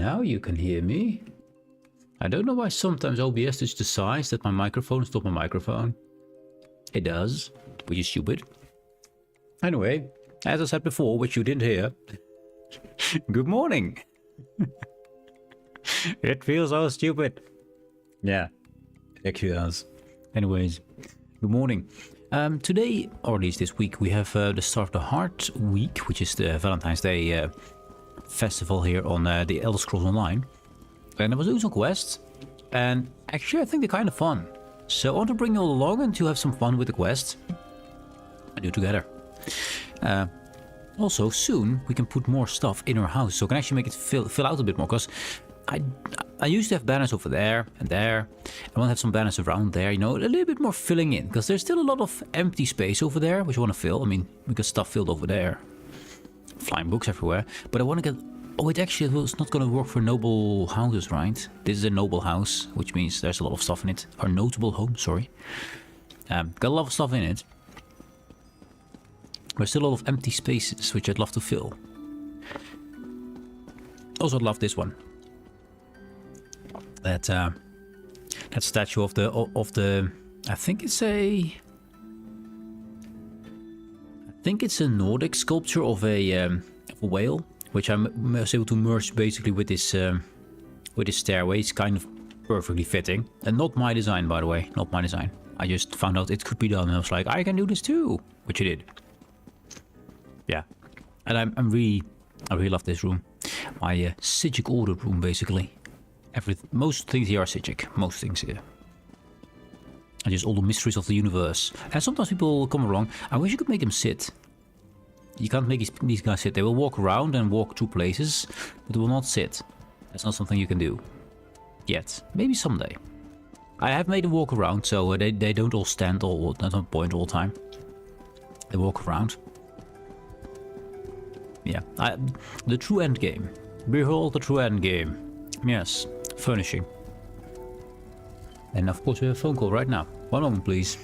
now you can hear me. I don't know why sometimes OBS just decides that my microphone is not my microphone. It does, which is stupid. Anyway, as I said before, which you didn't hear, good morning. It feels so stupid. Yeah, it actually does. Anyways, good morning. Today, or at least this week, we have the start of the Heart Week, which is the Valentine's Day festival here on the Elder Scrolls Online. And I was doing some quests, and actually I think they're kind of fun. So I want to bring you all along and to have some fun with the quests and do together. Also, soon we can put more stuff in our house, so I can actually make it fill out a bit more, because I used to have banners over there and there. I want to have some banners around there, you know, a little bit more filling in, because there's still a lot of empty space over there, which I want to fill. I mean, we got stuff filled over there. Flying books everywhere. But I want to get... Oh, it actually was not going to work for noble houses, right? This is a noble house, which means there's a lot of stuff in it. Or notable home, sorry. Got a lot of stuff in it. There's still a lot of empty spaces, which I'd love to fill. Also, I'd love this one. That statue of the I think it's a Nordic sculpture of a whale, which I was able to merge basically with this stairway. It's kind of perfectly fitting, and not my design, by the way, not my design. I just found out it could be done, and I was like, I can do this too, which I did. Yeah, and I really love this room, my Sigic ordered room, basically. Most things here are Sigic, most things here. And just all the mysteries of the universe. And sometimes people come along, I wish you could make them sit. You can't make these guys sit. They will walk around and walk through places, but they will not sit. That's not something you can do. Yet. Maybe someday. I have made them walk around, so they don't all stand at one point all the time. They walk around. Yeah. The true end game. Behold the true end game. Yes. Furnishing. And of course we have a phone call right now. One moment, please.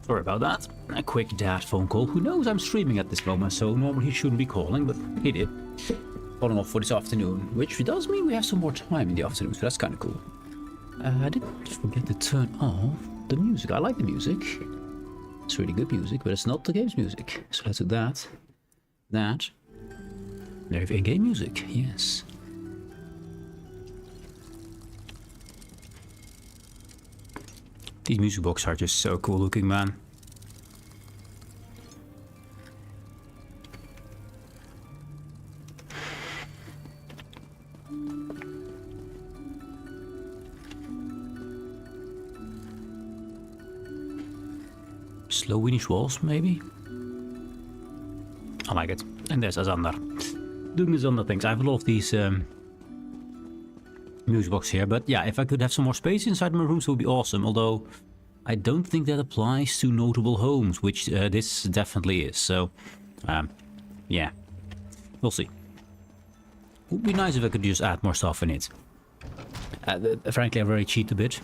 Sorry about that. A quick dad phone call. Who knows I'm streaming at this moment, so normally he shouldn't be calling, but he did. Calling off for this afternoon, which does mean we have some more time in the afternoon, so that's kind of cool. I didn't forget to turn off the music. I like the music. It's really good music, but it's not the game's music. So let's do that. That. There we have in-game music, yes. These music boxes are just so cool looking, man. Slow Weenish walls, maybe? I like it. And there's Azander. Doing the Azander things. I have a lot of these music box here, but yeah, if I could have some more space inside my rooms, it would be awesome. Although I don't think that applies to notable homes, which this definitely is. So yeah, we'll see. It would be nice if I could just add more stuff in it. Frankly, I very cheated a bit.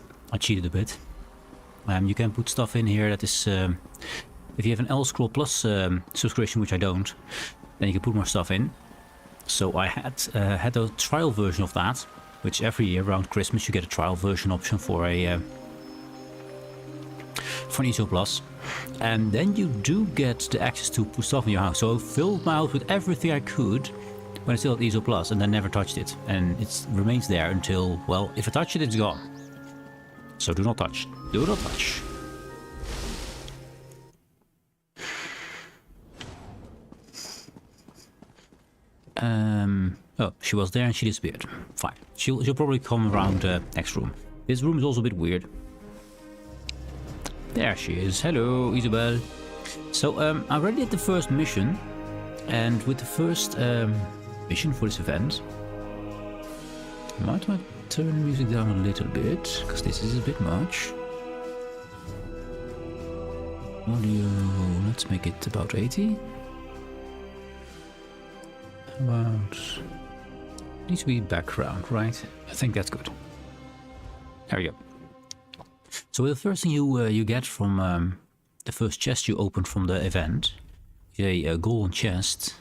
You can put stuff in here that is if you have an Elder Scrolls Plus subscription, which I don't, then you can put more stuff in. So I had a trial version of that, which every year around Christmas you get a trial version option for an ESO Plus, and then you do get the access to put stuff in your house. So I filled my house with everything I could when I still had ESO Plus, and then never touched it, and it remains there until, well, if I touch it, it's gone. So do not touch. Do not touch. Oh, she was there and she disappeared. Fine. She'll probably come around next room. This room is also a bit weird. There she is. Hello, Isabel. So I already did the first mission, and with the first mission for this event, I might want to turn the music down a little bit, because this is a bit much. Audio, let's make it about 80. About... needs to be background, right? I think that's good. There we go. So the first thing you get from the first chest you opened from the event is a golden chest,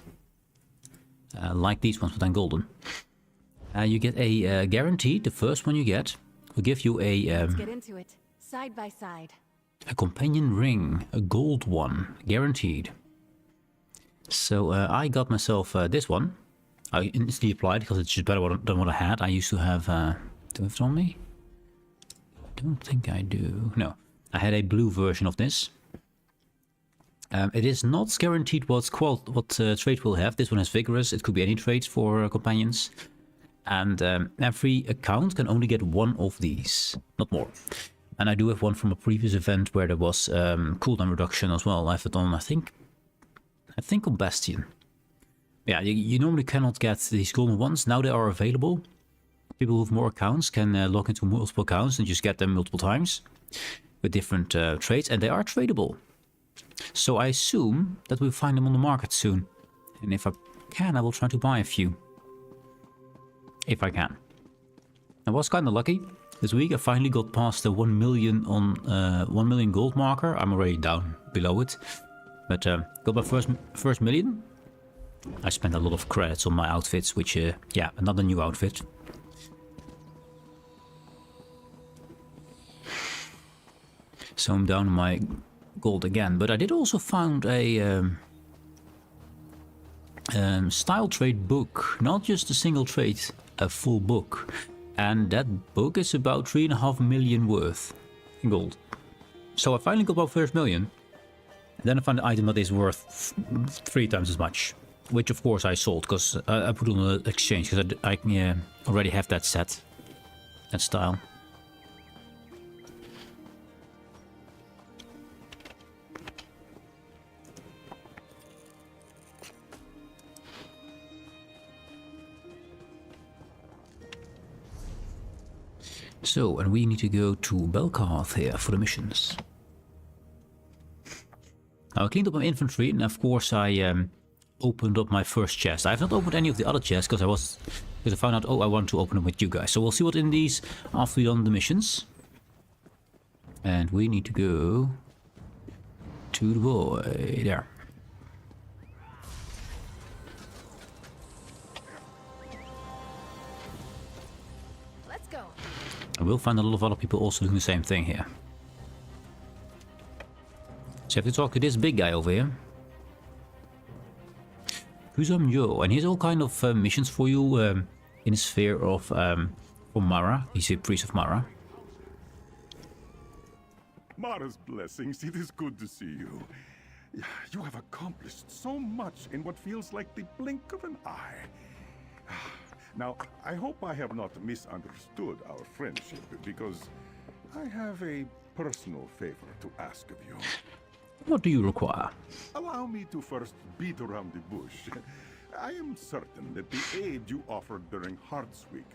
like these ones, but then golden. You get a guaranteed. The first one you get will give you a let's get into it, side by side. A companion ring, a gold one, guaranteed. So I got myself this one. I instantly applied because it's just better than what I had. I used to have. Do I have it on me? Don't think I do. No, I had a blue version of this. It is not guaranteed what trait we'll have. This one has vigorous. It could be any trait for companions. And every account can only get one of these, not more. And I do have one from a previous event where there was cooldown reduction as well. I have it on, I think on Bastion. Yeah, you normally cannot get these golden ones. Now they are available. People with more accounts can log into multiple accounts and just get them multiple times with different traits, and they are tradable. So I assume that we'll find them on the market soon. And if I can, I will try to buy a few. If I can. I was kind of lucky. This week I finally got past the 1 million on 1 million gold marker. I'm already down below it. But got my first million. I spent a lot of credits on my outfits, which yeah, another new outfit. So I'm down on my gold again. But I did also found a style trait book. Not just a single trait, a full book. And that book is about 3.5 million worth in gold. So I finally got my first million. And then I found an item that is worth 3 times as much. Which of course I sold, because I put it on the exchange, because I already have that set. That style. So, and we need to go to Belkarth here for the missions. Now I cleaned up my inventory, and of course I opened up my first chest. I have not opened any of the other chests because I found out, oh, I want to open them with you guys. So we'll see what in these after we've done the missions. And we need to go to the boy there. Let's go. And we'll find a lot of other people also doing the same thing here. So I have to talk to this big guy over here. Yo, and he has all kind of missions for you in the sphere of for Mara. He's a priest of Mara. Mara's blessings, it is good to see you. You have accomplished so much in what feels like the blink of an eye. Now, I hope I have not misunderstood our friendship, because I have a personal favor to ask of you. What do you require? Allow me to first beat around the bush. I am certain that the aid you offered during Hearts Week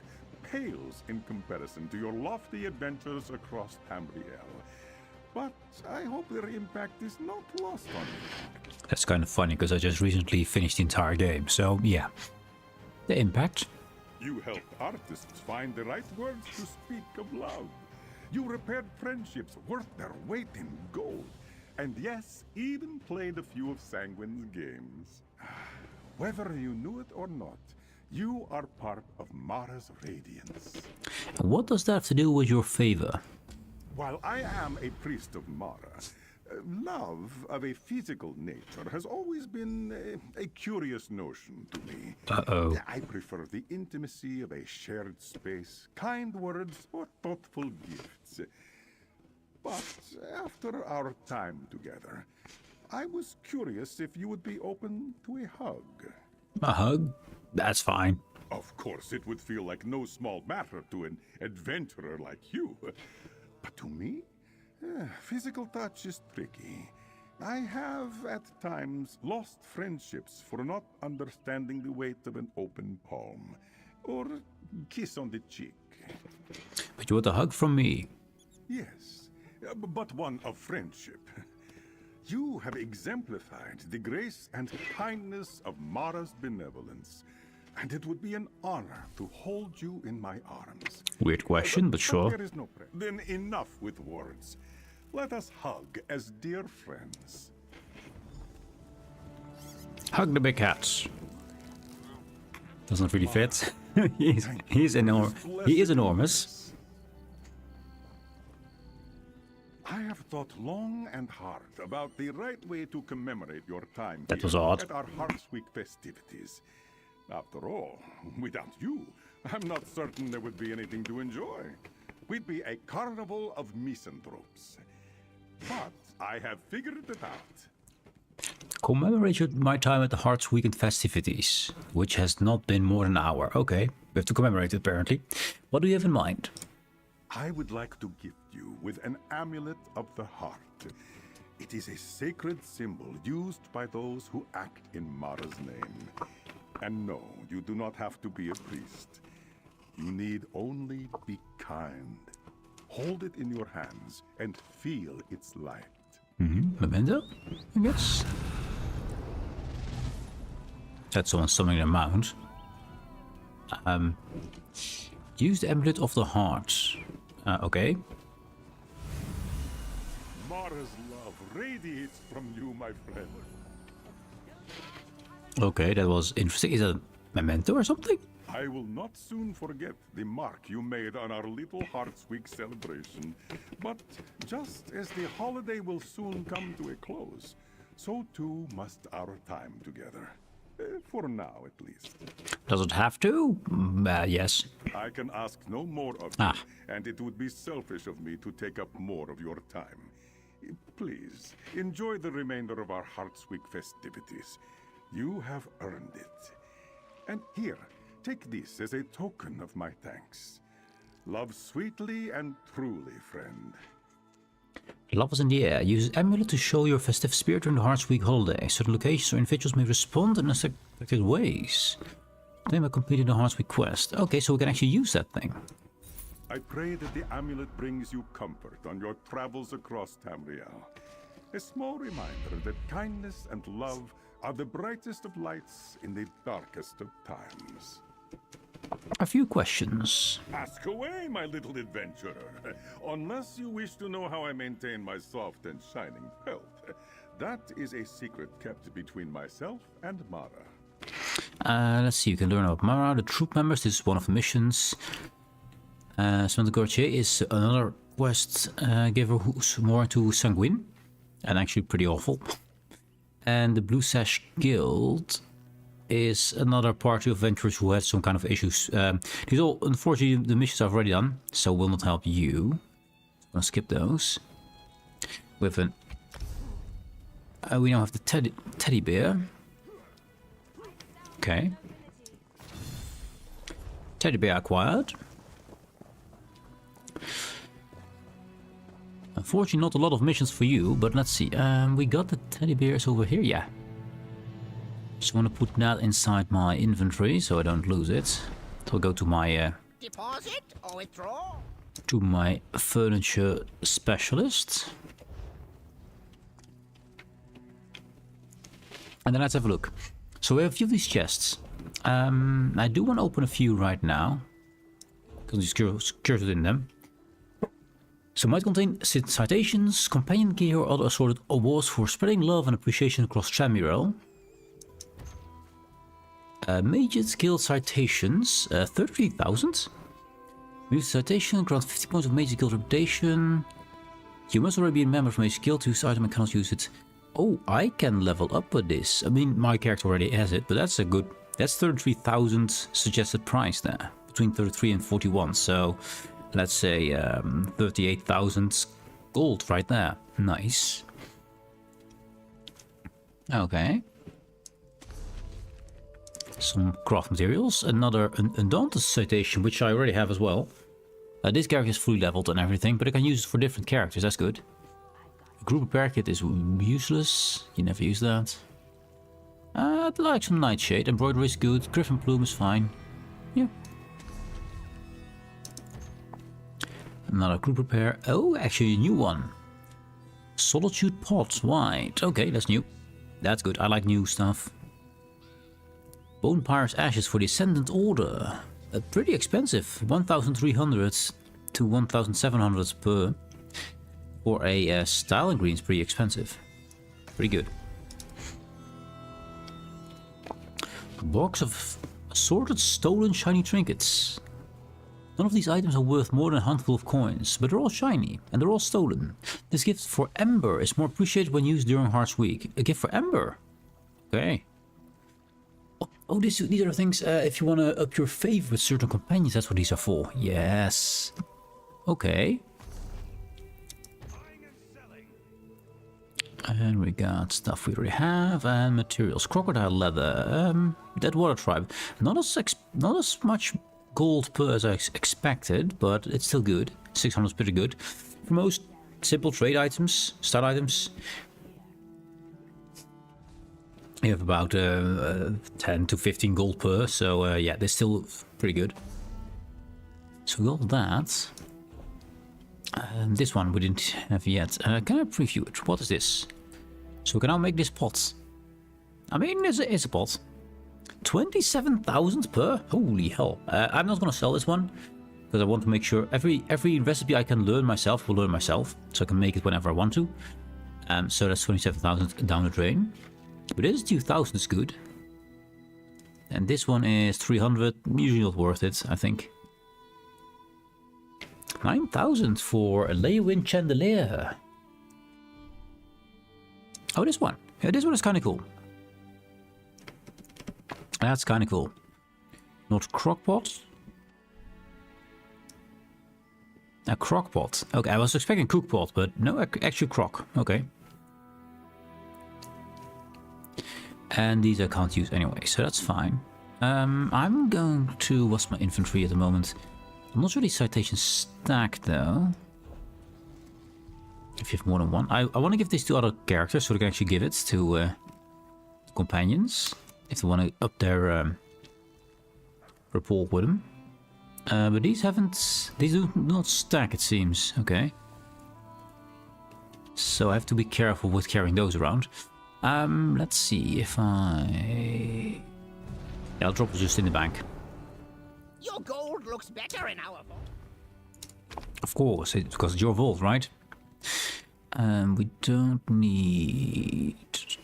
pales in comparison to your lofty adventures across Tamriel. But I hope their impact is not lost on you. That's kind of funny, because I just recently finished the entire game, so yeah. The impact. You helped artists find the right words to speak of love. You repaired friendships worth their weight in gold. And yes, even played a few of Sanguine's games. Whether you knew it or not, you are part of Mara's radiance. What does that have to do with your favor? While I am a priest of Mara, love of a physical nature has always been a curious notion to me. Uh-oh. I prefer the intimacy of a shared space, kind words, or thoughtful gifts. But after our time together, I was curious if you would be open to a hug. A hug? That's fine. Of course, it would feel like no small matter to an adventurer like you. But to me, Physical touch is tricky. I have, at times, lost friendships for not understanding the weight of an open palm. Or kiss on the cheek. But you want a hug from me. Yes, but one of friendship. You have exemplified the grace and kindness of Mara's benevolence, and it would be an honor to hold you in my arms. Weird question, but sure. There is no then enough with words. Let us hug as dear friends. Hug the big cats. Doesn't really fit. he is enormous. I have thought long and hard about the right way to commemorate your time That here was odd. at our Hearts Week festivities. After all, without you, I'm not certain there would be anything to enjoy. We'd be a carnival of misanthropes. But I have figured it out. Commemorate my time at the Hearts Weekend festivities, which has not been more than an hour. Okay, we have to commemorate it apparently. What do you have in mind? I would like to gift you with an amulet of the heart. It is a sacred symbol used by those who act in Mara's name. And no, you do not have to be a priest. You need only be kind. Hold it in your hands and feel its light. Memento, I guess. That's someone summoning a mount. Use the amulet of the heart. Okay. Mara's love radiates from you, my friend. Okay, that was interesting. Is that a memento or something? I will not soon forget the mark you made on our little Hearts Week celebration. But just as the holiday will soon come to a close, so too must our time together. For now, at least. Does it have to? Yes. I can ask no more of you, and it would be selfish of me to take up more of your time. Please, enjoy the remainder of our Hearts Week festivities. You have earned it. And here, take this as a token of my thanks. Love sweetly and truly, friend. Love is in the air. Use amulet to show your festive spirit during the Hearts Week holiday. Certain locations or individuals may respond in unexpected ways. Claim by completing the Hearts Week quest. Okay, so we can actually use that thing. I pray that the amulet brings you comfort on your travels across Tamriel. A small reminder that kindness and love are the brightest of lights in the darkest of times. A few questions. Ask away, my little adventurer. Unless you wish to know how I maintain my soft and shining pelt. That is a secret kept between myself and Mara. Let's see, you can learn about Mara, the troop members. This is one of the missions. Samantha Gauthier is another quest giver who's more into Sanguine. And actually pretty awful. And the Blue Sash Guild is another party of adventurers who had some kind of issues. These all, unfortunately, the missions I've already done, so will not help you. I'm gonna skip those. With an... we now have the teddy bear. Okay. Teddy bear acquired. Unfortunately, not a lot of missions for you, but let's see. We got the teddy bears over here, yeah. Just want to put that inside my inventory so I don't lose it. So I'll go to my deposit or withdraw. To my furniture specialist. And then let's have a look. So we have a few of these chests. I do want to open a few right now, because there's curious within them. So might contain citations, companion gear, or other assorted awards for spreading love and appreciation across Tamriel. Mage's Guild citations, 33,000. Use citation, grant 50 points of Mage's Guild reputation. You must already be a member of Mage's Guild to use the item and cannot use it. Oh, I can level up with this. I mean, my character already has it, but that's a good... That's 33,000 suggested price there. Between 33 and 41, so... Let's say 38,000 gold right there. Nice. Okay. Some craft materials. Another Undaunted citation, which I already have as well. This character is fully leveled and everything, but I can use it for different characters. That's good. Group repair kit is useless. You never use that. I'd like some Nightshade. Embroidery is good. Griffin Plume is fine. Yeah. Another group repair. Oh, actually a new one. Solitude Pot. White. Okay, that's new. That's good. I like new stuff. Bone Pyre's Ashes for the Ascendant Order. Pretty expensive. 1,300 to 1,700 per. For a styling green is pretty expensive. Pretty good. A box of assorted stolen shiny trinkets. None of these items are worth more than a handful of coins, but they're all shiny, and they're all stolen. This gift for Ember is more appreciated when used during Hearts Week. A gift for Ember? Okay. Oh, these are things, if you want to up your favor with certain companions, that's what these are for. Yes. Okay. And we got stuff we already have, and materials. Crocodile leather, Dead Water Tribe. Not as much gold per as I expected, but it's still good. 600 is pretty good. For most simple trade items, start items, you have about 10 to 15 gold per, so yeah, they're still pretty good. So we got that. This one we didn't have yet. Can I preview it? What is this? So we can now make this pot. I mean, it's a pot. 27,000 per? Holy hell. I'm not going to sell this one, because I want to make sure every recipe I can learn myself will learn myself, so I can make it whenever I want to. So that's 27,000 down the drain. But this 2,000 is good. And this one is 300, usually not worth it, I think. 9,000 for a Leeuwin Chandelier. Oh, this one. Yeah, this one is kind of cool. That's kind of cool. Not crockpot. A crockpot. Okay, I was expecting cookpot, but no, actually crock. Okay. And these I can't use anyway, so that's fine. I'm going to... What's my infantry at the moment? I'm not sure these citations stack though. If you have more than one. I want to give this to other characters so they can actually give it to companions. If they want to up their rapport with them. But these haven't... These do not stack, it seems. Okay. So I have to be careful with carrying those around. Let's see if I... Yeah, I'll drop it just in the bank. Your gold looks better in our vault. Of course, it's because it's your vault, right? We don't need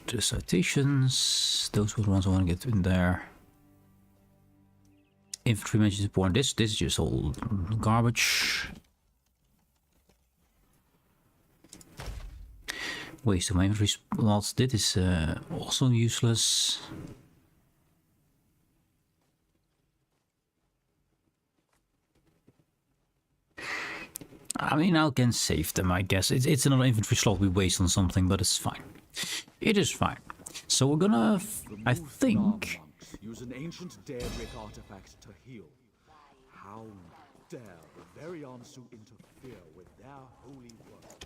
the citations. Those were the ones I want to get in there. Infantry mentions important. This is just all garbage. Waste of my inventory slots. This is also useless. I mean, I can save them, I guess. It's another inventory slot we waste on something, but it's fine. It is fine. So we're gonna, I think... Use an ancient Daedric artifact to heal. How dare the very Ansu interfere with their holy work?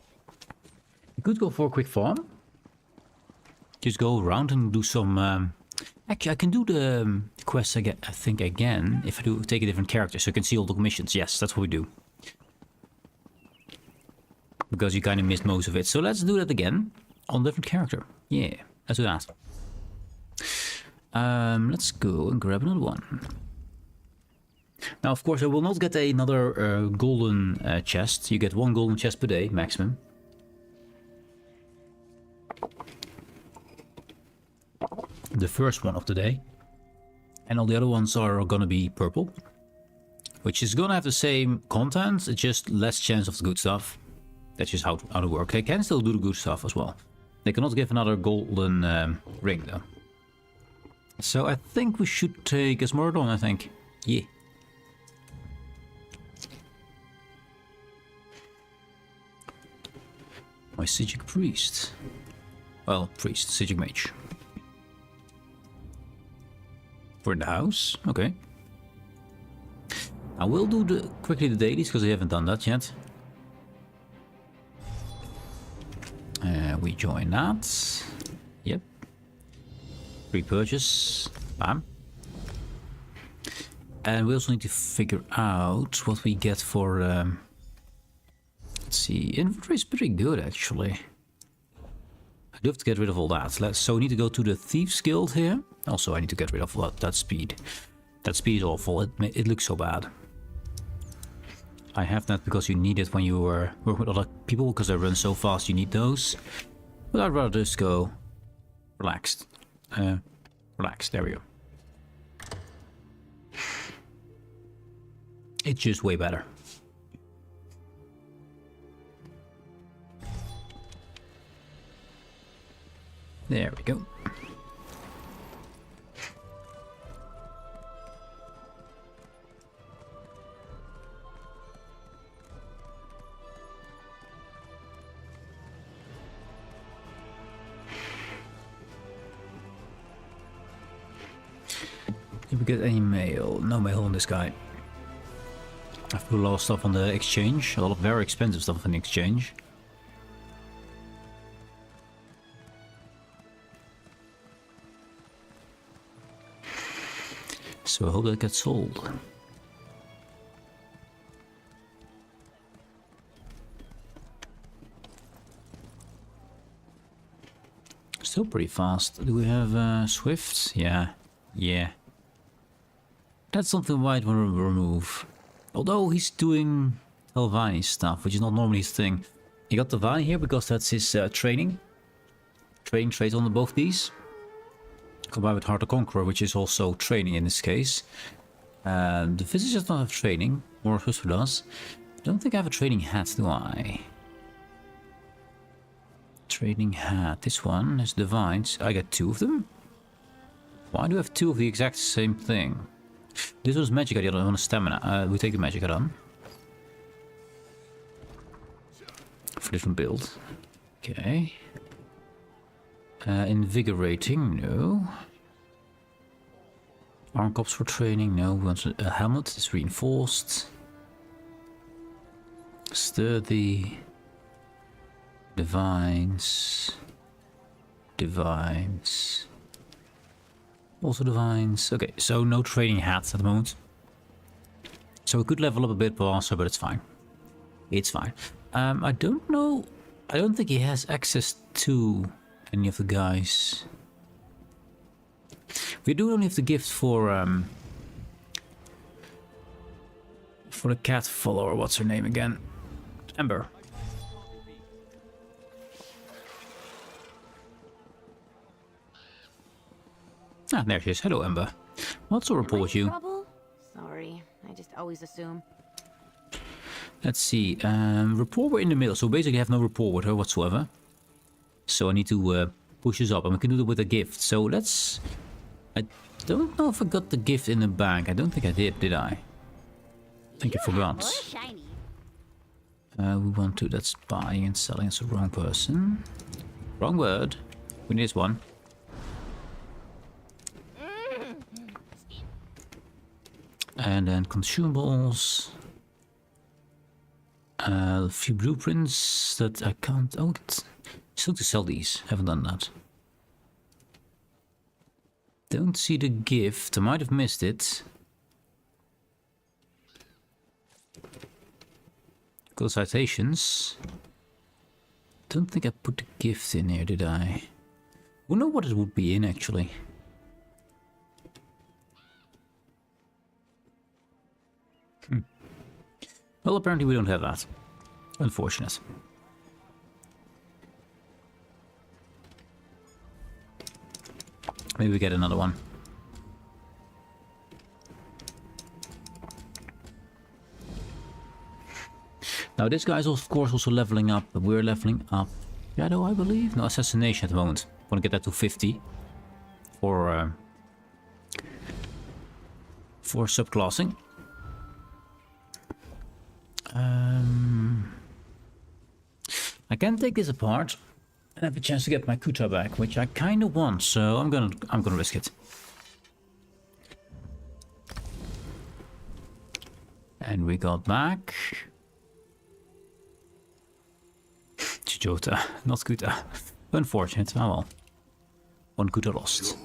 You could go for a quick farm. Just go around and do some... Actually, I can do the quests again, I think again, if I do take a different character, so you can see all the missions. Yes, that's what we do. Because you kind of missed most of it. So let's do that again on a different character. Yeah, let's do that. Let's go and grab another one. Now, of course, I will not get another golden chest. You get one golden chest per day, maximum. The first one of the day. And all the other ones are gonna be purple. Which is gonna have the same content, it's just less chance of the good stuff. That's just how to work. They can still do the good stuff as well. They cannot give another golden ring though. So I think we should take Asmodom, I think. Yeah. My Psijic Priest. Well, Priest, Psijic Mage. We're in the house, okay. I will do quickly the dailies because I haven't done that yet. We join that. Yep. Repurchase. Bam. And we also need to figure out what we get for... let's see, inventory is pretty good actually. I do have to get rid of all that. So we need to go to the Thieves Guild here. Also, I need to get rid of that speed. That speed is awful. It looks so bad. I have that because you need it when you work with other people, because they run so fast you need those. But I'd rather just go relaxed. Relaxed, there we go. It's just way better. There we go. Did we get any mail? No mail on this guy. I've put a lot of stuff on the exchange. A lot of very expensive stuff on the exchange. So I hope that gets sold. Still pretty fast. Do we have Swift? Yeah. Yeah. That's something I might want to remove. Although he's doing Helvani stuff, which is not normally his thing. He got the Vine here because that's his training. Training traits on both these. Combined with Heart of Conqueror, which is also training in this case. The Visage does not have training, or Husser does. I don't think I have a training hat, do I? Training hat. This one is Divines. I get 2 of them? Why do I have 2 of the exact same thing? This was magic, the other one is stamina. We take the magic add-on. For different build. Okay. Invigorating, no. Arm cops for training, no. We want a helmet, it's reinforced. Sturdy. Divines. Divines. Also Divines. Okay, so no training hats at the moment. So we could level up a bit faster, but it's fine. It's fine. I don't know. I don't think he has access to any of the guys. We do only have the gift for the cat follower. What's her name again? Amber. Ah, there she is. Hello, Amber. What's the rapport with you? Trouble? Sorry, I just always assume. Let's see. Rapport we're in the middle, so basically I have no rapport with her whatsoever. So I need to push this up, and we can do that with a gift. So let's... I don't know if I got the gift in the bank. I don't think I did I? I think I forgot. We want to... That's buying and selling. It's the wrong person. Wrong word. We need this one. And then consumables. A few blueprints that I can't... Oh, still to sell these. Haven't done that. Don't see the gift. I might have missed it. Got citations. Don't think I put the gift in here, did I? Who knows what it would be in, actually? Well, apparently we don't have that. Unfortunate. Maybe we get another one. Now this guy is of course also leveling up. We're leveling up Shadow, I believe? No, Assassination at the moment. Want to get that to 50 for subclassing. I can take this apart and have a chance to get my Kuta back, which I kind of want, so I'm gonna risk it. And we got back. Jota, not good. Unfortunate. Oh well. One good lost.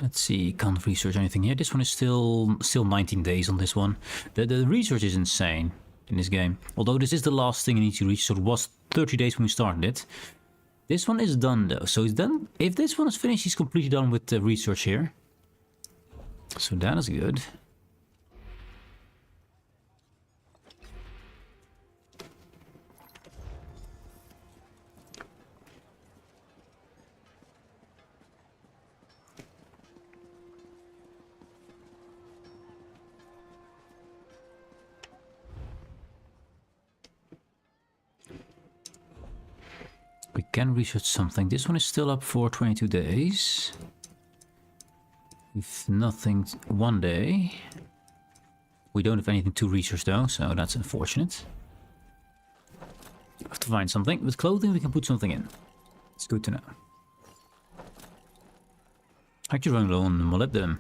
Let's see, can't research anything here. This one is still 19 days on this one. The research is insane in this game. Although this is the last thing you need to reach, so it was 30 days when we started it. This one is done though, so it's done. If this one is finished, he's completely done with the research here. So that is good. We can research something. This one is still up for 22 days. If nothing, 1 day. We don't have anything to research though, so that's unfortunate. Have to find something. With clothing we can put something in. It's good to know. Actually running low on molybdenum.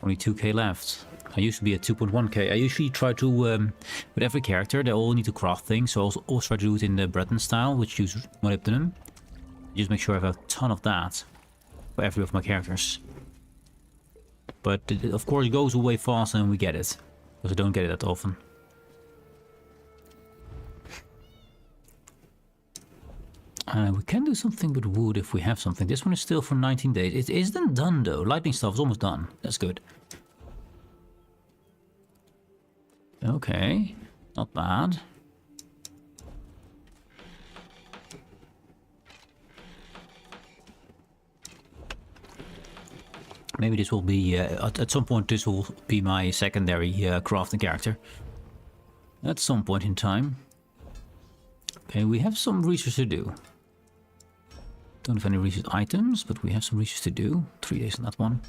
Only 2k left. I used to be at 2.1k. I usually try to, with every character, they all need to craft things. So I also try to do it in the Breton style, which uses molybdenum. Just make sure I have a ton of that for every of my characters. But it, of course, it goes away faster than we get it. Because I don't get it that often. We can do something with wood if we have something. This one is still for 19 days. It isn't done though. Lightning stuff is almost done. That's good. Okay, not bad. Maybe this will be, at some point this will be my secondary crafting character. At some point in time. Okay, we have some research to do. Don't have any research items, but we have some research to do. 3 days on that one.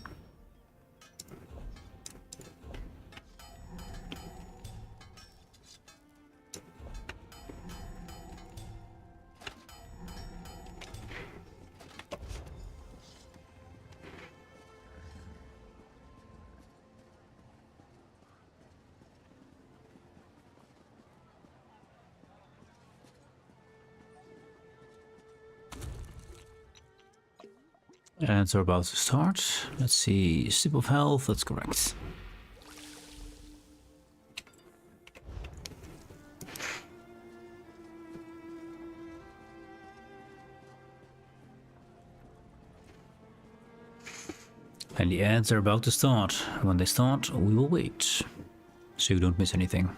And so we're about to start. Let's see, sip of health, that's correct. And the ads are about to start. When they start, we will wait. So you don't miss anything.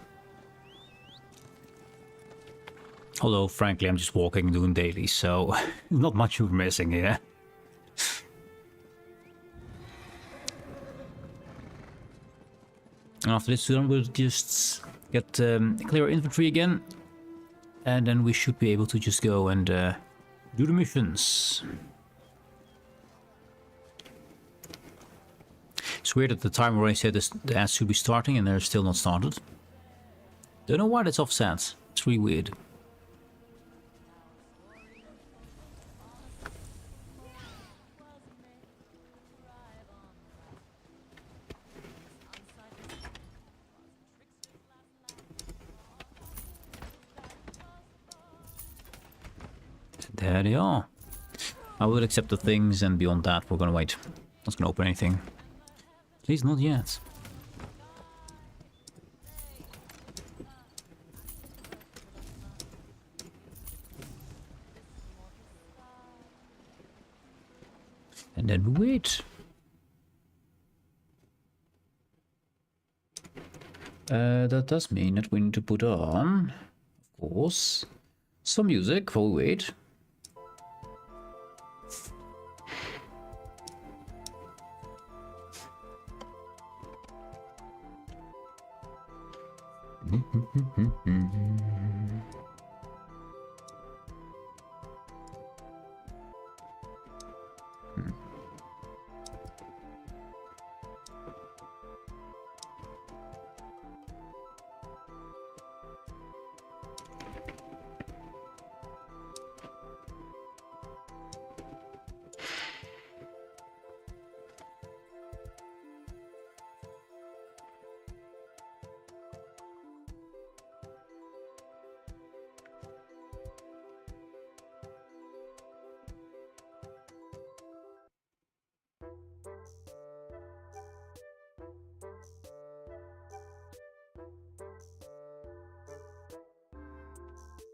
Although, frankly, I'm just walking and doing daily, so not much you're missing here. And after this one, we'll just get clear inventory again. And then we should be able to just go and do the missions. It's weird that the timer already said the ads should be starting and they're still not started. Don't know why that's offset. It's really weird. There they are. I will accept the things, and beyond that we're gonna wait. Not gonna open anything. At least not yet. And then we wait. That does mean that we need to put on, of course, some music while we wait.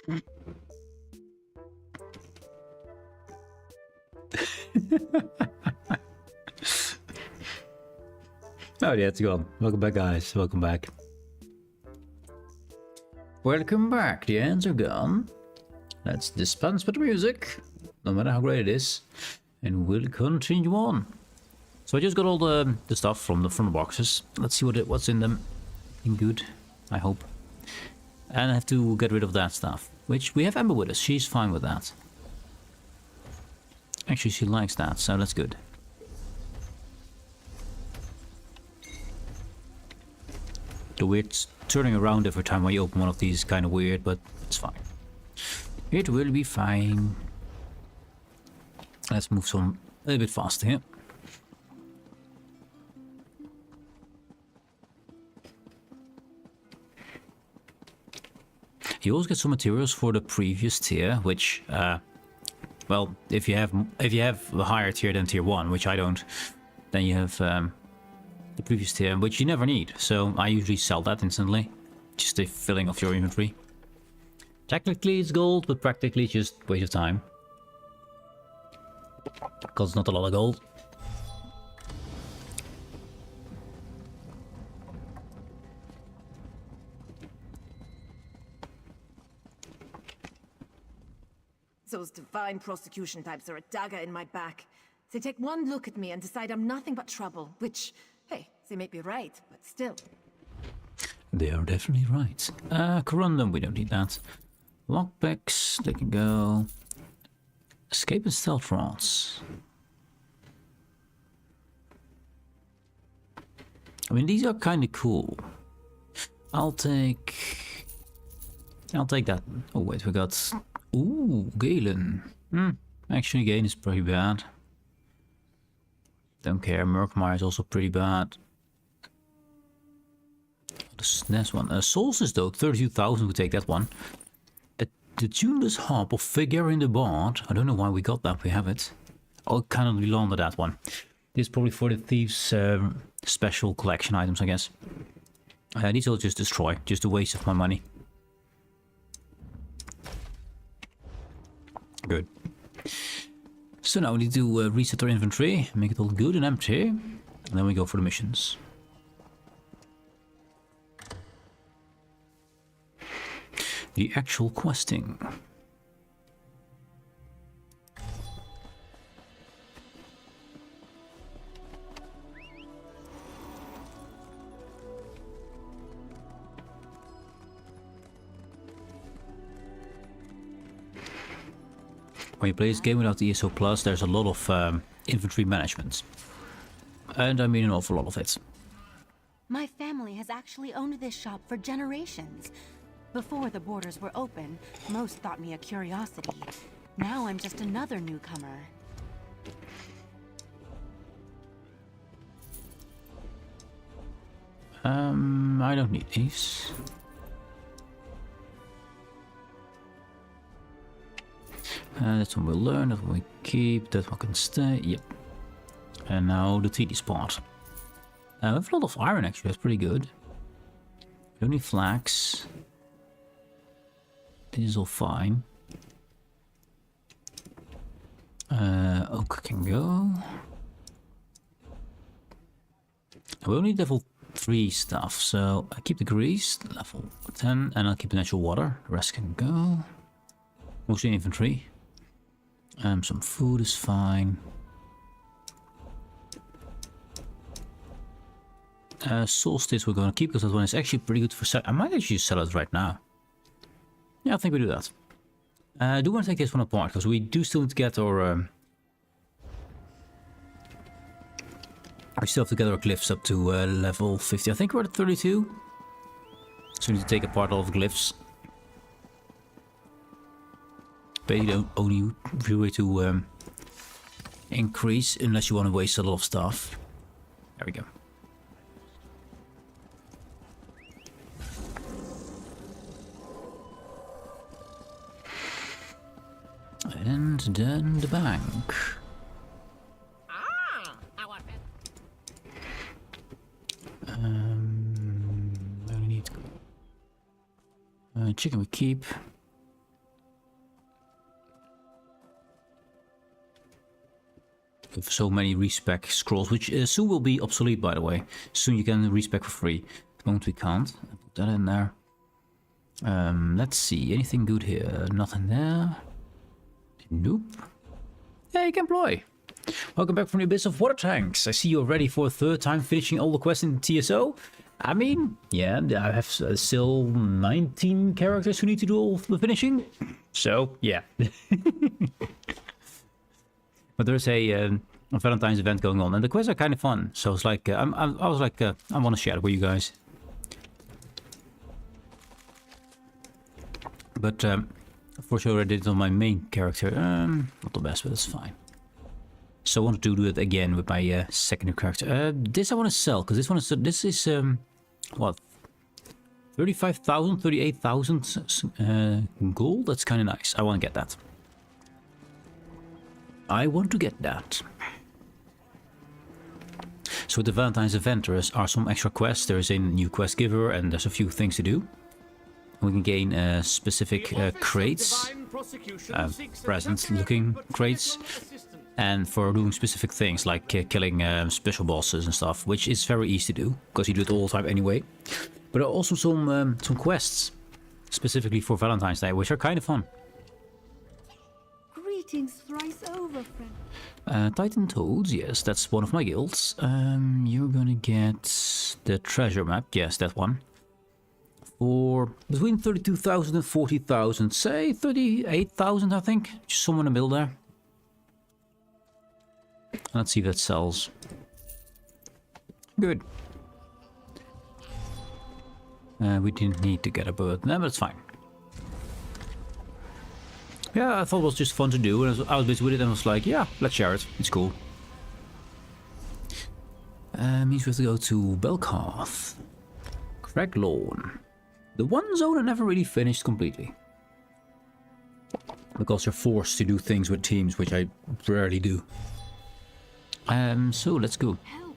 Oh yeah, it's gone. Welcome back, guys. Welcome back. Welcome back. The ends are gone. Let's dispense with the music, no matter how great it is, and we'll continue on. So I just got all the stuff from the boxes. Let's see what's in them. Good, I hope. And I have to get rid of that stuff, which we have Amber with us. She's fine with that. Actually, she likes that, so that's good. The weird's turning around every time I open one of these is kind of weird, but it's fine. It will be fine. Let's move some a little bit faster here. You also get some materials for the previous tier, which, well, if you have a higher tier than tier 1, which I don't, then you have the previous tier, which you never need. So I usually sell that instantly, just a filling of your inventory. Technically it's gold, but practically it's just waste of time, because it's not a lot of gold. Those divine prosecution types are a dagger in my back. They take one look at me and decide I'm nothing but trouble, which, hey, they may be right, but still. They are definitely right. Corundum, we don't need that. Lockpicks, they can go. Escape and stealth rods. I mean, these are kind of cool. I'll take that. Oh wait, we got... Ooh, Galen. Actually, Galen is pretty bad. Don't care. Murkmire is also pretty bad. The SNES one. Solstice though, 32,000 would take that one. The tuneless harp of Figure the Bard. I don't know why we got that. We have it. Oh, it cannot belong to that one. This is probably for the Thieves' special collection items, I guess. These I'll just destroy. Just a waste of my money. Good. So now we need to reset our inventory, make it all good and empty, and then we go for the missions. The actual questing. When you play this game without the ESO Plus, there's a lot of inventory management. And I mean an awful lot of it. My family has actually owned this shop for generations. Before the borders were open, most thought me a curiosity. Now I'm just another newcomer. I don't need these. That's one we'll learn, that one we keep, that one can stay, yep. And now the tedious part. We have a lot of iron actually, that's pretty good. We don't need flax. This is all fine. Oak can go. We only need level 3 stuff, so I keep the grease, level 10, and I'll keep the natural water. The rest can go. Mostly infantry. Some food is fine. Solstice we're going to keep because that one is actually pretty good for sale. I might actually sell it right now. Yeah, I think we do that. I do want to take this one apart because we do still need to get our... we still have to get our glyphs up to level 50. I think we're at 32. So we need to take apart all of the glyphs. Basically the only real way to increase unless you want to waste a lot of stuff. There we go. And then the bank. I only need chicken we keep. with so many respec scrolls, which soon will be obsolete, by the way. Soon you can respec for free. At the moment we can't. I'll put that in there. Let's see, anything good here? Nothing there. Nope. Hey, Employ! Welcome back from the abyss of water tanks. I see you're ready for a third time finishing all the quests in TSO. I mean, yeah, I have still 19 characters who need to do all the finishing. So, yeah. But there's a Valentine's event going on, and the quests are kind of fun. So it's like, I was like, I want to share it with you guys. But for sure I did it on my main character. Not the best, but it's fine. So I wanted to do it again with my secondary character. This I want to sell, because this is what, 35,000, 38,000 gold. That's kind of nice. I want to get that. I want to get that. So with the Valentine's event, there are some extra quests. There is a new quest giver, and there's a few things to do. We can gain specific crates, present-looking crates, and for doing specific things like killing special bosses and stuff, which is very easy to do because you do it all the time anyway. But there are also some quests specifically for Valentine's Day, which are kind of fun. Greetings thrice over, friend. Titan Toads, yes, that's one of my guilds. You're gonna get the treasure map, yes, that one. For between 32,000 and 40,000, say 38,000, I think. Just somewhere in the middle there. Let's see if that sells. Good. We didn't need to get a bird, no, but it's fine. Yeah, I thought it was just fun to do, and I was busy with it, and I was like, yeah, let's share it. It's cool. Means we have to go to Belkarth. Craglawn. The one zone I never really finished completely. Because you're forced to do things with teams, which I rarely do. So let's go. Help,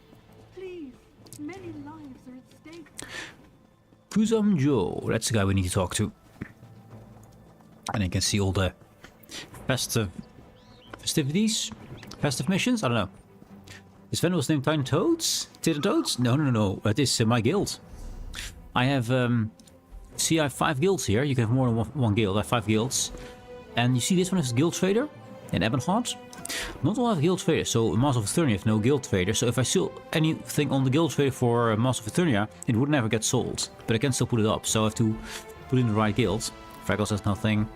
please. Many lives are at stake. Kusam Joe, that's the guy we need to talk to. And you can see all the festive missions? I don't know. This vendor was named Titan Toads? Titan Toads? No. That is my guild. I have, see, I have 5 guilds here. You can have more than one guild. I have 5 guilds. And you see this one is Guild Trader in Ebonheart. Not all have Guild Trader. So in Master of Eternia have no Guild Trader. So if I sell anything on the Guild Trader for Master of Eternia, it would never get sold. But I can still put it up. So I have to put in the right guild. Freckles has nothing.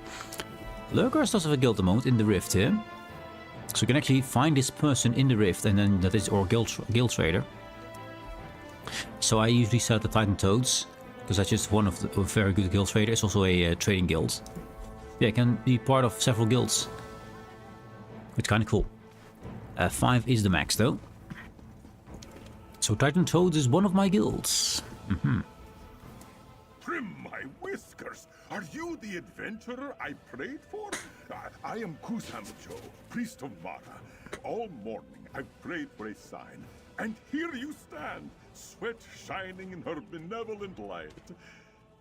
Lurkers does have a guild at the moment in the Rift here. So you can actually find this person in the Rift, and then that is our guild trader. So I usually sell the Titan Toads, because that's just one of the very good guild trader. It's also a trading guild. Yeah, it can be part of several guilds. It's kind of cool. 5 is the max though. So Titan Toads is one of my guilds. Trim my whiskers! Are you the adventurer I prayed for? I am Kusamjo, priest of Mara. All morning I've prayed for a sign, and here you stand, sweat shining in her benevolent light.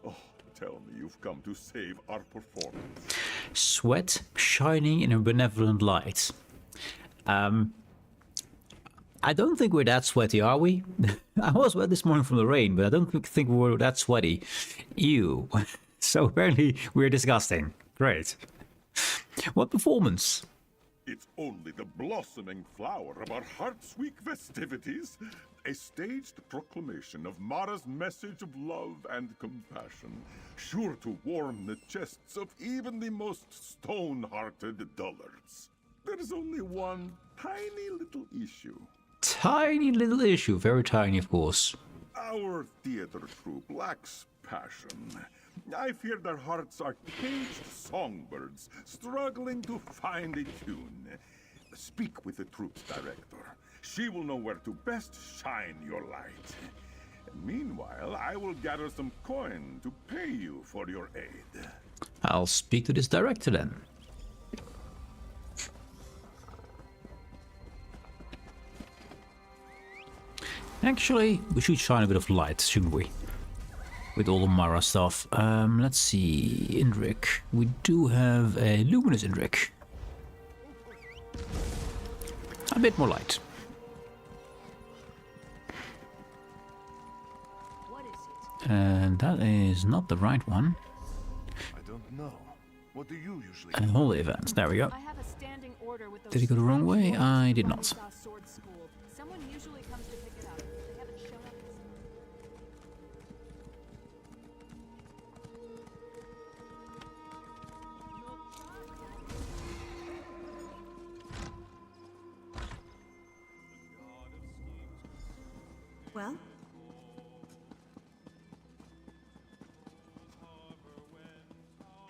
Oh, tell me you've come to save our performance. Sweat shining in her benevolent light. I don't think we're that sweaty, are we? I was wet this morning from the rain, but I don't think we're that sweaty. Ew. So apparently we're disgusting. Great. What performance? It's only the blossoming flower of our Hearts Week festivities. A staged proclamation of Mara's message of love and compassion, sure to warm the chests of even the most stone-hearted dullards. There's only one tiny little issue. Tiny little issue. Very tiny, of course. Our theater troupe lacks passion. I fear their hearts are caged songbirds, struggling to find a tune. Speak with the troupe's director. She will know where to best shine your light. Meanwhile, I will gather some coin to pay you for your aid. I'll speak to this director then. Actually, we should shine a bit of light, shouldn't we? With all the Mara stuff. Let's see. Indrik. We do have a luminous Indrik. a bit more light. And that is not the right one. I don't know. What do you usually And holy events. There we go. I have a standing order with those Did he go the wrong way? strong I boys did from not. Arkansas Sword School. Someone usually comes to pick it up. They haven't shown up this Well,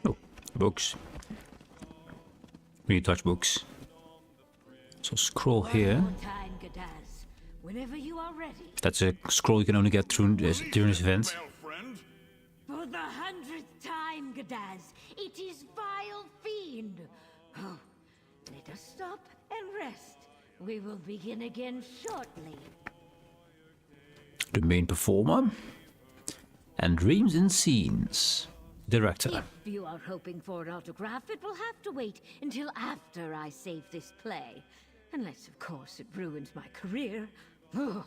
Oh, books. We touch books. So scroll here. Time, Gadaz. Whenever you are ready. That's a scroll you can only get through this, during this event. For the 100th time, Gadaz, it is vile fiend. Oh, let us stop and rest. We will begin again shortly. The main performer. And Dreams and Scenes. Director. If you are hoping for an autograph, it will have to wait until after I save this play. Unless, of course, it ruins my career. Oh,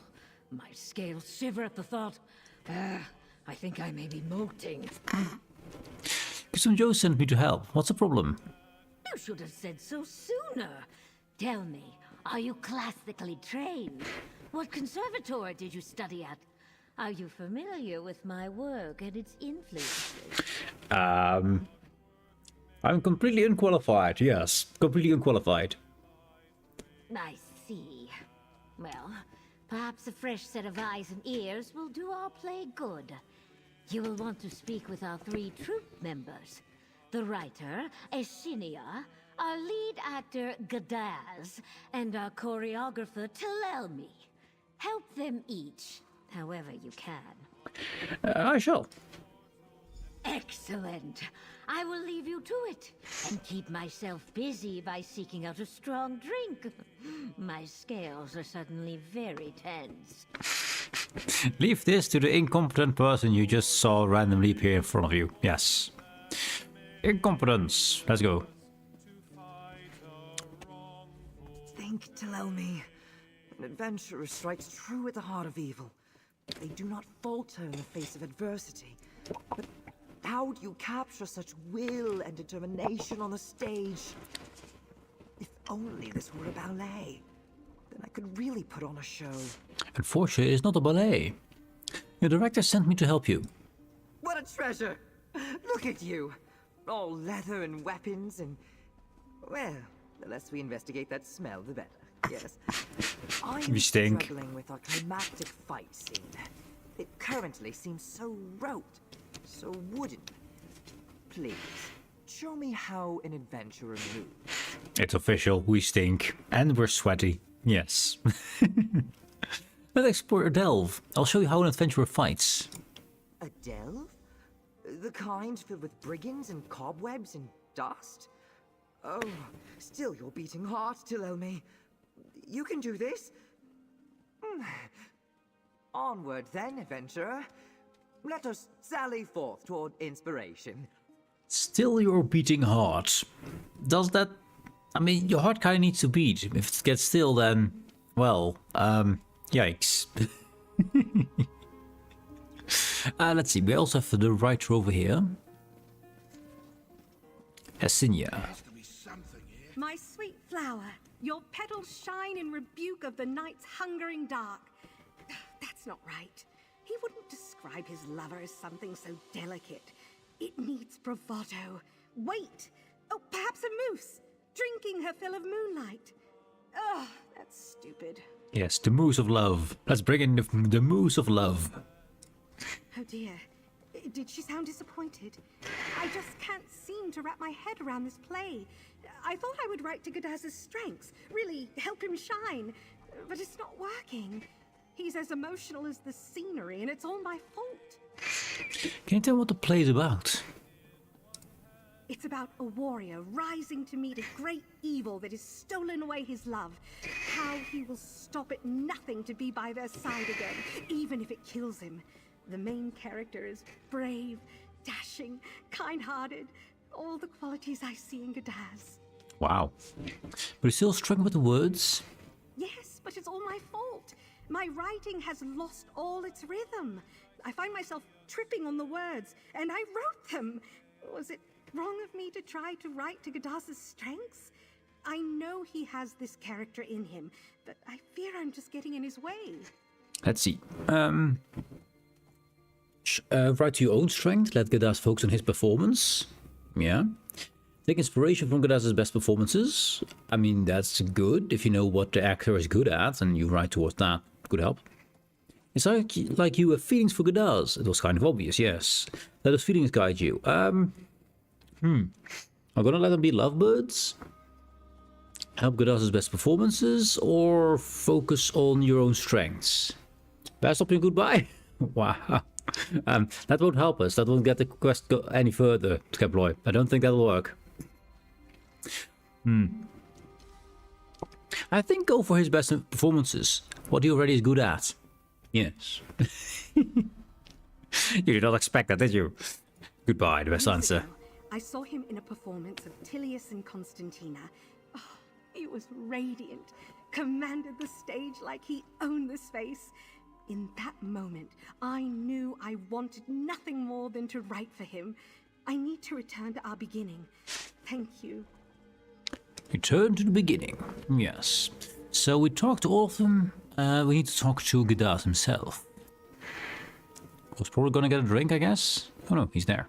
my scales shiver at the thought. I think I may be molting. Custom Joe sent me to help. What's the problem? You should have said so sooner. Tell me, are you classically trained? What conservatory did you study at? Are you familiar with my work and its influences? I'm completely unqualified, yes. Completely unqualified. I see. Well, perhaps a fresh set of eyes and ears will do our play good. You will want to speak with our 3 troupe members. The writer, Eshinia, our lead actor, Gadaz, and our choreographer, Telelmi. Help them each, however you can. I shall. Excellent. I will leave you to it, and keep myself busy by seeking out a strong drink. My scales are suddenly very tense. Leave this to the incompetent person you just saw randomly appear in front of you. Yes. Incompetence. Let's go. Think, Telelmi. An adventurer strikes true at the heart of evil. They do not falter in the face of adversity. But how do you capture such will and determination on the stage? If only this were a ballet, then I could really put on a show. Unfortunately, it's not a ballet. Your director sent me to help you. What a treasure! Look at you! All leather and weapons and... Well, the less we investigate that smell, the better. Yes. I'm stink. struggling with our climactic fight scene. It currently seems so rote, so wooden. Please, show me how an adventurer moves. It's official. We stink. And we're sweaty. Yes. Let's explore a delve. I'll show you how an adventurer fights. A delve? The kind filled with brigands and cobwebs and dust? Oh, still your beating heart, Telelmi. You can do this. Onward then, adventurer. Let us sally forth toward inspiration. Still your beating heart. Does that... I mean, your heart kind of needs to beat. If it gets still, then... Well, yikes. Let's see, we also have the writer over here. Eshinia. My sweet flower, your petals shine in rebuke of the night's hungering dark. That's not right. He wouldn't describe his lover as something so delicate. It needs bravado. Wait! Oh, perhaps a moose, drinking her fill of moonlight. Oh, that's stupid. Yes, the moose of love. Let's bring in the moose of love. Oh dear. Did she sound disappointed? I just can't seem to wrap my head around this play. I thought I would write to Gadaz's strengths, really help him shine, but it's not working. He's as emotional as the scenery, and it's all my fault. Can you tell what the play is about? It's about a warrior rising to meet a great evil that has stolen away his love. How he will stop at nothing to be by their side again, even if it kills him. The main character is brave, dashing, kind-hearted, all the qualities I see in Gadaz. Wow. But he's still struggling with the words? writing has lost all its rhythm. I find myself tripping on the words, and I wrote them. Was it wrong of me to try to write to Gadas's strengths? I know he has this character in him, but I fear I'm just getting in his way. Let's see. Write to your own strength. Let Gadas focus on his performance. Yeah. Take inspiration from Gadas's best performances. I mean, that's good. If you know what the actor is good at and you write towards that, could help. It's like you have feelings for Gadas. It was kind of obvious, yes. Let those feelings guide you. I'm gonna let them be lovebirds. Help Gadas's best performances, or focus on your own strengths. Best up your goodbye. Wow. That won't help us. That won't get the quest go any further, Skeploy. I don't think that'll work. I think go for his best performances. What he already is good at. Yes. You did not expect that, did you? Goodbye, the best answer. I saw him in a performance of Tilius and Constantina. Oh, he was radiant, commanded the stage like he owned the space. In that moment, I knew I wanted nothing more than to write for him. I need to return to our beginning. Thank you. Return to the beginning. Yes. So we talked to all of them. We need to talk to Gadas himself. Was probably gonna get a drink, I guess. Oh no, he's there.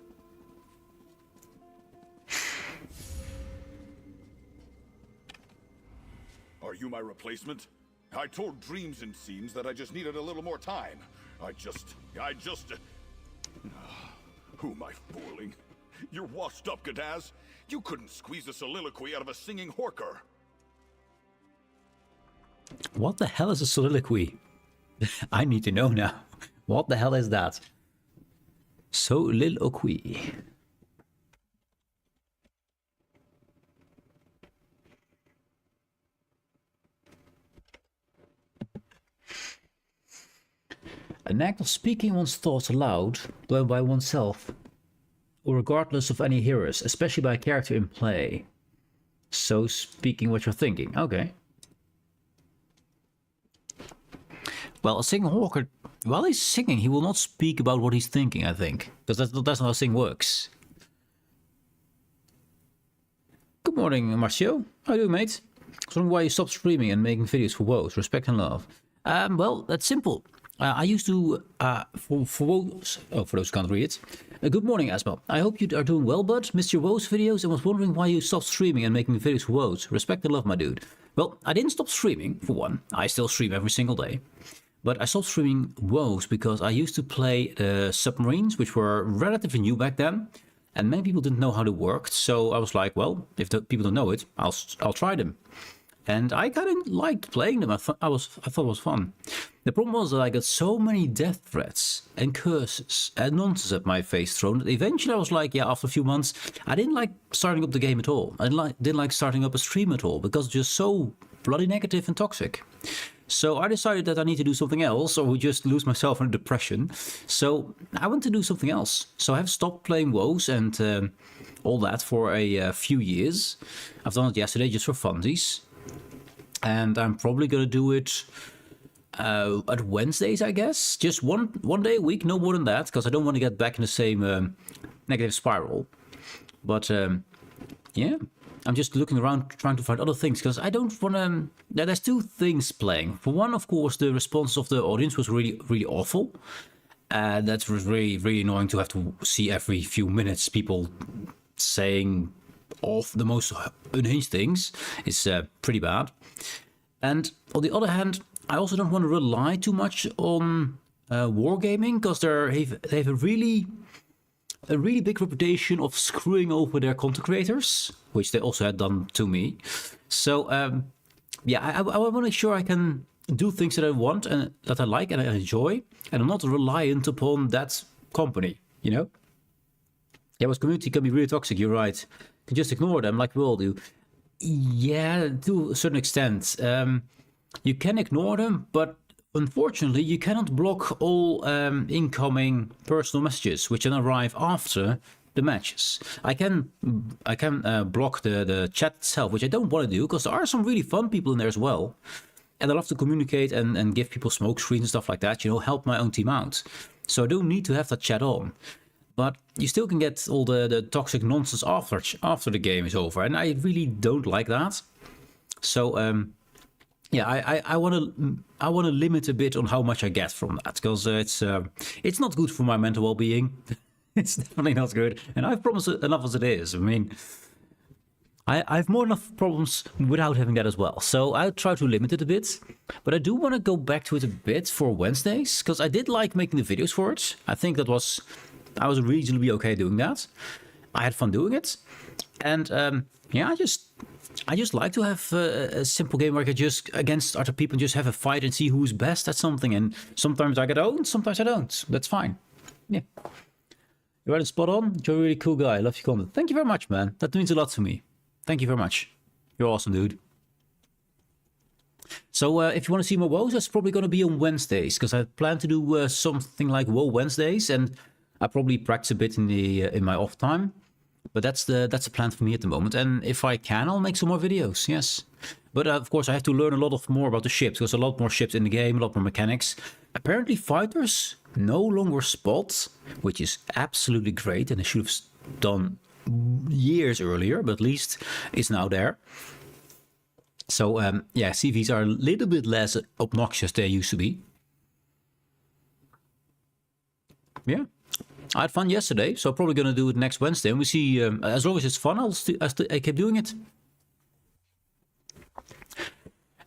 Are you my replacement? I told Dreams and Scenes that I just needed a little more time. Who am I fooling? You're washed up, Gadaz. You couldn't squeeze a soliloquy out of a singing horker. What the hell is a soliloquy? I need to know now. What the hell is that? Soliloquy. An act of speaking one's thoughts aloud, done by oneself, or regardless of any hearers, especially by a character in play. So, speaking what you're thinking. Okay. Well, a singing hawker, while he's singing, he will not speak about what he's thinking, I think. Because that's not how sing works. Good morning, Marcio. How are you, mate? I was wondering why you stopped streaming and making videos for WoWs. Respect and love. Well, that's simple. I used to, for WoWs, for those who can't read it. Good morning, Asmo. I hope you are doing well, bud. Missed your WoWs videos and was wondering why you stopped streaming and making videos for WoWs. Respect and love, my dude. Well, I didn't stop streaming, for one. I still stream every single day. But I stopped streaming WoWs because I used to play the submarines, which were relatively new back then. And many people didn't know how they worked. So I was like, well, if the people don't know it, I'll try them. And I kind of liked playing them. I thought it was fun. The problem was that I got so many death threats and curses and nonsense at my face thrown that eventually I was like, yeah, after a few months, I didn't like starting up the game at all. I didn't like starting up a stream at all because it's just so bloody negative and toxic. So I decided that I need to do something else or would just lose myself in a depression. So I want to do something else. So I have stopped playing WoWs and all that for a few years. I've done it yesterday just for funsies. And I'm probably going to do it at Wednesdays, I guess. Just one day a week, no more than that. Because I don't want to get back in the same negative spiral. But yeah, I'm just looking around trying to find other things. Because I don't want to... There's two things playing. For one, of course, the response of the audience was really, really awful. That was really, really annoying to have to see every few minutes people saying off the most unhinged things. It's pretty bad. And on the other hand, I also don't want to rely too much on wargaming because they have a really big reputation of screwing over their content creators, which they also had done to me. So yeah, I want to make sure I can do things that I want and that I like and I enjoy, and I'm not reliant upon that company, you know? Yeah, but community can be really toxic, you're right. You can just ignore them like we all do. Yeah, to a certain extent. You can ignore them, but unfortunately you cannot block all incoming personal messages which then arrive after the matches. I can block the chat itself, which I don't want to do because there are some really fun people in there as well. And I love to communicate and give people smoke screens and stuff like that, you know, help my own team out. So I don't need to have that chat on. But you still can get all the toxic nonsense after the game is over. And I really don't like that. So, yeah, I want to limit a bit on how much I get from that. Because it's not good for my mental well-being. It's definitely not good. And I've promised enough as it is. I mean, I have more than enough problems without having that as well. So I'll try to limit it a bit. But I do want to go back to it a bit for Wednesdays. Because I did like making the videos for it. I think I was reasonably okay doing that. I had fun doing it. And yeah, I just like to have a simple game where I can just, against other people, just have a fight and see who's best at something. And sometimes I get owned, sometimes I don't. That's fine. Yeah. You're right, spot on. You're a really cool guy. I love your content. Thank you very much, man. That means a lot to me. Thank you very much. You're awesome, dude. So if you want to see more WoWs, that's probably going to be on Wednesdays. Because I plan to do something like WoW Wednesdays. And I probably practice a bit in my off time. But that's the plan for me at the moment. And if I can, I'll make some more videos, yes. But of course, I have to learn a lot more about the ships. There's a lot more ships in the game, a lot more mechanics. Apparently, fighters no longer spot, which is absolutely great. And I should have done years earlier, but at least it's now there. So, yeah, CVs are a little bit less obnoxious than they used to be. Yeah. I had fun yesterday, so I'm probably going to do it next Wednesday. And we see, as long as it's fun, I keep doing it.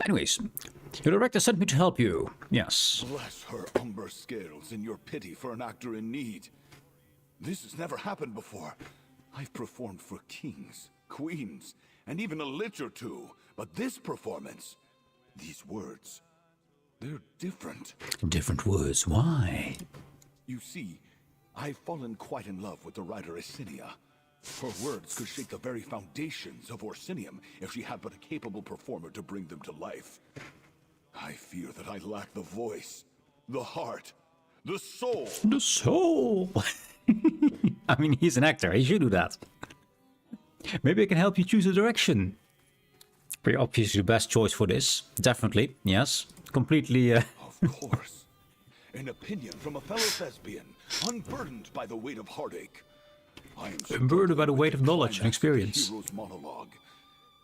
Anyways, your director sent me to help you. Yes. Bless her umber scales in your pity for an actor in need. This has never happened before. I've performed for kings, queens, and even a lich or two. But this performance, these words, they're different. Different words? Why? You see, I've fallen quite in love with the writer Isinia. Her words could shake the very foundations of Orsinium if she had but a capable performer to bring them to life. I fear that I lack the voice, the heart, the soul. The soul! I mean, he's an actor. He should do that. Maybe I can help you choose a direction. You're obviously the best choice for this. Definitely, yes. Completely... Of course. An opinion from a fellow thespian, unburdened by the weight of heartache. I am unburdened by the weight of knowledge and experience. Hero's monologue.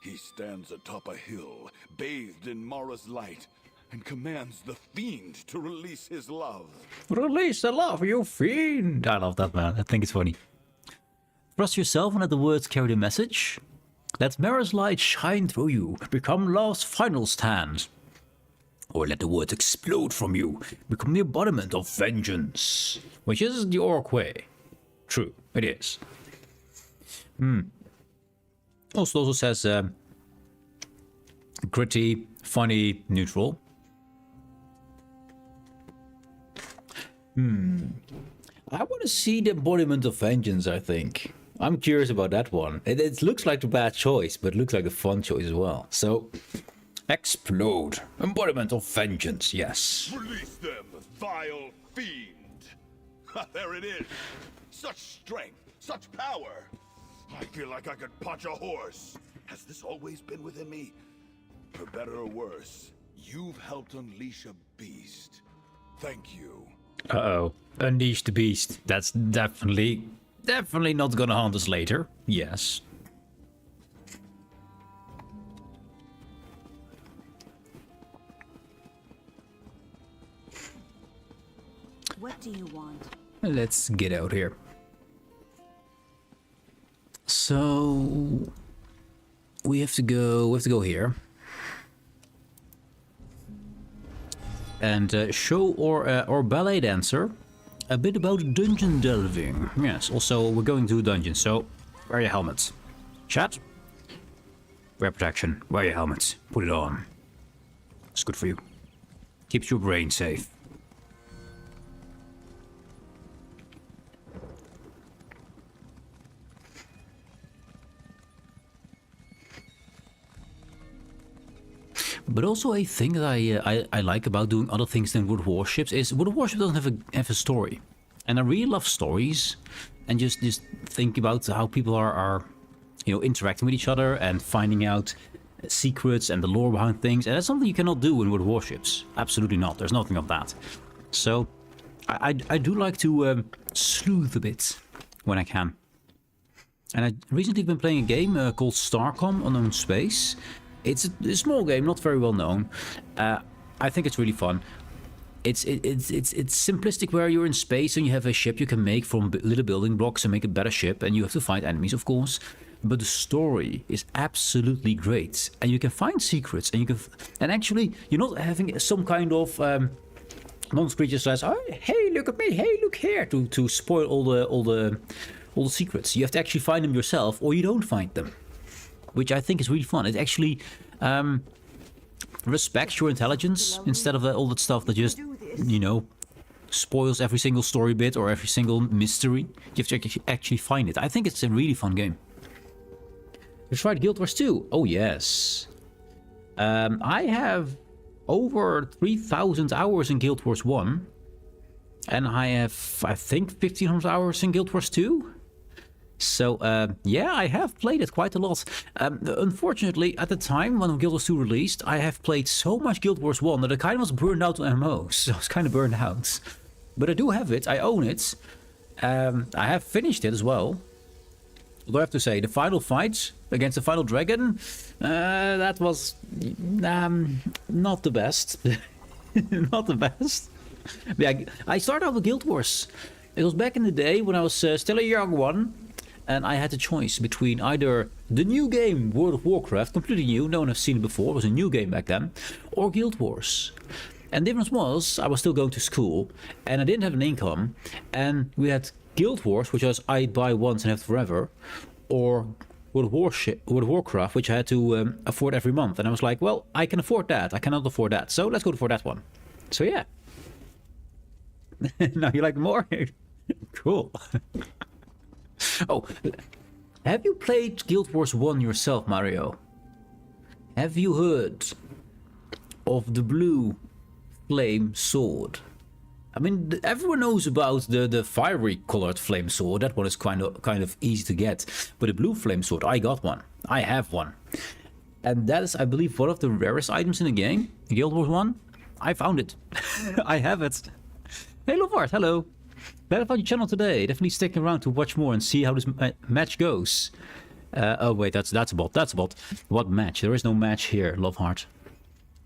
He stands atop a hill, bathed in Mara's light, and commands the fiend to release his love. Release the love, you fiend! I love that, man. I think it's funny. Trust yourself and let the words carry the message. Let Mara's light shine through you. Become love's final stand. Or let the words explode from you. Become the embodiment of vengeance. Which is the orc way. True, it is. Also says gritty, funny, neutral. I want to see the embodiment of vengeance, I think. I'm curious about that one. It looks like a bad choice, but it looks like a fun choice as well. So, explode. Embodiment of vengeance, yes. Release them, vile fiend. There it is. Such strength, such power. I feel like I could punch a horse. Has this always been within me? For better or worse, you've helped unleash a beast. Thank you. Uh-oh. Unleash the beast. That's definitely not gonna haunt us later. Yes. What do you want? Let's get out here. So we have to go here. And show or ballet dancer a bit about dungeon delving. Yes, also we're going to a dungeon, so wear your helmets. Chat, wear protection, wear your helmets, put it on. It's good for you. Keeps your brain safe. But also a thing that I like about doing other things than World of Warships is World of Warships doesn't have a story. And I really love stories and just think about how people are you know, interacting with each other and finding out secrets and the lore behind things, and that's something you cannot do in World of Warships. Absolutely not. There's nothing of that. So I do like to sleuth a bit when I can. And I recently been playing a game called Starcom Unknown Space. It's a small game, not very well known. I think it's really fun. It's simplistic, where you're in space and you have a ship you can make from little building blocks and make a better ship, and you have to fight enemies, of course. But the story is absolutely great, and you can find secrets, and actually you're not having some kind of monster creature says, "Oh, hey, look at me! Hey, look here!" to spoil all the secrets. You have to actually find them yourself, or you don't find them, which I think is really fun. It actually respects your intelligence instead of all that stuff that just, you know, spoils every single story bit or every single mystery. You have to actually find it. I think it's a really fun game. You tried Guild Wars 2? Oh yes. I have over 3,000 hours in Guild Wars 1. And I have, I think, 1,500 hours in Guild Wars 2. So, yeah, I have played it quite a lot. Unfortunately, at the time when Guild Wars 2 released, I have played so much Guild Wars 1 that I kind of was burned out on MMOs. So I was kind of burned out. But I do have it. I own it. I have finished it as well. Although I have to say, the final fight against the final dragon, that was not the best. Not the best. Yeah, I started out with Guild Wars. It was back in the day when I was still a young one, and I had a choice between either the new game World of Warcraft, completely new, no one has seen it before, it was a new game back then, or Guild Wars. And the difference was, I was still going to school, and I didn't have an income, and we had Guild Wars, which was I'd buy once and have forever, or World of Warcraft, which I had to afford every month. And I was like, well, I can afford that, I cannot afford that, so let's go for that one. So yeah. Now you like more? Cool. Oh, have you played Guild Wars 1 yourself, Mario? Have you heard of the blue flame sword? I mean, everyone knows about the fiery colored flame sword. That one is kind of easy to get. But the blue flame sword, I got one. I have one. And that is, I believe, one of the rarest items in the game. Guild Wars 1. I found it. I have it. Hey Lovart, hello. Glad I found your channel today. Definitely sticking around to watch more and see how this match goes. Oh wait, that's a bot. That's a bot. What match? There is no match here, Loveheart.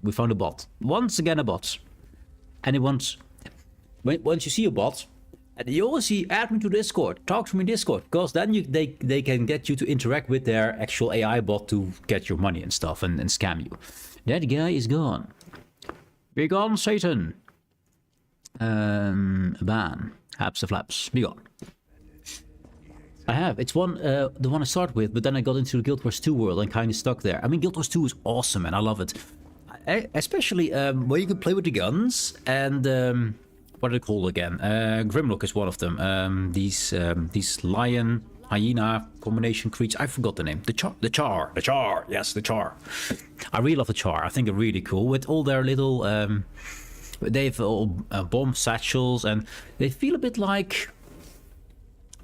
We found a bot. Once again a bot. And it wants... Once you see a bot, and you always see add me to Discord, talk to me in Discord, because then they can get you to interact with their actual AI bot to get your money and stuff and scam you. That guy is gone. Be gone, Satan. Ban. Haps the flaps. Be gone. I have. It's one, the one I started with, but then I got into the Guild Wars 2 world and kind of stuck there. I mean, Guild Wars 2 is awesome, and I love it. Especially where you can play with the guns and what are they called again? Grimlock is one of them. These lion hyena combination creatures. I forgot the name. The char. Yes, the char. I really love the char. I think they're really cool with all their little. They have all bomb satchels, and they feel a bit like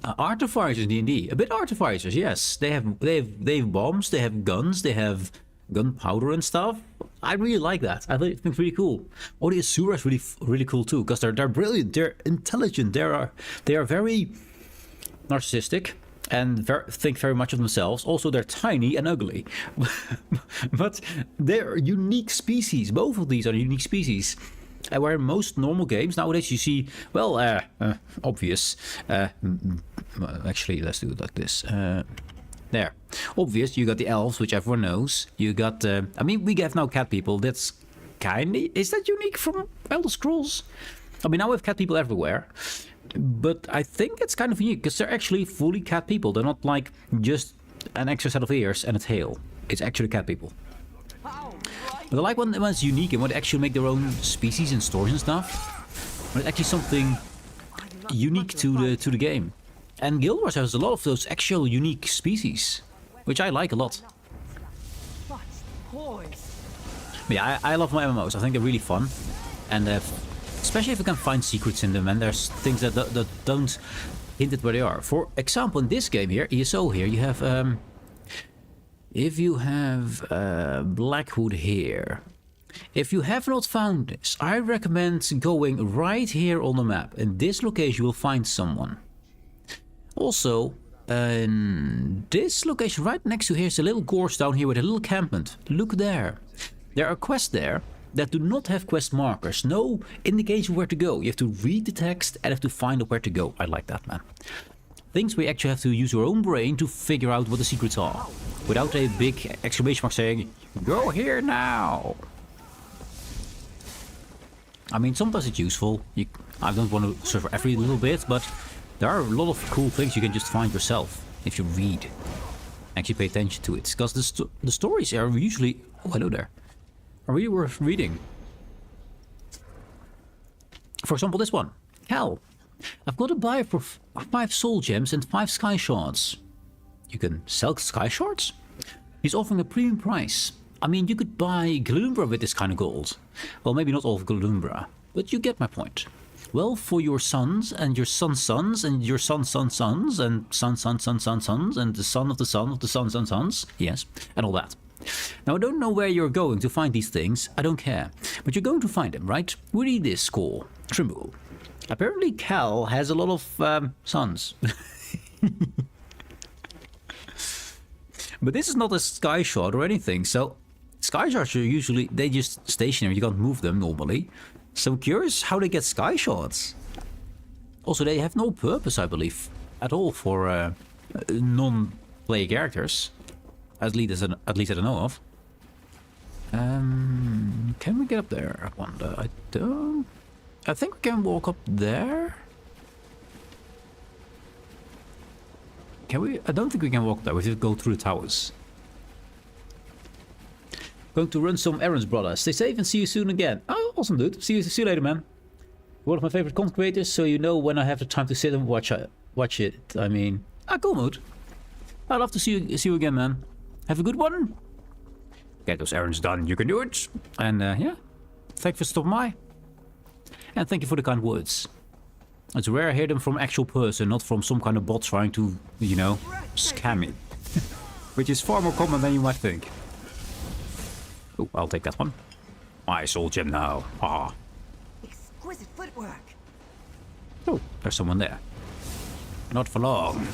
artificers in D&D. A bit artificers, yes. They have bombs. They have guns. They have gunpowder and stuff. I really like that. I think it's really cool. Oh, the Asura is really cool too, because they're brilliant. They're intelligent. They are very narcissistic and think very much of themselves. Also, they're tiny and ugly, but they're unique species. Both of these are unique species. Where in most normal games nowadays you see, well, obvious. Actually, let's do it like this. There. Obvious, you got the elves, which everyone knows. You got, I mean, we have now cat people. That's kind of... Is that unique from Elder Scrolls? I mean, now we have cat people everywhere. But I think it's kind of unique, because they're actually fully cat people. They're not like just an extra set of ears and a tail. It's actually cat people. But I like when it's unique and when they actually make their own species and stories and stuff. When it's actually something unique to the game. And Guild Wars has a lot of those actual unique species, which I like a lot. But yeah, I love my MMOs. I think they're really fun, and especially if you can find secrets in them, and there's things that don't hint at where they are. For example, in this game here, ESO here, you have If you have Blackwood here, if you have not found this, I recommend going right here on the map. In this location you will find someone. Also, in this location right next to here is a little gorge down here with a little encampment. Look there. There are quests there that do not have quest markers. No indication where to go. You have to read the text and have to find out where to go. I like that, man. Things where you actually have to use your own brain to figure out what the secrets are. Without a big exclamation mark saying, go here now. I mean, sometimes it's useful. I don't want to serve every little bit, but there are a lot of cool things you can just find yourself if you read. Actually pay attention to it. Because the stories are usually... Oh, hello there. Are really worth reading. For example, this one. Cal. I've got a buyer for 5 soul gems and 5 sky shards. You can sell sky shards? He's offering a premium price. I mean, you could buy Glumbra with this kind of gold. Well, maybe not all of Glumbra, but you get my point. Well, for your sons and your sons' sons and your sons' sons' sons and sons' sons' and the son of the son of the sons' sons, yes, and all that. Now, I don't know where you're going to find these things, I don't care. But you're going to find them, right? Read this score. Trimble. Apparently Cal has a lot of sons. But this is not a sky shard or anything, so sky shards are usually, they just stationary, you can't move them normally. So I'm curious how they get sky shards. Also, they have no purpose, I believe, at all for non-player characters. At least I don't know of. Can we get up there? I wonder. I don't... I think we can walk up there. Can we? I don't think we can walk there. We have to go through the towers. Going to run some errands, brother. Stay safe and see you soon again. Oh, awesome, dude. See you later, man. One of my favorite content creators, so you know when I have the time to sit and watch it. I mean, cool mood. I'd love to see you again, man. Have a good one. Get those errands done. You can do it. And yeah, thank you for stopping by. And thank you for the kind words. It's rare I hear them from actual person, not from some kind of bot trying to, you know, scam me. Which is far more common than you might think. Oh, I'll take that one. My soul gem now. Ah. Exquisite footwork. Oh, there's someone there. Not for long.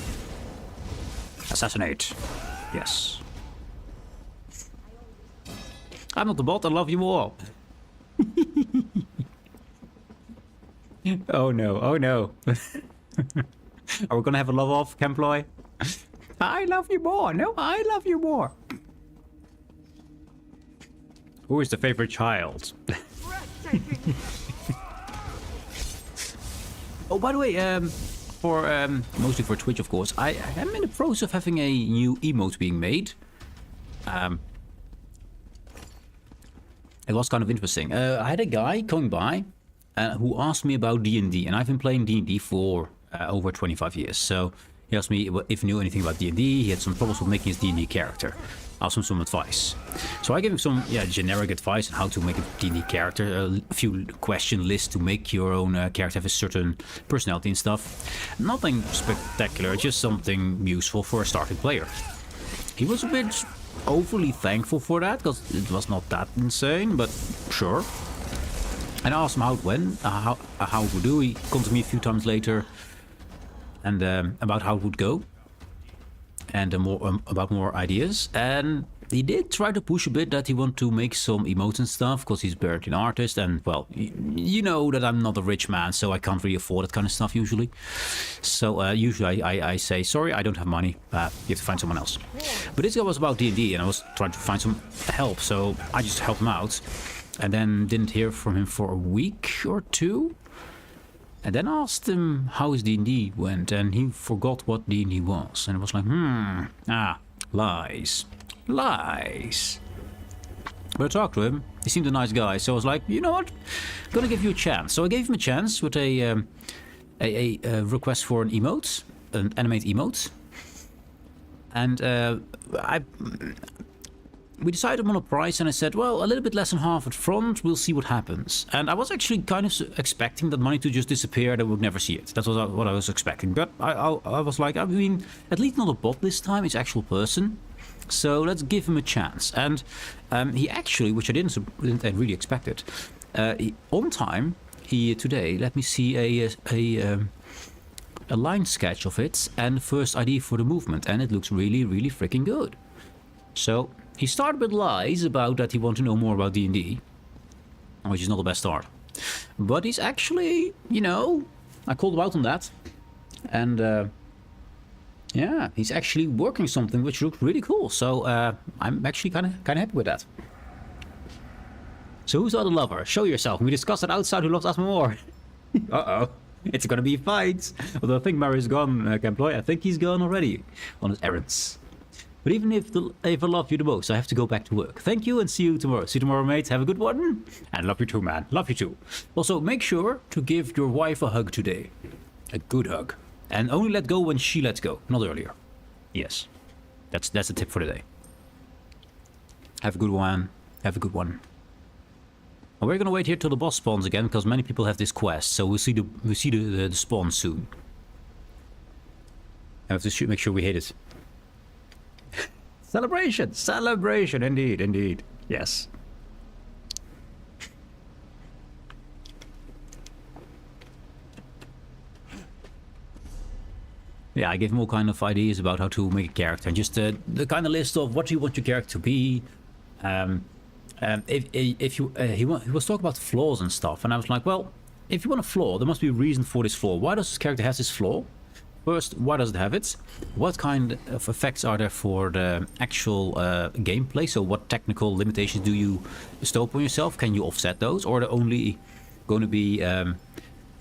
Assassinate. Yes. I'm not the bot, I love you more. Oh no, oh no. Are we gonna have a love off, Camploy? I love you more. No, I love you more. Who is the favorite child? Oh, by the way, mostly for Twitch, of course, I am in the process of having a new emote being made. It was kind of interesting. I had a guy coming by who asked me about D&D, and I've been playing D&D for over 25 years. So he asked me if he knew anything about D&D. He had some problems with making his D&D character. I asked him some advice. So I gave him some generic advice on how to make a D&D character, a few question lists to make your own character have a certain personality and stuff. Nothing spectacular, just something useful for a starting player. He was a bit overly thankful for that, because it was not that insane, but sure. And I asked him how it went, how it would do. He contacted me a few times later, and about how it would go, and about more ideas. And he did try to push a bit that he wanted to make some emotes and stuff, because he's barely an artist, and well, you know that I'm not a rich man, so I can't really afford that kind of stuff usually. So usually I say, sorry, I don't have money, you have to find someone else. But this guy was about D&D, and I was trying to find some help, so I just helped him out. And then didn't hear from him for a week or two. And then asked him how his D&D went, and he forgot what D&D was. And it was like, lies. Lies. But I talked to him. He seemed a nice guy, so I was like, you know what? I'm gonna give you a chance. So I gave him a chance with a request for an emote, an animated emote. And we decided on a price, and I said, well, a little bit less than half at front, we'll see what happens. And I was actually kind of expecting that money to just disappear, that we would never see it. That was what I was expecting. But I was like, I mean, at least not a bot this time, it's actual person. So let's give him a chance. And he actually, which I didn't really expect it, on time, he today let me see a line sketch of it and the first idea for the movement, and it looks really, really freaking good. So he started with lies about that he wanted to know more about D&D, which is not the best start. But he's actually, you know, I called him out on that, and yeah, he's actually working something which looks really cool. So I'm actually kind of happy with that. So who's the other lover? Show yourself. We discussed it outside. Who loves Asmo more? Uh-oh. It's gonna be fights. Although I think Mario's gone, Camploy. I think he's gone already on his errands. But even if I love you the most, I have to go back to work. Thank you and see you tomorrow. See you tomorrow, mates. Have a good one. And love you too, man. Love you too. Also, make sure to give your wife a hug today. A good hug. And only let go when she lets go, not earlier. Yes. That's a tip for the day. Have a good one. Have a good one. And we're gonna wait here till the boss spawns again, because many people have this quest, so we'll see the spawn soon. I have to make sure we hit it. Celebration! Celebration! Indeed, indeed. Yes. Yeah, I gave him all kind of ideas about how to make a character, and just the kind of list of what do you want your character to be. He was talking about flaws and stuff, and I was like, well, if you want a flaw, there must be a reason for this flaw. Why does this character have this flaw? First, why does it have it? What kind of effects are there for the actual gameplay? So what technical limitations do you bestow upon yourself? Can you offset those? Or are there only going to be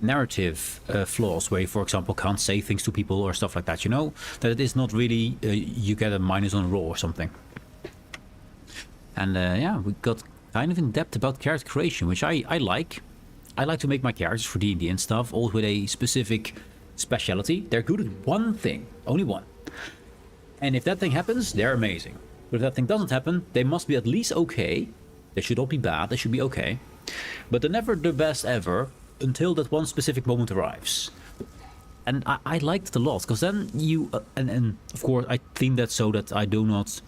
narrative flaws where you, for example, can't say things to people or stuff like that, you know? That it is not really, you get a minus on a roll or something. And yeah, we got kind of in depth about character creation, which I like. I like to make my characters for D&D and stuff, all with a specific speciality. They're good at one thing, only one. And if that thing happens, they're amazing. But if that thing doesn't happen, they must be at least okay. They should not be bad, they should be okay. But they're never the best ever until that one specific moment arrives. And I liked it a lot, because then you... and of course, I think that's so that I do not...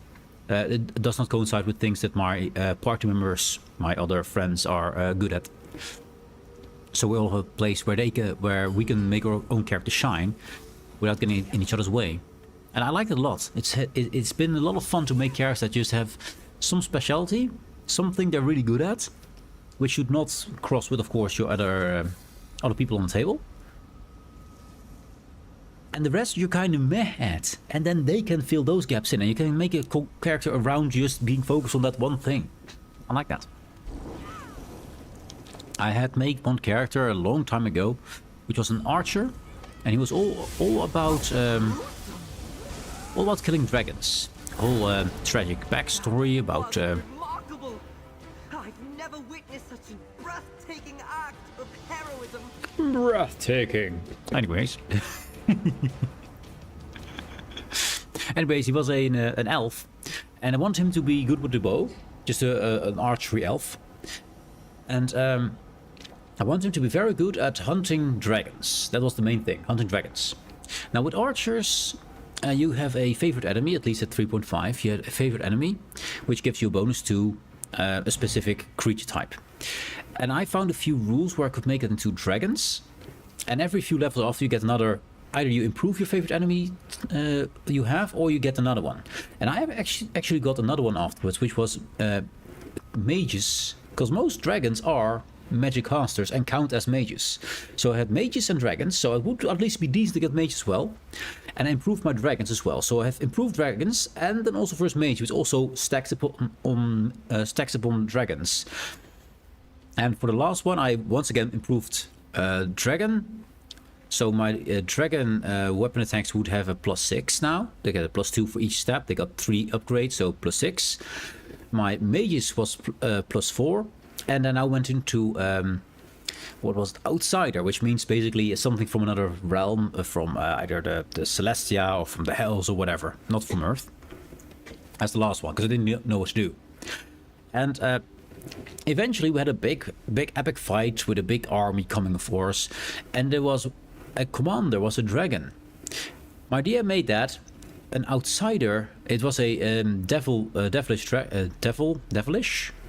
it does not coincide with things that my party members, my other friends, are good at. So we all have a place where we can make our own character shine without getting in each other's way. And I like it a lot. It's been a lot of fun to make characters that just have some specialty, something they're really good at, which should not cross with, of course, your other people on the table. And the rest you're kind of meh at. And then they can fill those gaps in. And you can make a character around just being focused on that one thing. I like that. I had made one character a long time ago, which was an archer. And he was all about killing dragons. Whole tragic backstory about... Remarkable! I've never witnessed such a breathtaking act of heroism. Breathtaking. Anyways... Anyways, he was an elf, and I want him to be good with the bow, just an archery elf, and I want him to be very good at hunting dragons. That was the main thing, hunting dragons. Now with archers, you have a favorite enemy, at least at 3.5, you had a favorite enemy, which gives you a bonus to a specific creature type. And I found a few rules where I could make it into dragons, and every few levels after you get another. Either you improve your favorite enemy you have, or you get another one. And I have actually got another one afterwards, which was mages, because most dragons are magic casters and count as mages. So I had mages and dragons, so it would at least be decent to get mages as well. And I improved my dragons as well. So I have improved dragons, and then also first mage, which also stacks upon dragons. And for the last one, I once again improved dragon. So my dragon weapon attacks would have a +6 now. They get a +2 for each step. They got 3 upgrades, so +6. My mages was +4. And then I went into what was it? Outsider, which means basically something from another realm, from either the Celestia or from the Hells or whatever. Not from Earth. That's the last one, because I didn't know what to do. And eventually we had a big epic fight with a big army coming for us. And there was... a commander was a dragon. My DM made that an outsider. It was a devilish.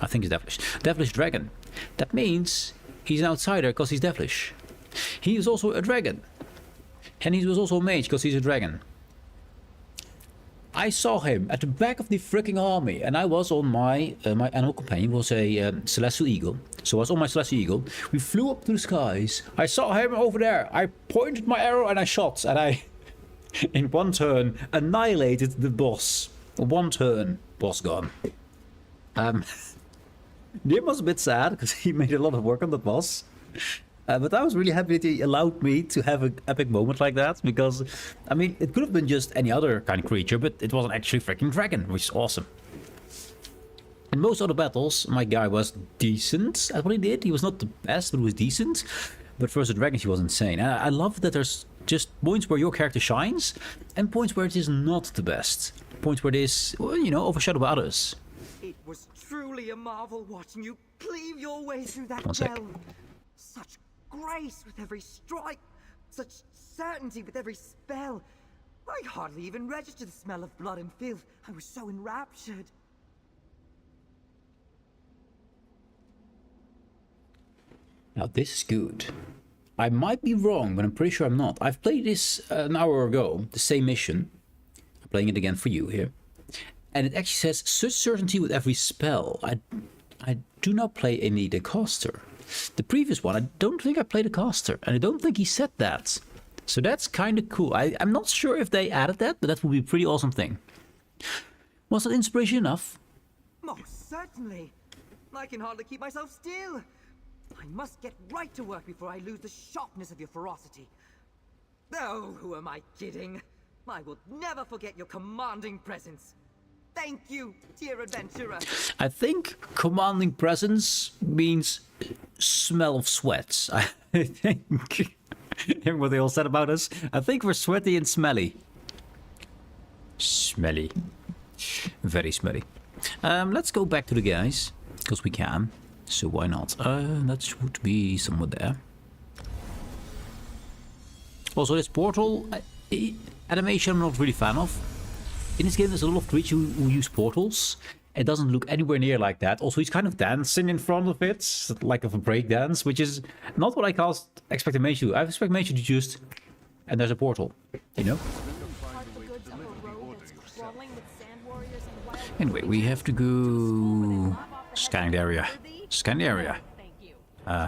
I think it's devilish dragon. That means he's an outsider because he's devilish. He is also a dragon, and he was also a mage because he's a dragon. I saw him at the back of the freaking army, and I was on my my animal companion was a celestial eagle. So I was on my celestial eagle. We flew up to the skies. I saw him over there. I pointed my arrow and I shot, and I, in one turn, annihilated the boss. One turn, boss gone. Jim was a bit sad because he made a lot of work on that boss. But I was really happy that he allowed me to have an epic moment like that, because, I mean, it could have been just any other kind of creature, but it wasn't actually a freaking dragon, which is awesome. In most other battles, my guy was decent at what he did. He was not the best, but he was decent. But versus the dragons, he was insane. And I love that there's just points where your character shines, and points where it is not the best. Points where it is, well, you know, overshadowed by others. It was truly a marvel watching you cleave your way through that delve. Such grace with every strike, such certainty with every spell. I hardly even registered the smell of blood and filth. I was so enraptured. Now this is good. I might be wrong, but I'm pretty sure I'm not. I've played this an hour ago, the same mission. I'm playing it again for you here. And it actually says, such certainty with every spell. I do not play any the caster. The previous one, I don't think I played a caster, and I don't think he said that. So that's kind of cool. I'm not sure if they added that, but that would be a pretty awesome thing. Was that inspiration enough? Most certainly. I can hardly keep myself still. I must get right to work before I lose the sharpness of your ferocity. Oh, who am I kidding? I will never forget your commanding presence. Thank you, dear adventurer. I think commanding presence means smell of sweats. I think. Hearing what they all said about us, I think we're sweaty and smelly. Smelly. Very smelly. Let's go back to the guys, because we can. So why not? That should be somewhere there. Also, this portal animation I'm not really a fan of. In this game, there's a lot of creatures who use portals. It doesn't look anywhere near like that. Also, he's kind of dancing in front of it, like of a break dance, which is not what I expect a mage to do. I expect a mage to just, and there's a portal, you know? Anyway, we have to go scanning the area. Scan the area. Oh,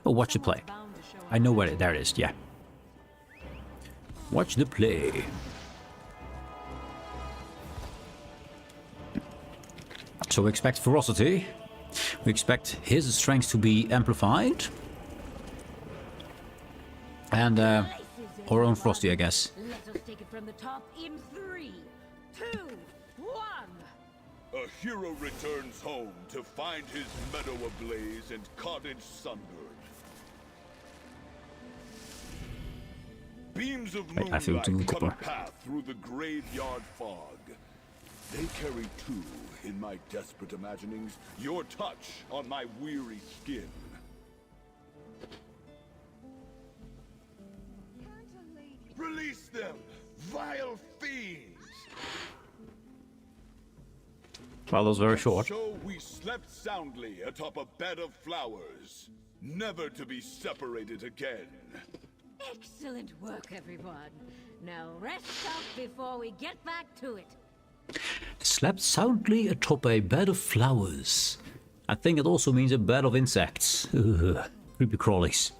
watch the play. I know where there it is, yeah. Watch the play. So we expect ferocity. We expect his strength to be amplified. And our own frosty, I guess. Let us take it from the top in 3, 2, 1. A hero returns home to find his meadow ablaze and cottage sunburned. Beams of moonlight cut a path through the graveyard fog. They carry too, in my desperate imaginings, your touch on my weary skin. Release them, vile fiends! Well, that was very short. So we slept soundly atop a bed of flowers, never to be separated again. Excellent work, everyone. Now rest up before we get back to it. Slept soundly atop a bed of flowers. I think it also means a bed of insects. Ugh, creepy crawlies.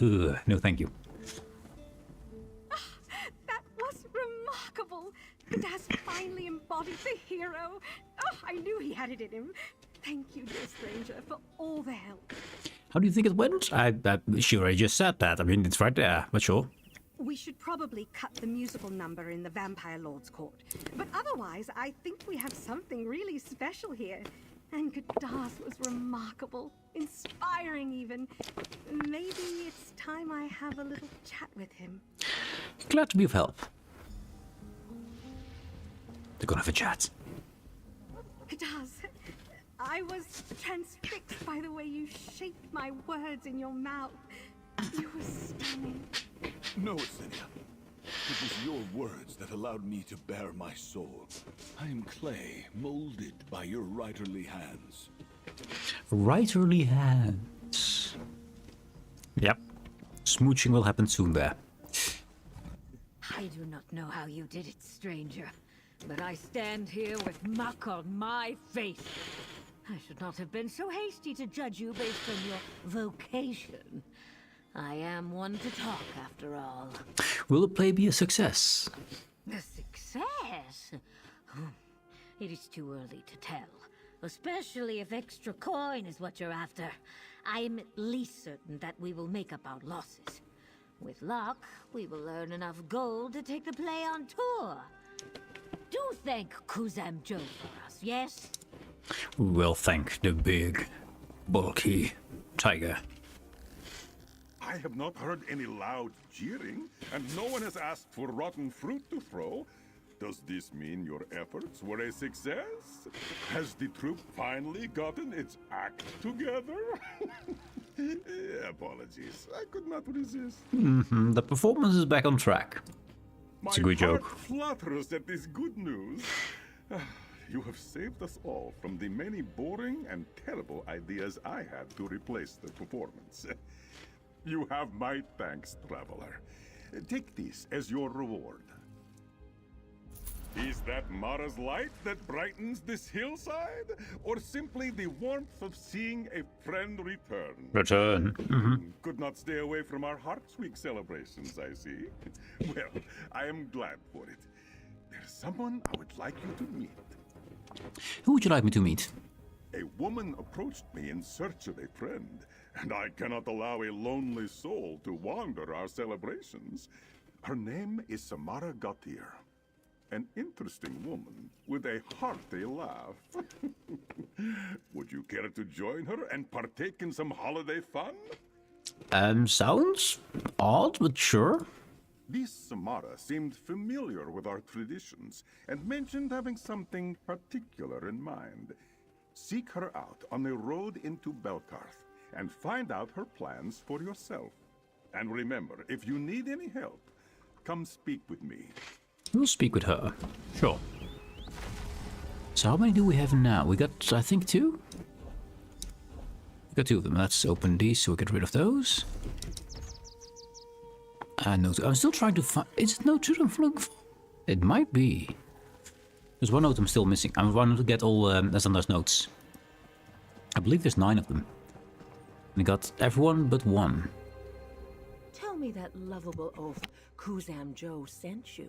Ugh, no thank you. That was remarkable. Das finally embodied the hero. Oh, I knew he had it in him. Thank you, dear stranger, for all the help. How do you think it went? She already just said that. I mean, it's right there, but sure. We should probably cut the musical number in the Vampire Lord's court. But otherwise, I think we have something really special here. And Gadas was remarkable, inspiring even. Maybe it's time I have a little chat with him. Glad to be of help. They're gonna have a chat. Gadas, I was transfixed by the way you shaped my words in your mouth. You were stunning. No, Asenia. It was your words that allowed me to bare my soul. I am clay, molded by your writerly hands. Writerly hands. Yep. Smooching will happen soon there. I do not know how you did it, stranger, but I stand here with muck on my face. I should not have been so hasty to judge you based on your vocation. I am one to talk, after all. Will the play be a success? A success? It is too early to tell, especially if extra coin is what you're after. I am at least certain that we will make up our losses. With luck, we will earn enough gold to take the play on tour. Do thank Kuzam Joe for us, yes? We will thank the big, bulky tiger. I have not heard any loud jeering, and no one has asked for rotten fruit to throw. Does this mean your efforts were a success? Has the troupe finally gotten its act together? Apologies, I could not resist. The performance is back on track. It's a good joke. My heart flutters at this good news. You have saved us all from the many boring and terrible ideas I had to replace the performance. You have my thanks, traveler. Take this as your reward. Is that Mara's light that brightens this hillside? Or simply the warmth of seeing a friend return? Could not stay away from our Hearts Week celebrations, I see. Well, I am glad for it. There's someone I would like you to meet. Who would you like me to meet? A woman approached me in search of a friend, and I cannot allow a lonely soul to wander our celebrations. Her name is Samara Gautier. An interesting woman with a hearty laugh. Would you care to join her and partake in some holiday fun? Sounds odd, but sure. This Samara seemed familiar with our traditions and mentioned having something particular in mind. Seek her out on the road into Belkarth and find out her plans for yourself. And remember, if you need any help, come speak with me. We'll speak with her. Sure. So how many do we have now? We got, I think, 2? We got 2 of them. Let's open these so we get rid of those. No, I'm still trying to find... Is it no 2 I'm looking for? It might be. There's one note I'm still missing. I'm trying to get all Alessandra's notes. I believe there's 9 of them. And I got everyone but 1. Tell me that lovable oaf Kuzam Joe sent you.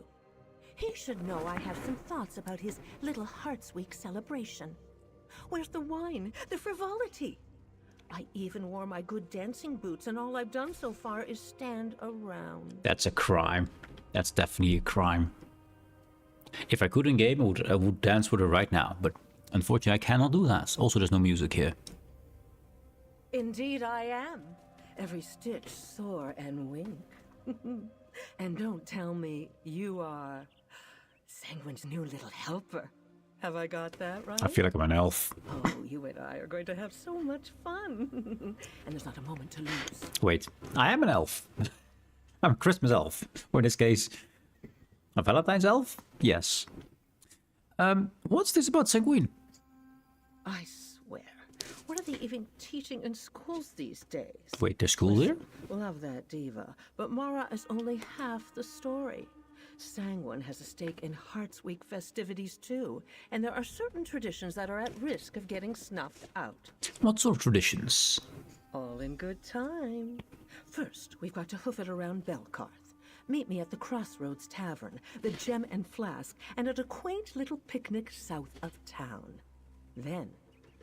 He should know I have some thoughts about his little Hearts Week celebration. Where's the wine? The frivolity? I even wore my good dancing boots, and all I've done so far is stand around. That's a crime. That's definitely a crime. If I could in game, I would dance with her right now, but unfortunately I cannot do that. Also, there's no music here. Indeed I am. Every stitch sore and wink. And don't tell me you are Sanguine's new little helper. Have I got that right? I feel like I'm an elf. Oh, you and I are going to have so much fun. And there's not a moment to lose. Wait, I am an elf. I'm a Christmas elf. Or in this case, a Valentine's elf? Yes. What's this about Sanguine? I swear. What are they even teaching in schools these days? Wait, there's school here? Love that diva, but Mara is only half the story. Sanguine has a stake in Hearts Week festivities too, and there are certain traditions that are at risk of getting snuffed out. What sort of traditions? All in good time. First, we've got to hoof it around Belkarth. Meet me at the Crossroads Tavern, the Gem and Flask, and at a quaint little picnic south of town. Then,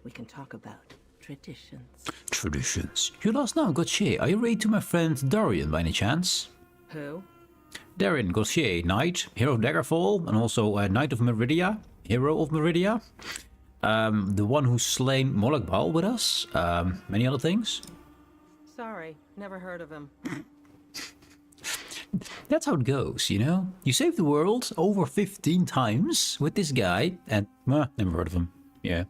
we can talk about traditions. Traditions? You lost now, Gautier. Are you related to my friend Darian by any chance? Who? Darian Gautier, Knight, Hero of Daggerfall, and also Knight of Meridia, Hero of Meridia. The one who's slain Molokbal with us. Many other things. Sorry, never heard of him. That's how it goes, you know? You save the world over 15 times with this guy, and never heard of him. Yeah.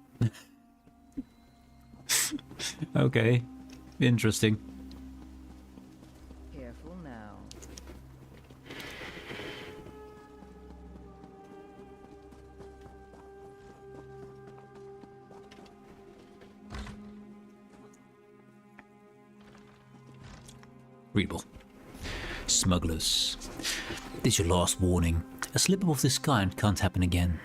Okay. Interesting. Careful now. Readable. Smugglers. This is your last warning. A slip-up of this kind can't happen again.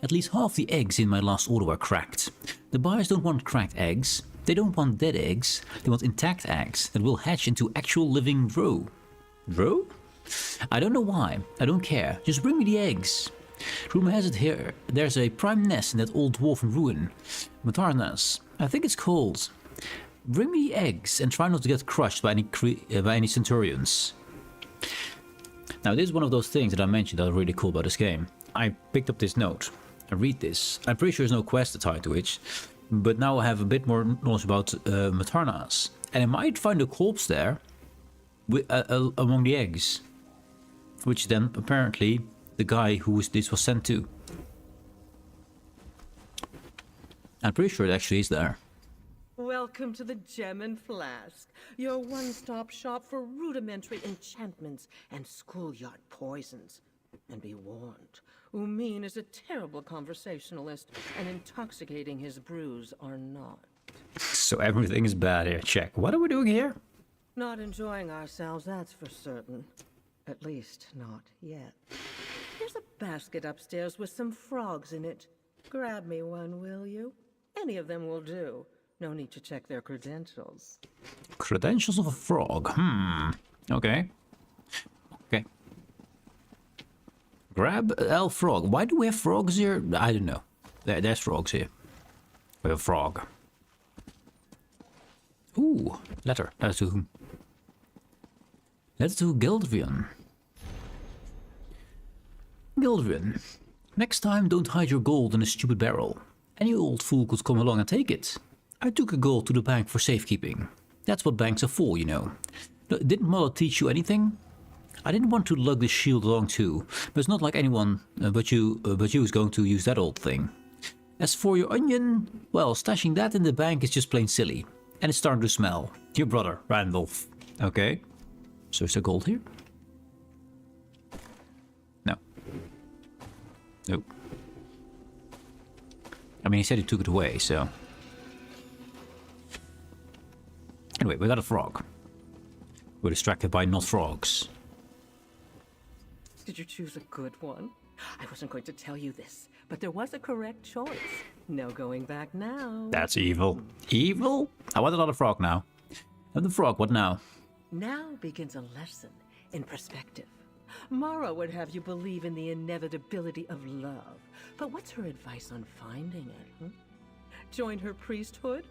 At least half the eggs in my last order were cracked. The buyers don't want cracked eggs. They don't want dead eggs. They want intact eggs that will hatch into actual living drow. Drow? I don't know why. I don't care. Just bring me the eggs. Rumor has it here. There's a prime nest in that old dwarven ruin. Matarnas. I think it's called. Bring me the eggs and try not to get crushed by any centurions. Now this is one of those things that I mentioned that are really cool about this game. I picked up this note. I read this. I'm pretty sure there's no quest tied to it. But now I have a bit more knowledge about Matarnas. And I might find a corpse there among the eggs. Which then apparently the guy who this was sent to. I'm pretty sure it actually is there. Welcome to the Gem and Flask, your one-stop shop for rudimentary enchantments and schoolyard poisons. And be warned, Umin is a terrible conversationalist, and intoxicating his brews are not. So everything is bad here. Check. What are we doing here? Not enjoying ourselves, that's for certain. At least, not yet. There's a basket upstairs with some frogs in it. Grab me one, will you? Any of them will do. No need to check their credentials. Credentials of a frog. Okay. Okay. Grab elf frog. Why do we have frogs here? I don't know. There's frogs here. We have a frog. Ooh, letter. That's to whom? Let's do Gildrian. Gildrian. Next time, don't hide your gold in a stupid barrel. Any old fool could come along and take it. I took a gold to the bank for safekeeping. That's what banks are for, you know. Didn't Mother teach you anything? I didn't want to lug this shield along too, but it's not like anyone but you is going to use that old thing. As for your onion, well, stashing that in the bank is just plain silly. And it's starting to smell. Your brother, Randolph. Okay. So is there gold here? No. Nope. I mean, he said he took it away, so... Anyway, we got a frog. We're distracted by not frogs. Did you choose a good one? I wasn't going to tell you this, but there was a correct choice. No going back now. That's evil. Evil? I want another frog now. And the frog, what now? Now begins a lesson in perspective. Mara would have you believe in the inevitability of love. But what's her advice on finding it? Join her priesthood?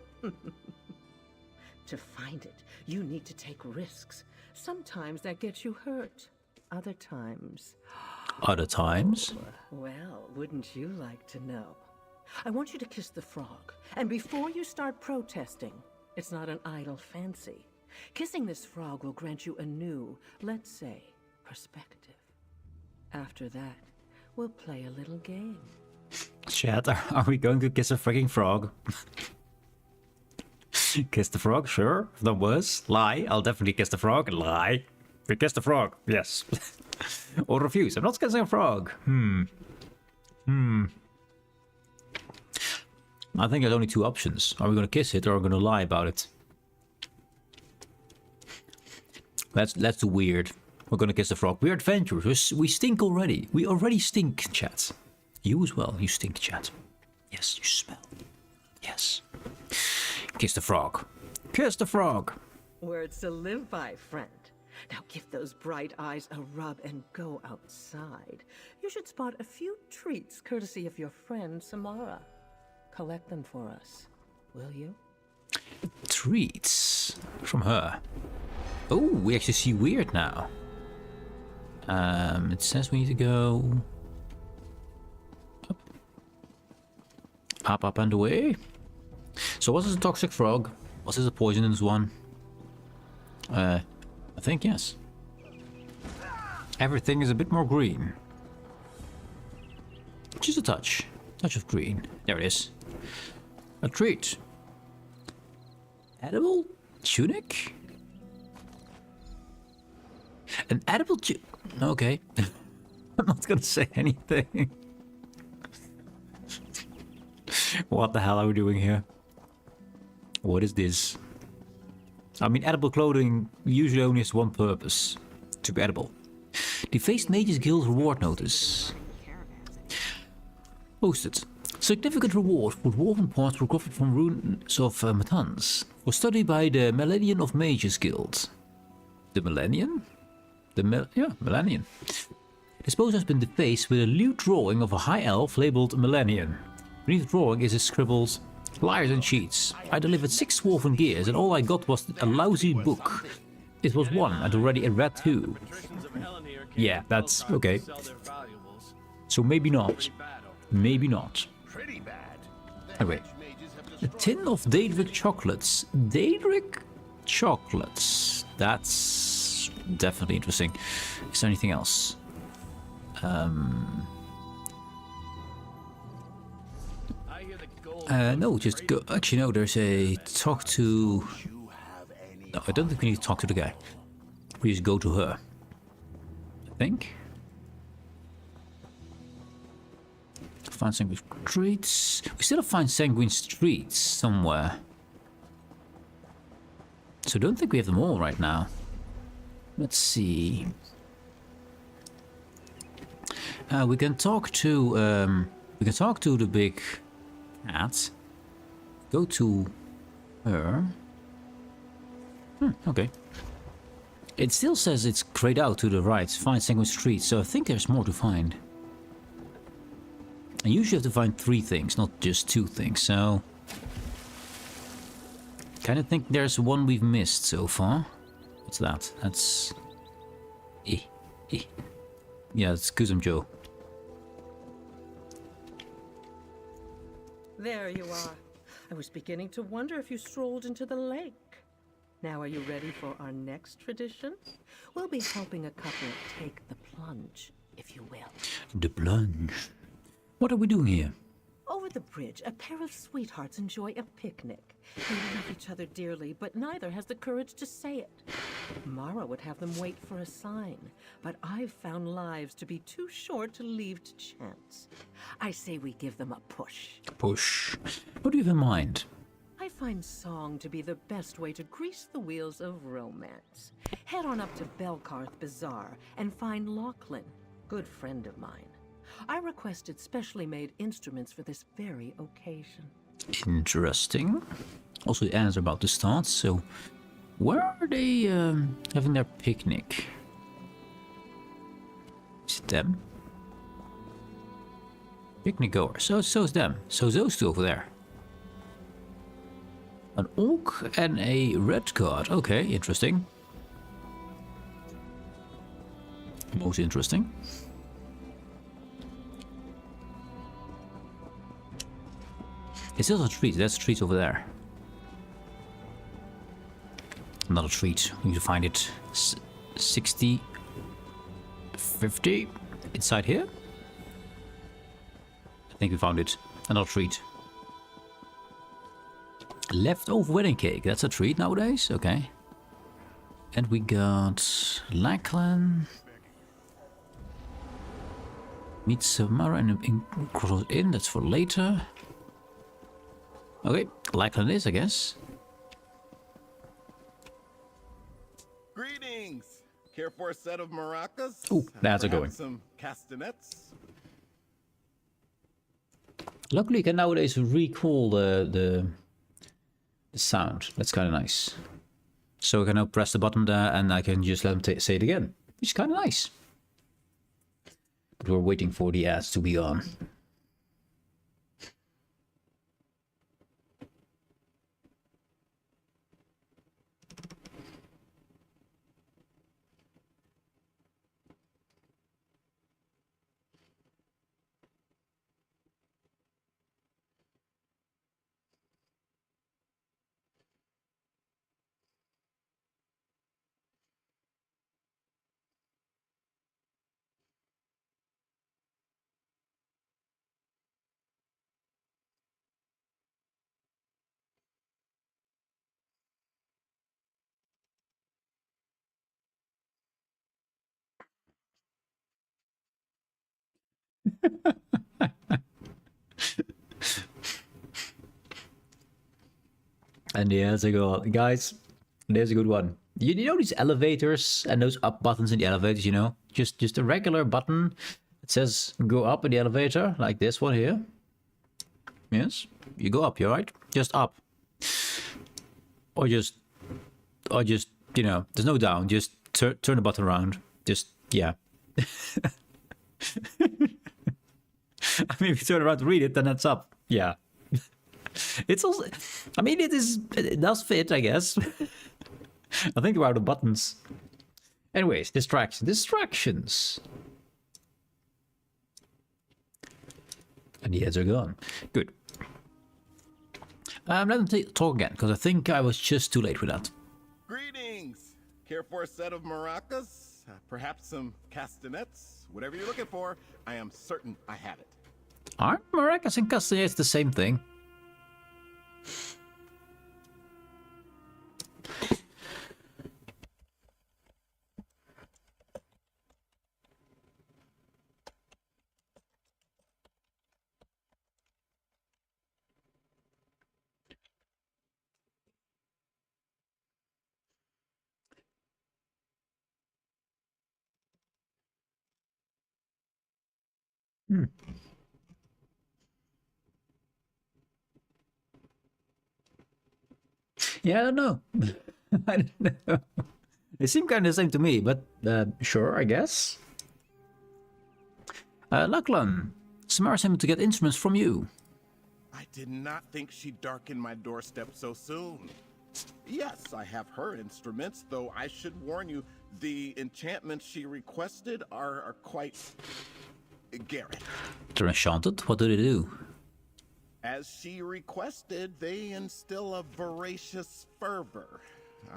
To find it, you need to take risks. Sometimes that gets you hurt. Other times... Other times? Well, wouldn't you like to know? I want you to kiss the frog. And before you start protesting, it's not an idle fancy. Kissing this frog will grant you a new, let's say, perspective. After that, we'll play a little game. Chat, are we going to kiss a freaking frog? Kiss the frog, sure. If that was. Lie, I'll definitely kiss the frog. Lie. We kiss the frog, yes. Or refuse. I'm not kissing a frog. I think there's only two options. Are we going to kiss it or are we going to lie about it? Let's do weird. We're going to kiss the frog. We're adventurers. We stink already. We already stink, chat. You as well. You stink, chat. Yes, you smell. Yes. Kiss the frog. Kiss the frog. Words to live by, friend. Now give those bright eyes a rub and go outside. You should spot a few treats courtesy of your friend Samara. Collect them for us, will you? Treats from her. Oh, we actually see weird now. It says we need to go up and away. So was this a toxic frog? Was this a poisonous one? I think yes. Everything is a bit more green. Just a touch of green. There it is. A treat. Edible tunic? An edible tunic? Okay. I'm not gonna say anything. What the hell are we doing here? What is this? I mean, edible clothing usually only has one purpose. To be edible. Defaced Mages Guild reward notice. Posted. Significant reward for dwarven parts recovered from ruins of Matans. Was studied by the Millennium of Mages Guild. The Millennium? Yeah, Millennium. This post has been defaced with a lewd drawing of a high elf labeled Millennium. Beneath the drawing is a scribbled liars and cheats. I delivered 6 dwarven gears and all I got was a lousy book. It was 1 and already I read 2. Yeah, that's okay. So maybe not. Maybe not. Anyway. A tin of Daedric chocolates. Daedric chocolates. That's definitely interesting. Is there anything else? No, just go. Actually, no, there's a talk to. No, I don't think we need to talk to the guy. We just go to her. I think. Find Sanguine Streets. We still find Sanguine Streets somewhere. So I don't think we have them all right now. Let's see. We can talk to the big cat. Go to her. Okay. It still says it's grayed out to the right. Find Sanguine Street. So I think there's more to find. I usually have to find 3 things, not just 2 things. So kind of think there's one we've missed so far. What's that? That's yeah, it's Kuzum Joe. There you are. I was beginning to wonder if you strolled into the lake. Now are you ready for our next tradition? We'll be helping a couple take the plunge, if you will. The plunge. What are we doing here? Over the bridge, a pair of sweethearts enjoy a picnic. They love each other dearly, but neither has the courage to say it. Mara would have them wait for a sign, but I've found lives to be too short to leave to chance. I say we give them a push. Push. What do you have in mind? I find song to be the best way to grease the wheels of romance. Head on up to Belkarth Bazaar and find Lachlan, good friend of mine. I requested specially made instruments for this very occasion. Interesting. Also, the ads are about to start, so where are they having their picnic? Is it them? Picnic goers. So is them. So those 2 over there. An orc and a red card. Okay, interesting. Most interesting. It's also a treat. That's a treat over there. Another treat. We need to find it. 60, 50 inside here. I think we found it. Another treat. Leftover wedding cake. That's a treat nowadays. Okay. And we got Lachlan. Meet Samara in Cross Inn. That's for later. Okay, Lachlan is, I guess. Greetings! Care for a set of maracas? Oh, that's a going. Some castanets? Luckily, you can nowadays recall the sound. That's kind of nice. So I can now press the button there and I can just let them say it again. Which is kind of nice. But we're waiting for the ads to be on. And yeah, as I go, guys, There's a good one. You know these elevators and those up buttons in the elevators, you know? Just a regular button. It says go up in the elevator, like this one here. Yes, you go up, you're right? Just up. Or just, you know, there's no down, just turn the button around. Just, yeah. I mean, if you turn around to read it, then that's up. Yeah. It's also, I mean, it does fit, I guess. I think we're out of buttons. Anyways, distractions. And the ads are gone. Good. Let them talk again, because I think I was just too late with that. Greetings! Care for a set of maracas? Perhaps some castanets? Whatever you're looking for, I am certain I have it. Aren't maracas and castanets the same thing? Yeah, I don't know. I don't know. They seem kind of the same to me, but sure, I guess. Lachlan, Samara sent me to get instruments from you. I did not think she'd darken my doorstep so soon. Yes, I have her instruments, though I should warn you, the enchantments she requested are quite Garrett. They're enchanted? What do they do? As she requested, they instill a voracious fervor.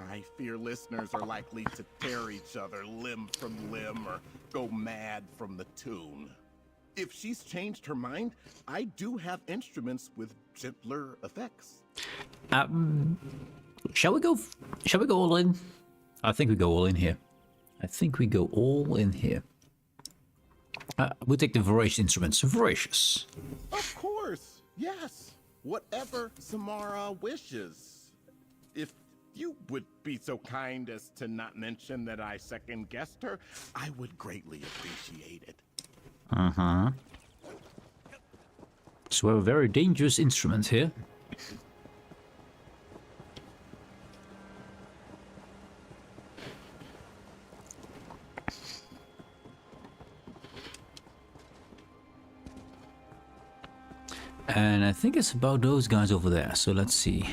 I fear listeners are likely to tear each other limb from limb or go mad from the tune. If she's changed her mind, I do have instruments with gentler effects. Shall we go all in? I think we go all in here. We'll take the voracious instruments. Voracious. Of course, yes. Whatever Samara wishes. If you would be so kind as to not mention that I second-guessed her, I would greatly appreciate it. Uh-huh. So we have a very dangerous instrument here. And I think it's about those guys over there, so let's see.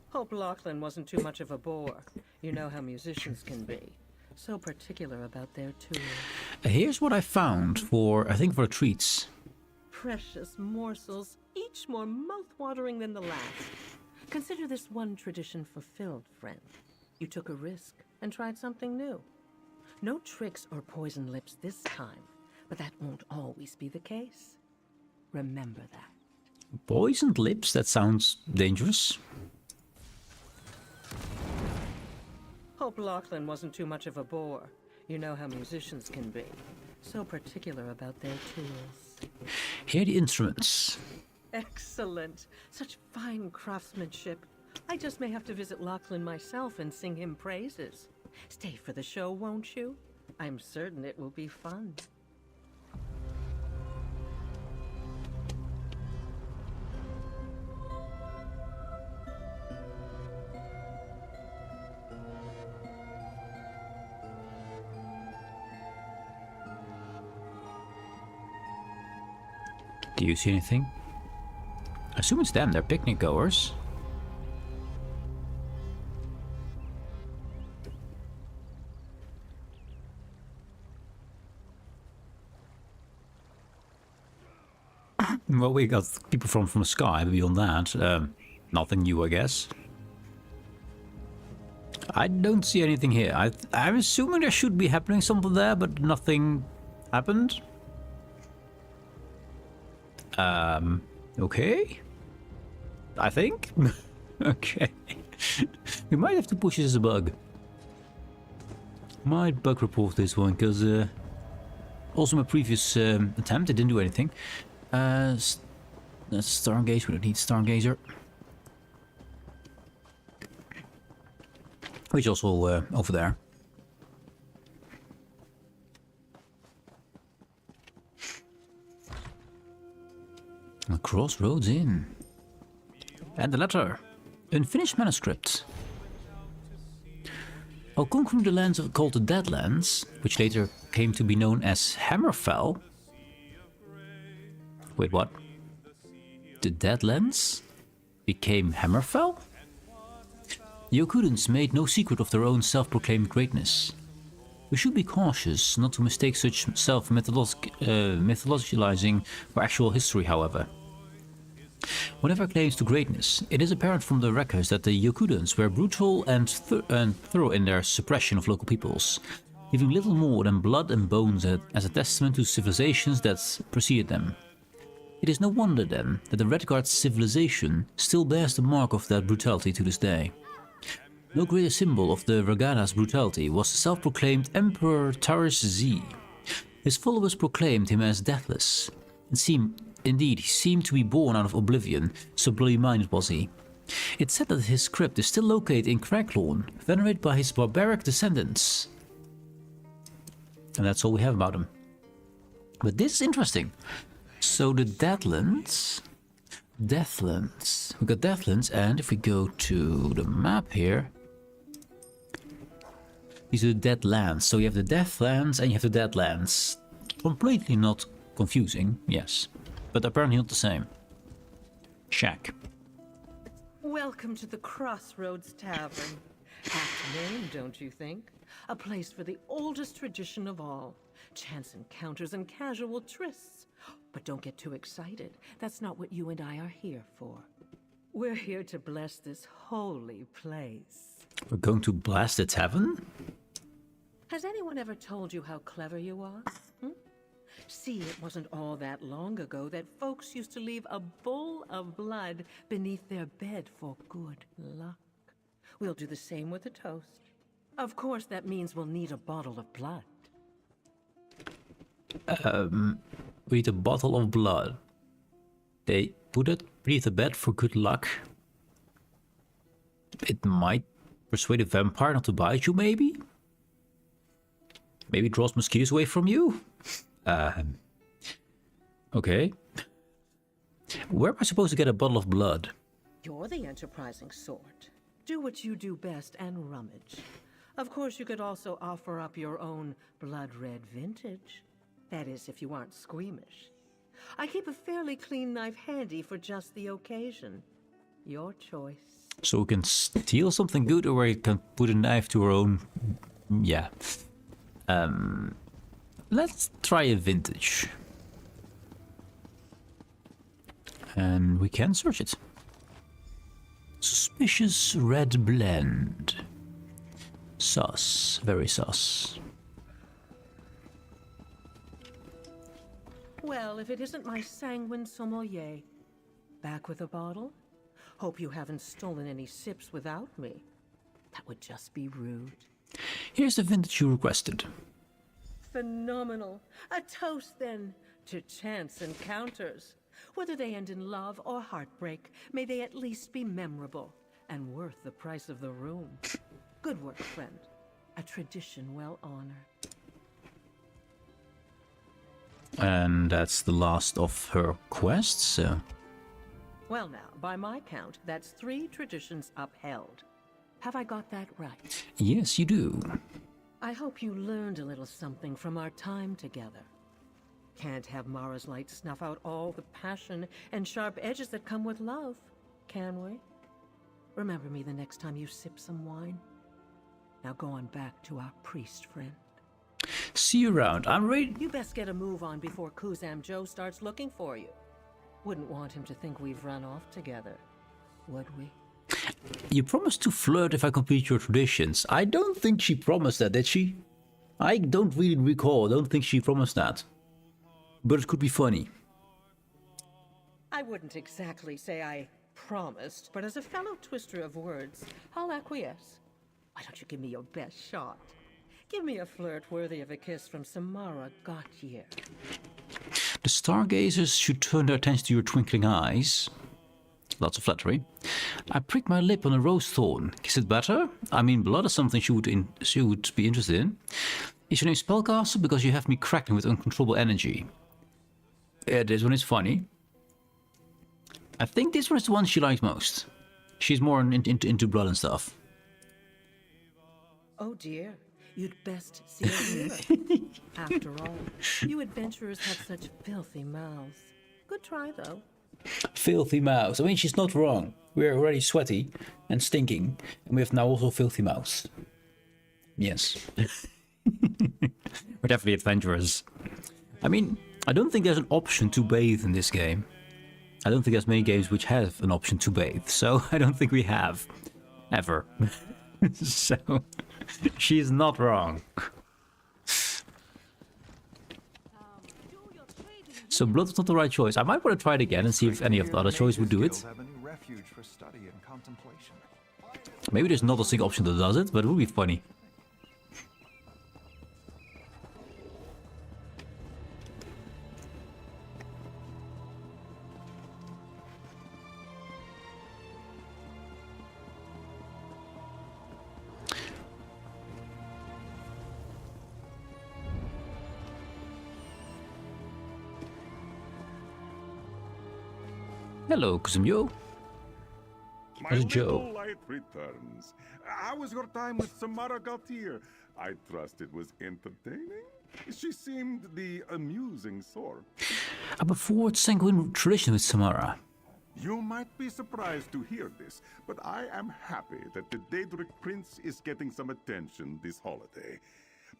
Hope Lachlan wasn't too much of a bore. You know how musicians can be. So particular about their tools. Here's what I found for, I think, for treats. Precious morsels, each more mouth-watering than the last. Consider this one tradition fulfilled, friend. You took a risk and tried something new. No tricks or poison lips this time, but that won't always be the case. Remember that. Poisoned lips? That sounds dangerous. Hope Lachlan wasn't too much of a bore. You know how musicians can be. So particular about their tools. Here are the instruments. Excellent. Such fine craftsmanship. I just may have to visit Lachlan myself and sing him praises. Stay for the show, won't you? I'm certain it will be fun. Do you see anything? I assume it's them, they're picnic goers. Well, we got people from the sky, but beyond that, nothing new, I guess. I don't see anything here. I'm assuming there should be happening something there, but nothing happened. Okay. I think. Okay. We might have to push this as a bug. Might bug report this one, because also my previous attempt, it didn't do anything. That's Stargaze, we don't need Stargazer. which is also over there. A Crossroads Inn. And the letter. Unfinished manuscript. While conquering the lands called the Deadlands, which later came to be known as Hammerfell. Wait, what? The Deadlands became Hammerfell? The Yokudans made no secret of their own self-proclaimed greatness. We should be cautious not to mistake such mythologizing for actual history, however. Whatever claims to greatness, it is apparent from the records that the Yokudans were brutal and thorough in their suppression of local peoples, leaving little more than blood and bones as a testament to civilizations that preceded them. It is no wonder then that the Redguard civilization still bears the mark of that brutality to this day. No greater symbol of the Regada's brutality was the self-proclaimed Emperor Taris Z. His followers proclaimed him as deathless, and indeed, he seemed to be born out of oblivion, so bloody-minded was he. It's said that his crypt is still located in Craglawn, venerated by his barbaric descendants. And that's all we have about him. But this is interesting. So the Deathlands. We got Deathlands, and if we go to the map here, these are the Deadlands. So you have the Deathlands and you have the Deadlands. Completely not confusing, yes. But apparently not the same. Shack. Welcome to the Crossroads Tavern. Apt name, don't you think? A place for the oldest tradition of all. Chance encounters and casual trysts. But don't get too excited. That's not what you and I are here for. We're here to bless this holy place. We're going to blast the tavern? Has anyone ever told you how clever you are? See, it wasn't all that long ago that folks used to leave a bowl of blood beneath their bed for good luck. We'll do the same with a toast. Of course, that means we'll need a bottle of blood. We need a bottle of blood. They put it beneath the bed for good luck. It might persuade a vampire not to bite you, maybe? Maybe it draws mosquitoes away from you? Okay. Where am I supposed to get a bottle of blood? You're the enterprising sort. Do what you do best and rummage. Of course, you could also offer up your own blood-red vintage. That is, if you aren't squeamish. I keep a fairly clean knife handy for just the occasion. Your choice. So we can steal something good, or we can put a knife to our own... Yeah. Let's try a vintage. And we can search it. Suspicious red blend. Sus. Very sus. Well, if it isn't my sanguine sommelier. Back with a bottle? Hope you haven't stolen any sips without me. That would just be rude. Here's the vintage you requested. Phenomenal. A toast, then, to chance encounters. Whether they end in love or heartbreak, may they at least be memorable and worth the price of the room. Good work, friend. A tradition well honored. And that's the last of her quests. Well now, by my count, that's 3 traditions upheld. Have I got that right? Yes, you do. I hope you learned a little something from our time together. Can't have Mara's light snuff out all the passion and sharp edges that come with love, can we? Remember me the next time you sip some wine. Now go on back to our priest friend. See you around. I'm ready. You best get a move on before Kuzam Joe starts looking for you. Wouldn't want him to think we've run off together, would we? You promised to flirt if I complete your traditions. I don't think she promised that, did she? I don't really recall. I don't think she promised that. But it could be funny. I wouldn't exactly say I promised, but as a fellow twister of words, I'll acquiesce. Why don't you give me your best shot? Give me a flirt worthy of a kiss from Samara Gautier. The stargazers should turn their attention to your twinkling eyes. Lots of flattery. I pricked my lip on a rose thorn. Is it better? I mean, blood is something she would be interested in. Is your name Spellcaster? Because you have me cracking with uncontrollable energy. Yeah, this one is funny. I think this one is the one she likes most. She's more into blood and stuff. Oh dear, you'd best see a mirror. After all, you adventurers have such filthy mouths. Good try, though. Filthy mouths. I mean, she's not wrong. We're already sweaty and stinking, and we have now also filthy mouths. Yes. We're definitely adventurers. I mean, I don't think there's an option to bathe in this game. I don't think there's many games which have an option to bathe, so I don't think we have. Ever. So, she's not wrong. So blood was not the right choice. I might want to try it again and see if any of the other choices would do it. Maybe there's not a single option that does it, but it would be funny. Hello, Kuzumyo. My How's little Joe? light returns. How was your time with Samara Gautier? I trust it was entertaining. She seemed the amusing sort. I have a forward sanguine tradition with Samara. You might be surprised to hear this, but I am happy that the Daedric Prince is getting some attention this holiday.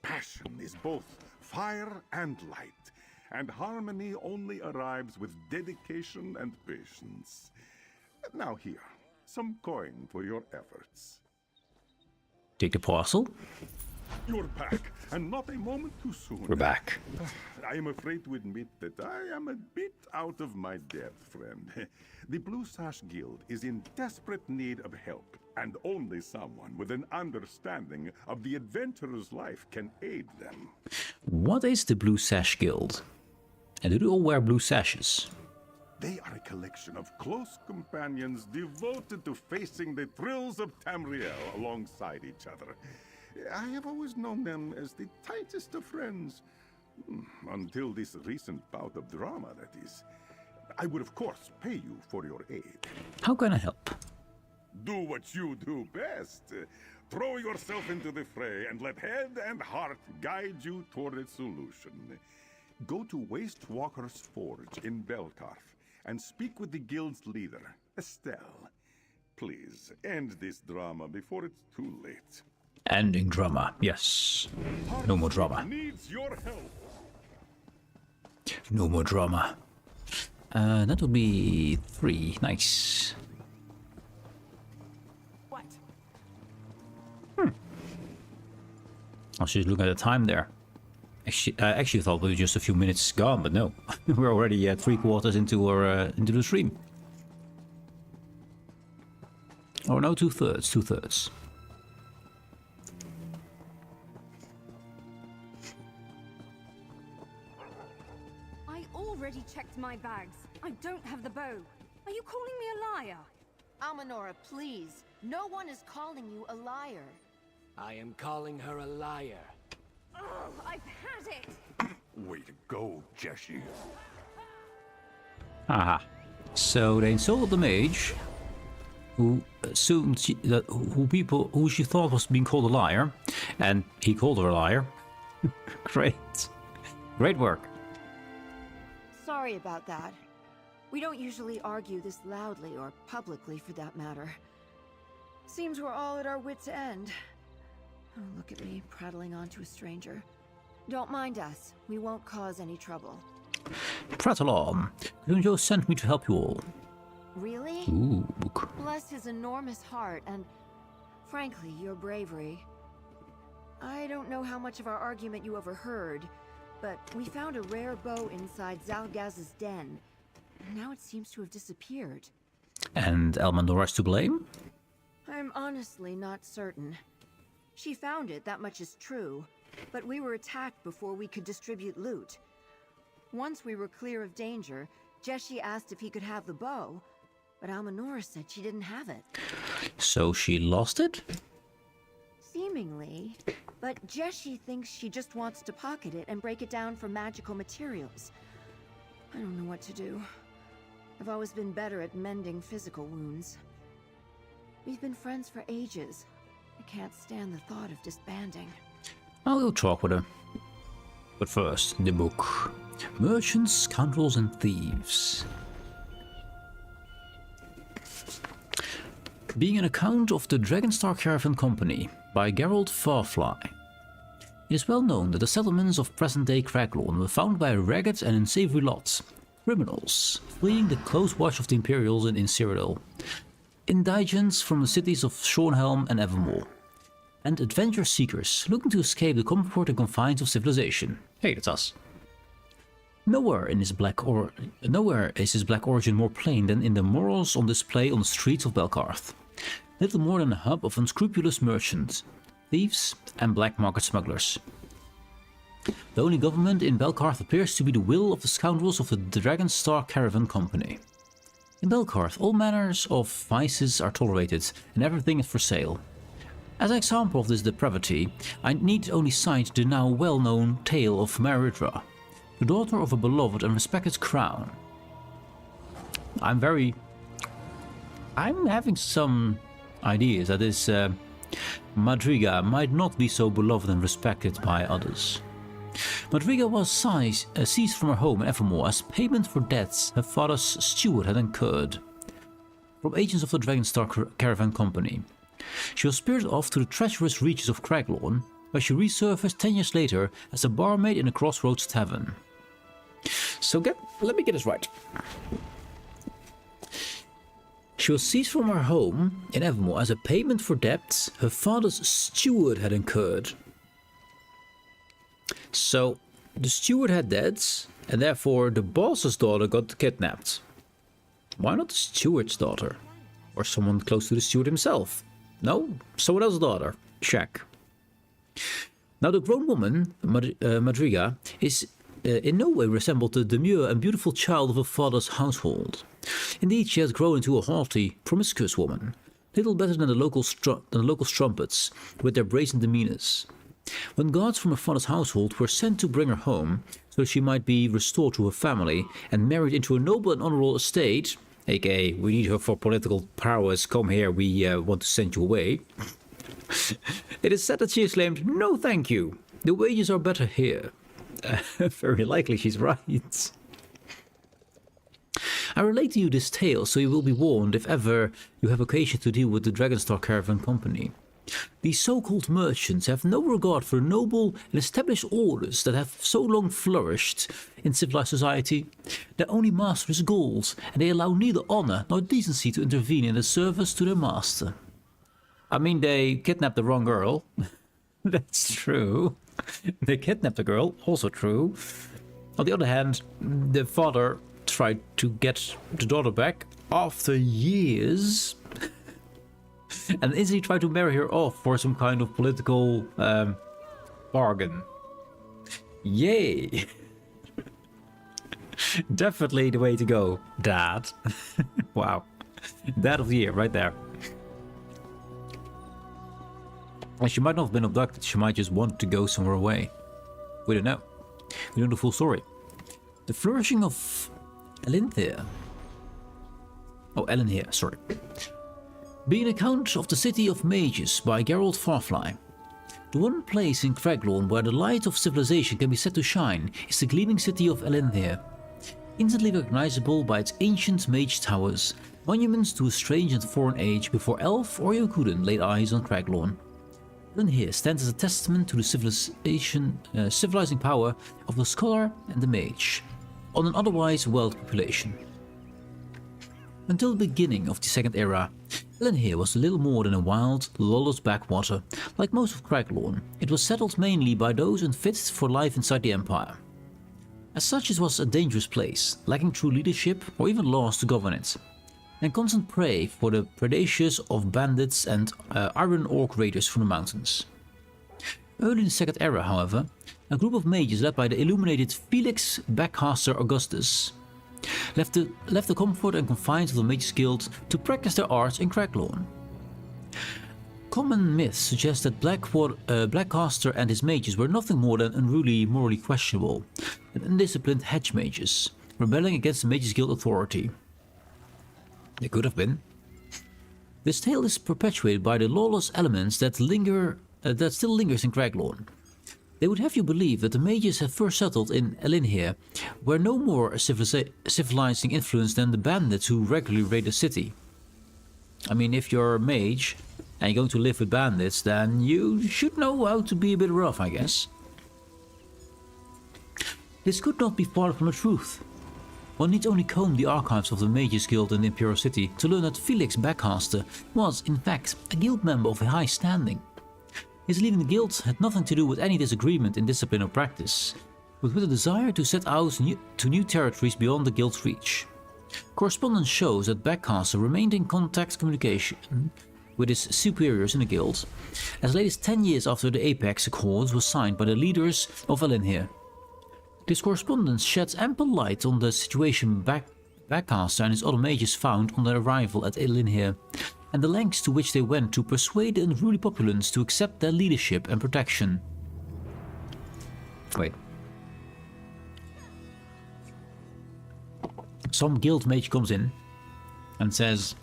Passion is both fire and light, and harmony only arrives with dedication and patience. Now here, some coin for your efforts. Take the parcel. You're back, and not a moment too soon. We're back. I am afraid to admit that I am a bit out of my depth, friend. The Blue Sash Guild is in desperate need of help, and only someone with an understanding of the adventurer's life can aid them. What is the Blue Sash Guild? And do they all wear blue sashes? They are a collection of close companions devoted to facing the thrills of Tamriel alongside each other. I have always known them as the tightest of friends. Until this recent bout of drama, that is. I would of course pay you for your aid. How can I help? Do what you do best. Throw yourself into the fray and let head and heart guide you toward a solution. Go to Waste Walker's Forge in Belkarth and speak with the guild's leader, Estelle. Please, end this drama before it's too late. Ending drama, yes. No more drama. Needs your help. No more drama. That will be 3. Nice. What? I was just looking at the time there. I actually thought we were just a few minutes gone, but no. We're already 3/4 into the stream. Oh no, 2/3, 2/3. I already checked my bags. I don't have the bow. Are you calling me a liar? Almanora, please. No one is calling you a liar. I am calling her a liar. Oh, I've had it! Way to go, Jessie. Aha. So they insulted the mage, who assumed who she thought was being called a liar, and he called her a liar. Great. Great work. Sorry about that. We don't usually argue this loudly or publicly for that matter. Seems we're all at our wits' end. Oh, look at me, prattling on to a stranger. Don't mind us. We won't cause any trouble. Prattle on. Kuzumyo sent me to help you all. Really? Ooh. Bless his enormous heart and, frankly, your bravery. I don't know how much of our argument you overheard, but we found a rare bow inside Zalgaz's den. Now it seems to have disappeared. And Almandora's to blame? I'm honestly not certain. She found it, that much is true, but we were attacked before we could distribute loot. Once we were clear of danger, Jessie asked if he could have the bow, but Almanor said she didn't have it. So she lost it? Seemingly, but Jessie thinks she just wants to pocket it and break it down for magical materials. I don't know what to do. I've always been better at mending physical wounds. We've been friends for ages. I can't stand the thought of disbanding. I'll go talk with her. But first, the book. Merchants, Scoundrels and Thieves. Being an account of the Dragonstar Caravan Company by Geralt Farfly. It is well known that the settlements of present-day Craglorn were founded by a ragged and unsavory lot. Criminals, fleeing the close watch of the Imperials in Cyrodiil. Indigents from the cities of Shornhelm and Evermore. And adventure seekers looking to escape the comfort and confines of civilization. Hey, that's us. Nowhere is his black origin more plain than in the morals on display on the streets of Belkarth. Little more than a hub of unscrupulous merchants, thieves and black market smugglers. The only government in Belkarth appears to be the will of the scoundrels of the Dragonstar Caravan Company. In Belkarth, all manners of vices are tolerated and everything is for sale. As an example of this depravity, I need only cite the now well-known tale of Meridra, the daughter of a beloved and respected crown. I'm having some ideas that this Madriga might not be so beloved and respected by others. Madriga was seized from her home in Evermore as payment for debts her father's steward had incurred from agents of the Dragonstar Caravan Company. She was spirited off to the treacherous reaches of Craglorn, where she resurfaced 10 years later as a barmaid in a Crossroads tavern. So let me get this right. She was seized from her home in Evermore as a payment for debts her father's steward had incurred. So the steward had debts, and therefore the boss's daughter got kidnapped. Why not the steward's daughter? Or someone close to the steward himself? No, someone else's daughter. Check. Now the grown woman, Madriga, is in no way resembled the demure and beautiful child of her father's household. Indeed, she has grown into a haughty, promiscuous woman, little better than the local strumpets with their brazen demeanors. When guards from her father's household were sent to bring her home, so that she might be restored to her family and married into a noble and honorable estate, aka, we need her for political prowess, come here, we want to send you away. It is said that she exclaimed, "No thank you, the wages are better here." Very likely she's right. I relate to you this tale so you will be warned if ever you have occasion to deal with the Dragonstar Caravan Company. These so-called merchants have no regard for noble and established orders that have so long flourished in civilized society. Their only master is gold, and they allow neither honor nor decency to intervene in the service to their master. I mean, they kidnapped the wrong girl. That's true. They kidnapped the girl, also true. On the other hand, the father tried to get the daughter back after years. And instantly tried to marry her off for some kind of political bargain. Yay! Definitely the way to go, Dad. Wow. Dad of the year, right there. And she might not have been abducted, she might just want to go somewhere away. We don't know. We don't know the full story. The flourishing of Elinthir. Oh, Elinthir, sorry. Being an account of the City of Mages by Geralt Farfly. The one place in Craglorn where the light of civilization can be said to shine is the gleaming city of Elinthir. Instantly recognizable by its ancient mage towers, monuments to a strange and foreign age before Elf or Yokudan laid eyes on Craglorn. Elinthir stands as a testament to the civilizing power of the scholar and the mage, on an otherwise wild population. Until the beginning of the Second Era, Elinthir was little more than a wild, lawless backwater. Like most of Craglorn, it was settled mainly by those unfit for life inside the Empire. As such, it was a dangerous place, lacking true leadership or even laws to govern it, and constant prey for the predations of bandits and iron orc raiders from the mountains. Early in the Second Era, however, a group of mages led by the illuminated Felix Backcaster Augustus left the comfort and confines of the Mages Guild to practice their arts in Craglawn. Common myths suggest that Blackcaster and his mages were nothing more than unruly, morally questionable, and undisciplined hedge mages, rebelling against the Mages Guild authority. They could have been. This tale is perpetuated by the lawless elements that still lingers in Craglawn. They would have you believe that the mages had first settled in Elinhir, where no more a civilizing influence than the bandits who regularly raid the city. I mean, if you're a mage and you're going to live with bandits, then you should know how to be a bit rough, I guess. This could not be far from the truth. One needs only comb the archives of the Mages Guild in the Imperial City to learn that Felix Blackcaster was, in fact, a guild member of a high standing. His leaving the guild had nothing to do with any disagreement in discipline or practice, but with a desire to set out to new territories beyond the guild's reach. Correspondence shows that Blackcaster remained in contact communication with his superiors in the guild, as late as 10 years after the Apex Accords was signed by the leaders of Elinhir. This correspondence sheds ample light on the situation Blackcaster and his other mages found on their arrival at Elinhir, and the lengths to which they went to persuade the unruly populace to accept their leadership and protection. Wait. Some guild mage comes in and says,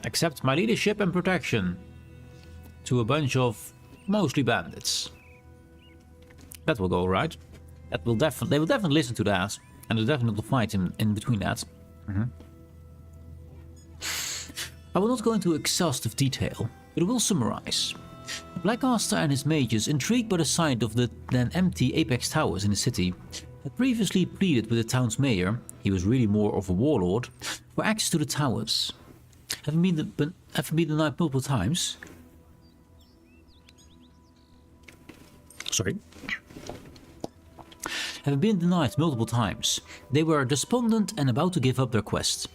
"Accept my leadership and protection," to a bunch of mostly bandits. That will go right. They will definitely listen to that, and they'll definitely fight in between that. I will not go into exhaustive detail, but I will summarize. Blackcaster and his mages, intrigued by the sight of the then empty Apex Towers in the city, had previously pleaded with the town's mayor, he was really more of a warlord, for access to the towers. Having been denied multiple times... Having been denied multiple times, they were despondent and about to give up their quest.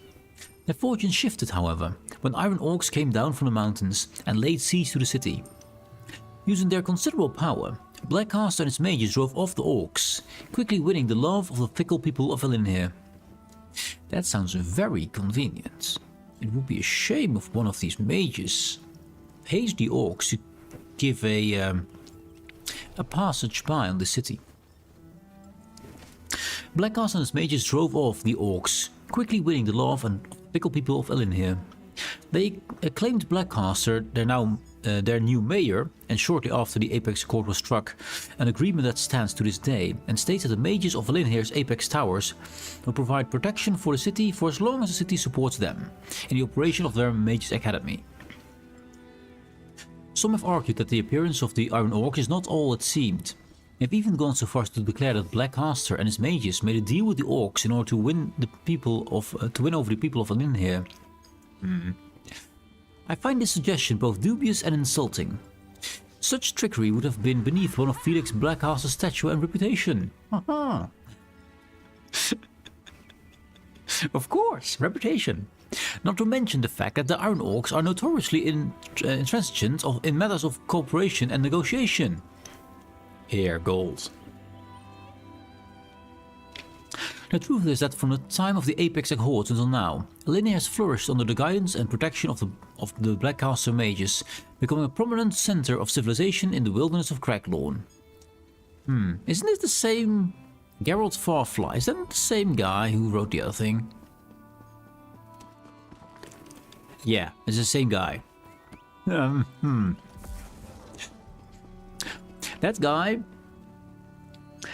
Their fortune shifted, however, when Iron Orcs came down from the mountains and laid siege to the city. Using their considerable power, Blackcaster and his mages drove off the Orcs, quickly winning the love of the fickle people of Elinhir. That sounds very convenient. It would be a shame if one of these mages hates the Orcs to give a passage by on the city. Blackcaster and his mages drove off the Orcs, quickly winning the love and fickle people of Elinhir. They acclaimed Blackcaster their new mayor, and shortly after the Apex Accord was struck, an agreement that stands to this day, and states that the mages of Elinhir's Apex Towers will provide protection for the city for as long as the city supports them in the operation of their Mages Academy. Some have argued that the appearance of the Iron Orc is not all it seemed. They've even gone so far as to declare that Blackcaster and his mages made a deal with the Orcs in order to win over the people of Elinhir. I find this suggestion both dubious and insulting. Such trickery would have been beneath one of Felix Blackcaster's stature and reputation. Of course, reputation. Not to mention the fact that the Iron Orcs are notoriously intransigent in matters of cooperation and negotiation. Here, gold. The truth is that from the time of the Apex Accords until now, Elinhir has flourished under the guidance and protection of the Blackcaster mages, becoming a prominent center of civilization in the wilderness of Craglawn. Isn't this the same Geralt Farfly? Is that the same guy who wrote the other thing? Yeah, it's the same guy.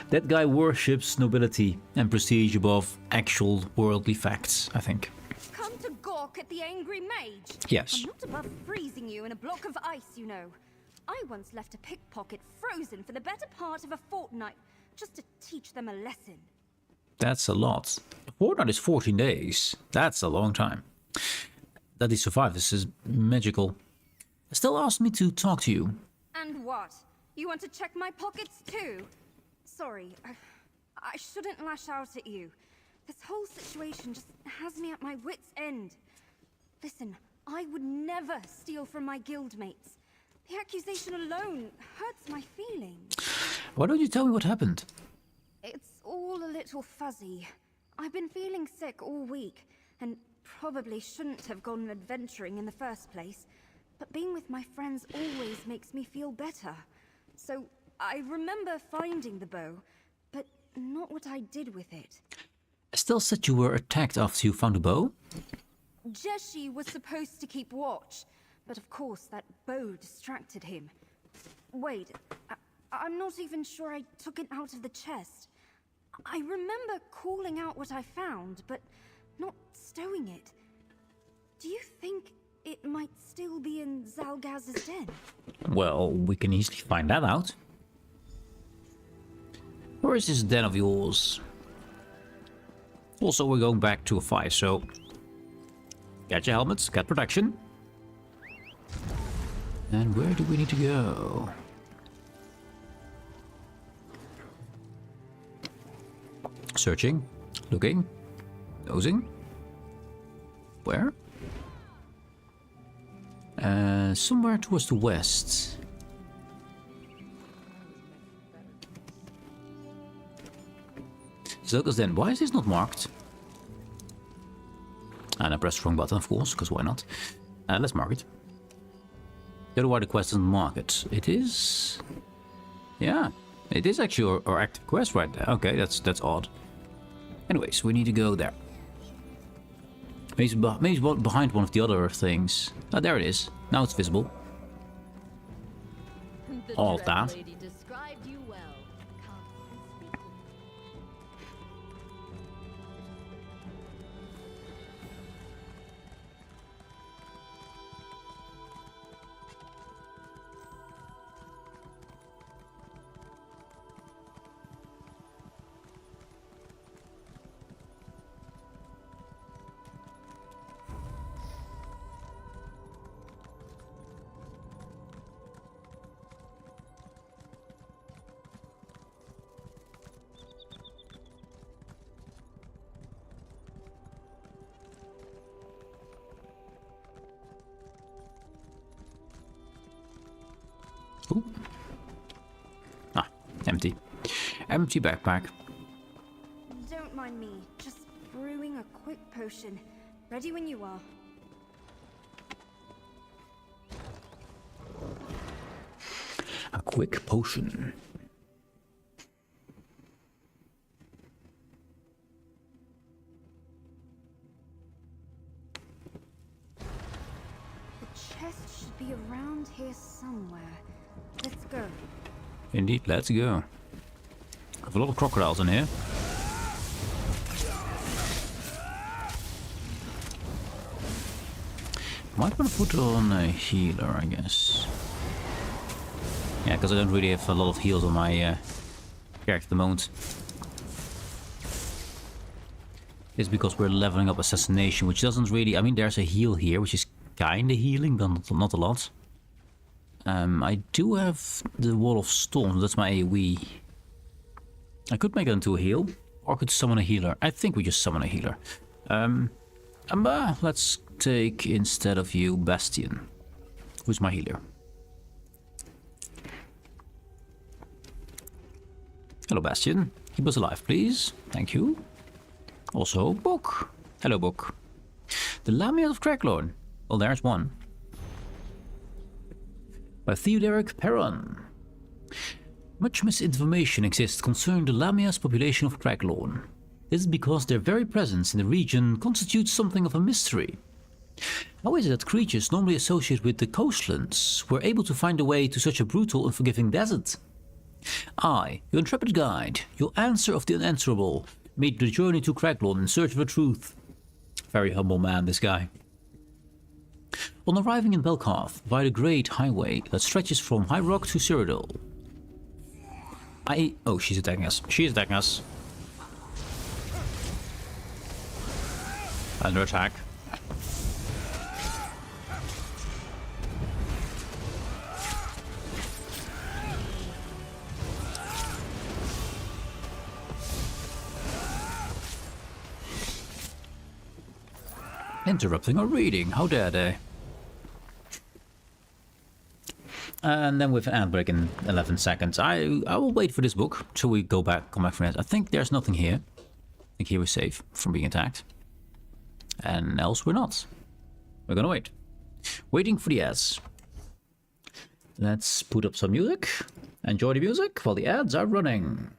That guy worships nobility and prestige above actual worldly facts, I think. Come to gawk at the angry mage? Yes. I'm not above freezing you in a block of ice, you know. I once left a pickpocket frozen for the better part of a fortnight, just to teach them a lesson. That's a lot. A fortnight is 14 days. That's a long time. That he survived, this is magical. Estelle asked me to talk to you. And what? You want to check my pockets too? Sorry, I shouldn't lash out at you. This whole situation just has me at my wit's end. Listen, I would never steal from my guildmates. The accusation alone hurts my feelings. Why don't you tell me what happened? It's all a little fuzzy. I've been feeling sick all week, and probably shouldn't have gone adventuring in the first place. But being with my friends always makes me feel better. So I remember finding the bow, but not what I did with it. Estelle said you were attacked after you found the bow? Jeshi was supposed to keep watch, but of course that bow distracted him. Wait, I'm not even sure I took it out of the chest. I remember calling out what I found, but not stowing it. Do you think it might still be in Zalgaz's den? Well, we can easily find that out. Where is this den of yours? Also, we're going back to a fight, so get your helmets, get protection. And where do we need to go? Searching, looking, nosing. Where? Somewhere towards the west. Zalgaz Den. Why is this not marked? And I pressed the wrong button, of course, because why not? Let's mark it. Don't know why the quest doesn't mark it. It is... Yeah, it is actually our active quest right there. Okay, that's odd. Anyways, we need to go there. Maybe behind one of the other things. Oh, there it is. Now it's visible. All of that. Ooh. Ah, empty. Empty backpack. Don't mind me, just brewing a quick potion. Ready when you are. A quick potion. The chest should be around here somewhere. Let's go. Indeed, let's go. I have a lot of crocodiles in here. Might want to put on a healer, I guess. Yeah, because I don't really have a lot of heals on my character at the moment. It's because we're leveling up assassination, which doesn't really... I mean, there's a heal here, which is kind of healing, but not a lot. I do have the Wall of Storms, that's my AoE. I could make it into a heal, or could summon a healer. I think we just summon a healer. Let's take, instead of you, Bastion. Who's my healer? Hello, Bastion. Keep us alive, please. Thank you. Also, Book. Hello, Book. The Lamia of Cracklorn. Well, there's one. By Theodoric Perron. Much misinformation exists concerning the Lamia's population of Cracklorn. This is because their very presence in the region constitutes something of a mystery. How is it that creatures normally associated with the coastlands were able to find a way to such a brutal and unforgiving desert? I, your intrepid guide, your answer of the unanswerable, made the journey to Cracklorn in search of the truth. Very humble man, this guy. On arriving in Belkarth via the Great Highway that stretches from High Rock to Cyrodiil. Oh, she's attacking us. She's attacking us. Under attack. Interrupting our reading, how dare they? And then with an ad break in 11 seconds. I will wait for this book till we come back from it. I think there's nothing here. think here we're safe from being attacked. And else we're not. We're gonna wait. Waiting for the ads. Let's put up some music. Enjoy the music while the ads are running.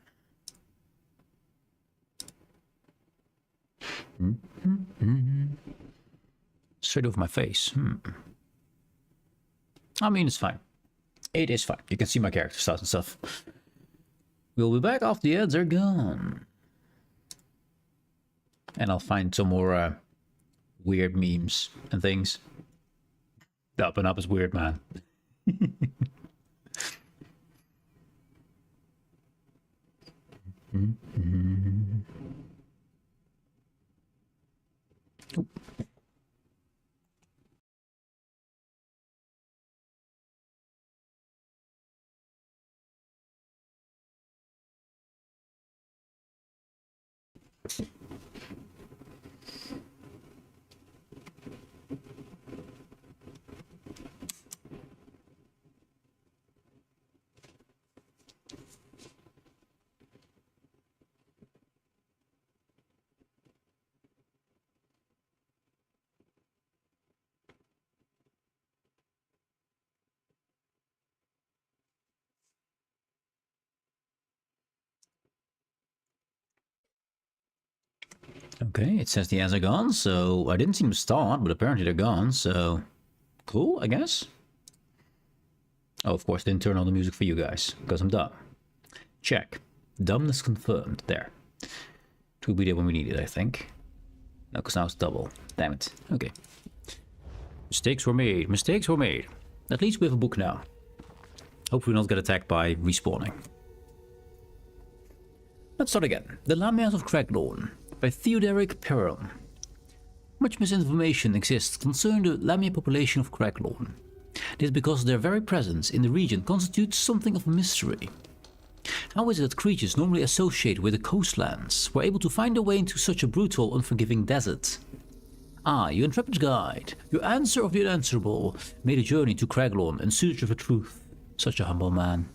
Straight over my face. I mean, it's fine. It is fine. You can see my character stats and stuff. We'll be back after the ads are gone. And I'll find some more weird memes and things. Up and up is weird, man. Oh. Okay, it says the ads are gone, so I didn't see them start, but apparently they're gone, so cool, I guess. Oh, of course, didn't turn on the music for you guys, because I'm dumb. Check. Dumbness confirmed. There. It will be there when we need it, I think. No, because now it's double. Damn it. Okay. Mistakes were made. Mistakes were made. At least we have a book now. Hopefully not get attacked by respawning. Let's start again. The Lamias of Craglorn by Theoderic Perron. Much misinformation exists concerning the Lamia population of Craglorn. This is because their very presence in the region constitutes something of a mystery. How is it that creatures normally associated with the coastlands were able to find their way into such a brutal, unforgiving desert? I, you intrepid guide, your answer of the unanswerable, made a journey to Craglorn in search of the truth. Such a humble man.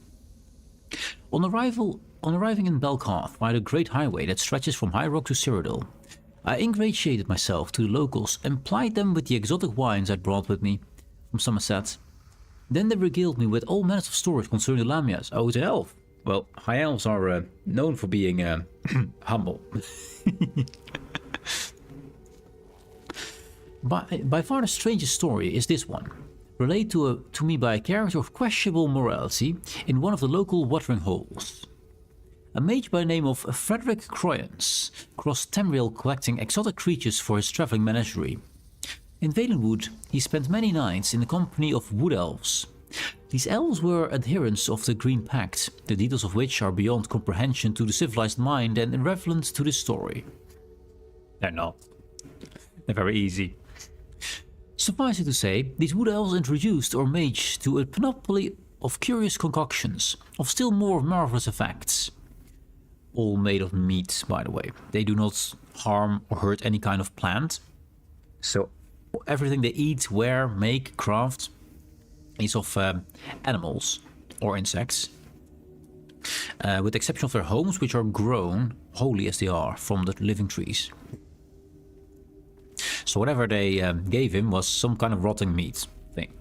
On arriving in Belkarth by the great highway that stretches from High Rock to Cyrodiil, I ingratiated myself to the locals and plied them with the exotic wines I'd brought with me from Somerset. Then they regaled me with all manners of stories concerning the Lamias. Oh, it's an elf. Well, high elves are known for being humble. By far the strangest story is this one, related to me by a character of questionable morality in one of the local watering holes. A mage by the name of Frederick Croyans crossed Tamriel collecting exotic creatures for his travelling menagerie. In Valenwood, he spent many nights in the company of wood elves. These elves were adherents of the Green Pact, the details of which are beyond comprehension to the civilized mind and irrelevant to this story. They're not. They're very easy. Suffice it to say, these wood elves introduced our mage to a panoply of curious concoctions, of still more marvelous effects. All made of meat, by the way. They do not harm or hurt any kind of plant. So everything they eat, wear, make, craft is of animals or insects. With the exception of their homes, which are grown, holy as they are, from the living trees. So whatever they gave him was some kind of rotting meat thing.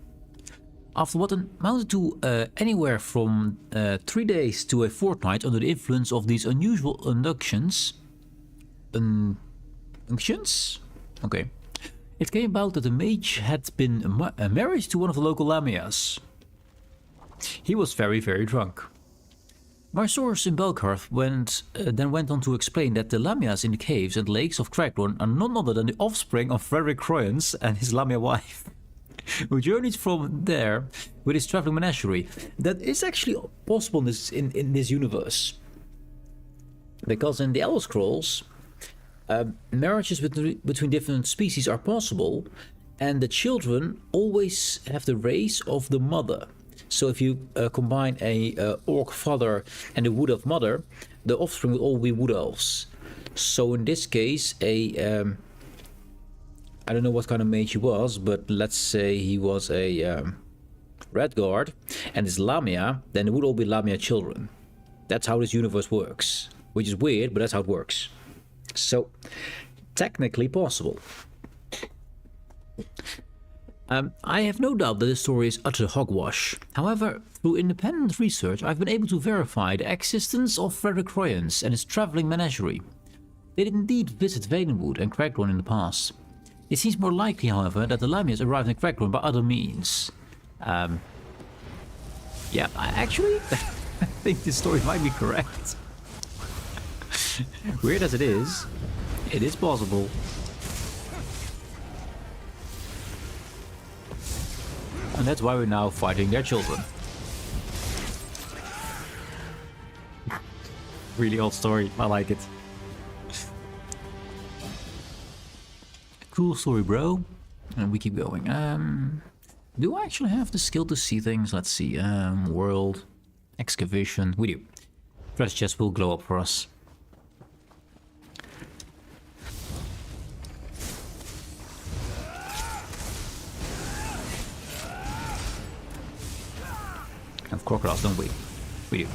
After what amounted to anywhere from 3 days to a fortnight under the influence of these unusual unctions. Okay. It came about that the mage had been married to one of the local Lamias. He was very, very drunk. My source in Belkarth then went on to explain that the Lamias in the caves and lakes of Craglorn are none other than the offspring of Frederick Croyans and his Lamia wife, who journeyed from there with his traveling menagerie. That is actually possible in this universe. Because in the Elder Scrolls, marriages between different species are possible, and the children always have the race of the mother. So if you combine a orc father and a wood elf mother, the offspring will all be wood elves. So in this case, I don't know what kind of mage he was, but let's say he was a Redguard and his Lamia, then it would all be Lamia children. That's how this universe works. Which is weird, but that's how it works. So, technically possible. I have no doubt that this story is utter hogwash. However, through independent research, I've been able to verify the existence of Frederick Royans and his traveling menagerie. They did indeed visit Valenwood and Cragthorn in the past. It seems more likely, however, that the Lamias arrived in Cragthorn by other means. Yeah, I think this story might be correct. Weird as it is possible. And that's why we're now fighting their children. Really old story, I like it. Cool story, bro. And we keep going. Do I actually have the skill to see things? Let's see. World. Excavation. We do. Treasure chest will glow up for us. Have crocodiles, don't we? We do.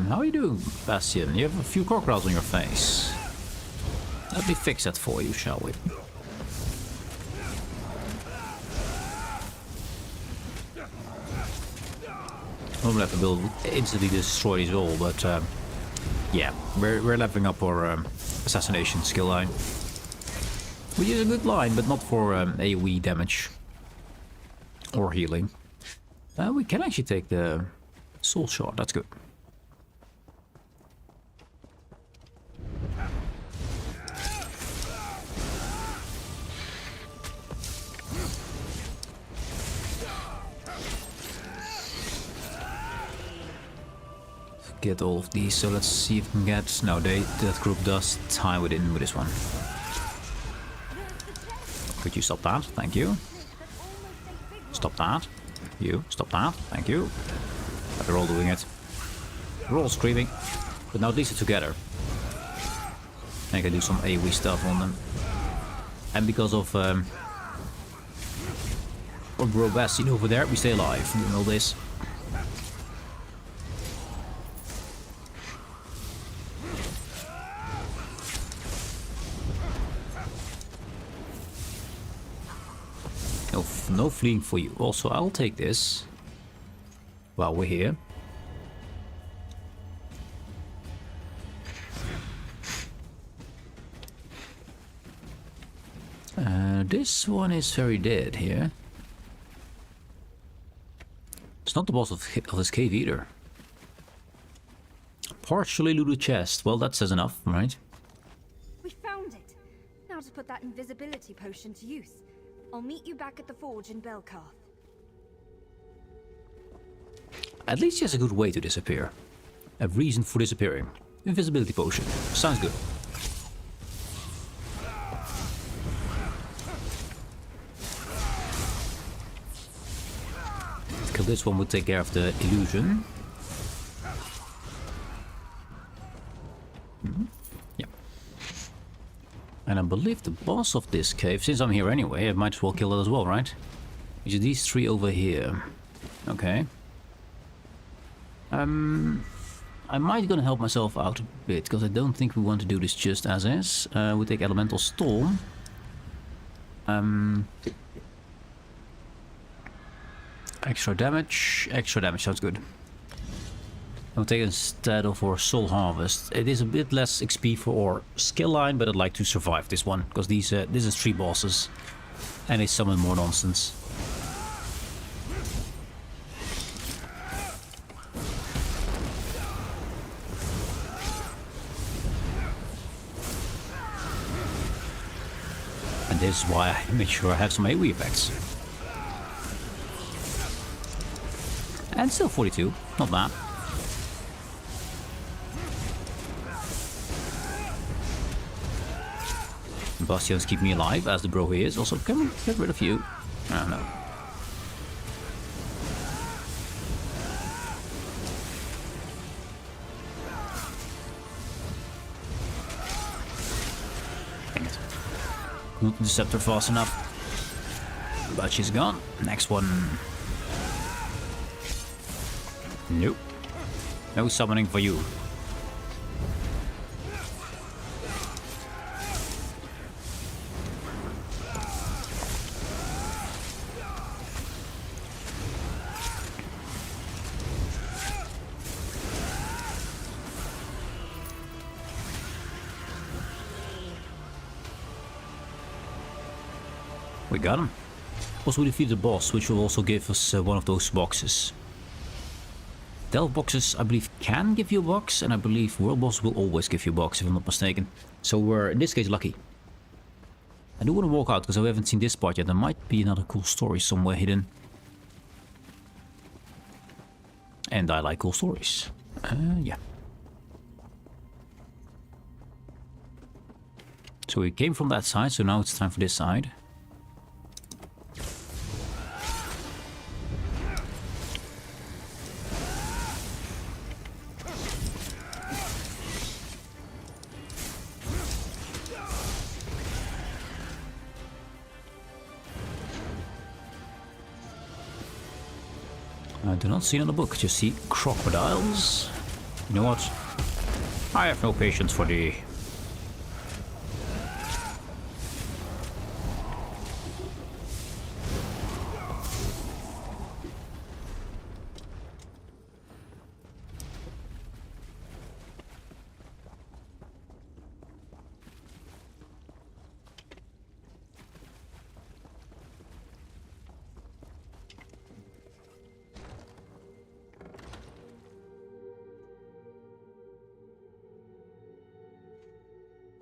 How are you doing, Bastion? You have a few crocodiles on your face. Let me fix that for you, shall we? Normally I have to build instantly destroy these all, but yeah, we're leveling up our assassination skill line. Which is a good line, but not for AoE damage or healing. We can actually take the soul shard, that's good. Get all of these, so let's see if we can get... No, that group does tie within with this one. Could you stop that? Thank you. Stop that. You, stop that. Thank you. But they're all doing it. We're all screaming. But now at least they're together. I can do some AoE stuff on them. And because of our bro Bastion over there, we stay alive doing all this. No fleeing for you. Also, I'll take this while we're here. This one is very dead here. It's not the boss of this cave either. Partially looted chest. Well, that says enough, right? We found it. Now to put that invisibility potion to use. I'll meet you back at the forge in Belkarth. At least he has a good way to disappear. A reason for disappearing. Invisibility potion. Sounds good. Kill this one, will take care of the illusion. Yeah. And I believe the boss of this cave, since I'm here anyway, I might as well kill it as well, right? Which is these three over here. Okay. I might gonna help myself out a bit, because I don't think we want to do this just as is. We take Elemental Storm. Extra damage sounds good. I'll take it instead of our Soul Harvest. It is a bit less XP for our skill line, but I'd like to survive this one, because this is 3 bosses, and they summon more nonsense. And this is why I make sure I have some AoE effects. And still 42, not bad. Bastions keep me alive, as the bro he is. Also, can we get rid of you? Oh, no. Dang it. Not the scepter fast enough. But she's gone. Next one. Nope. No summoning for you. We got him. Also, we defeated the boss, which will also give us one of those boxes. Delve boxes, I believe, can give you a box, and I believe world boss will always give you a box, if I'm not mistaken. So we're, in this case, lucky. I do want to walk out, because I haven't seen this part yet. There might be another cool story somewhere hidden. And I like cool stories. Yeah. So we came from that side, so now it's time for this side. I do not see another book, just see crocodiles. You know what? I have no patience for thee.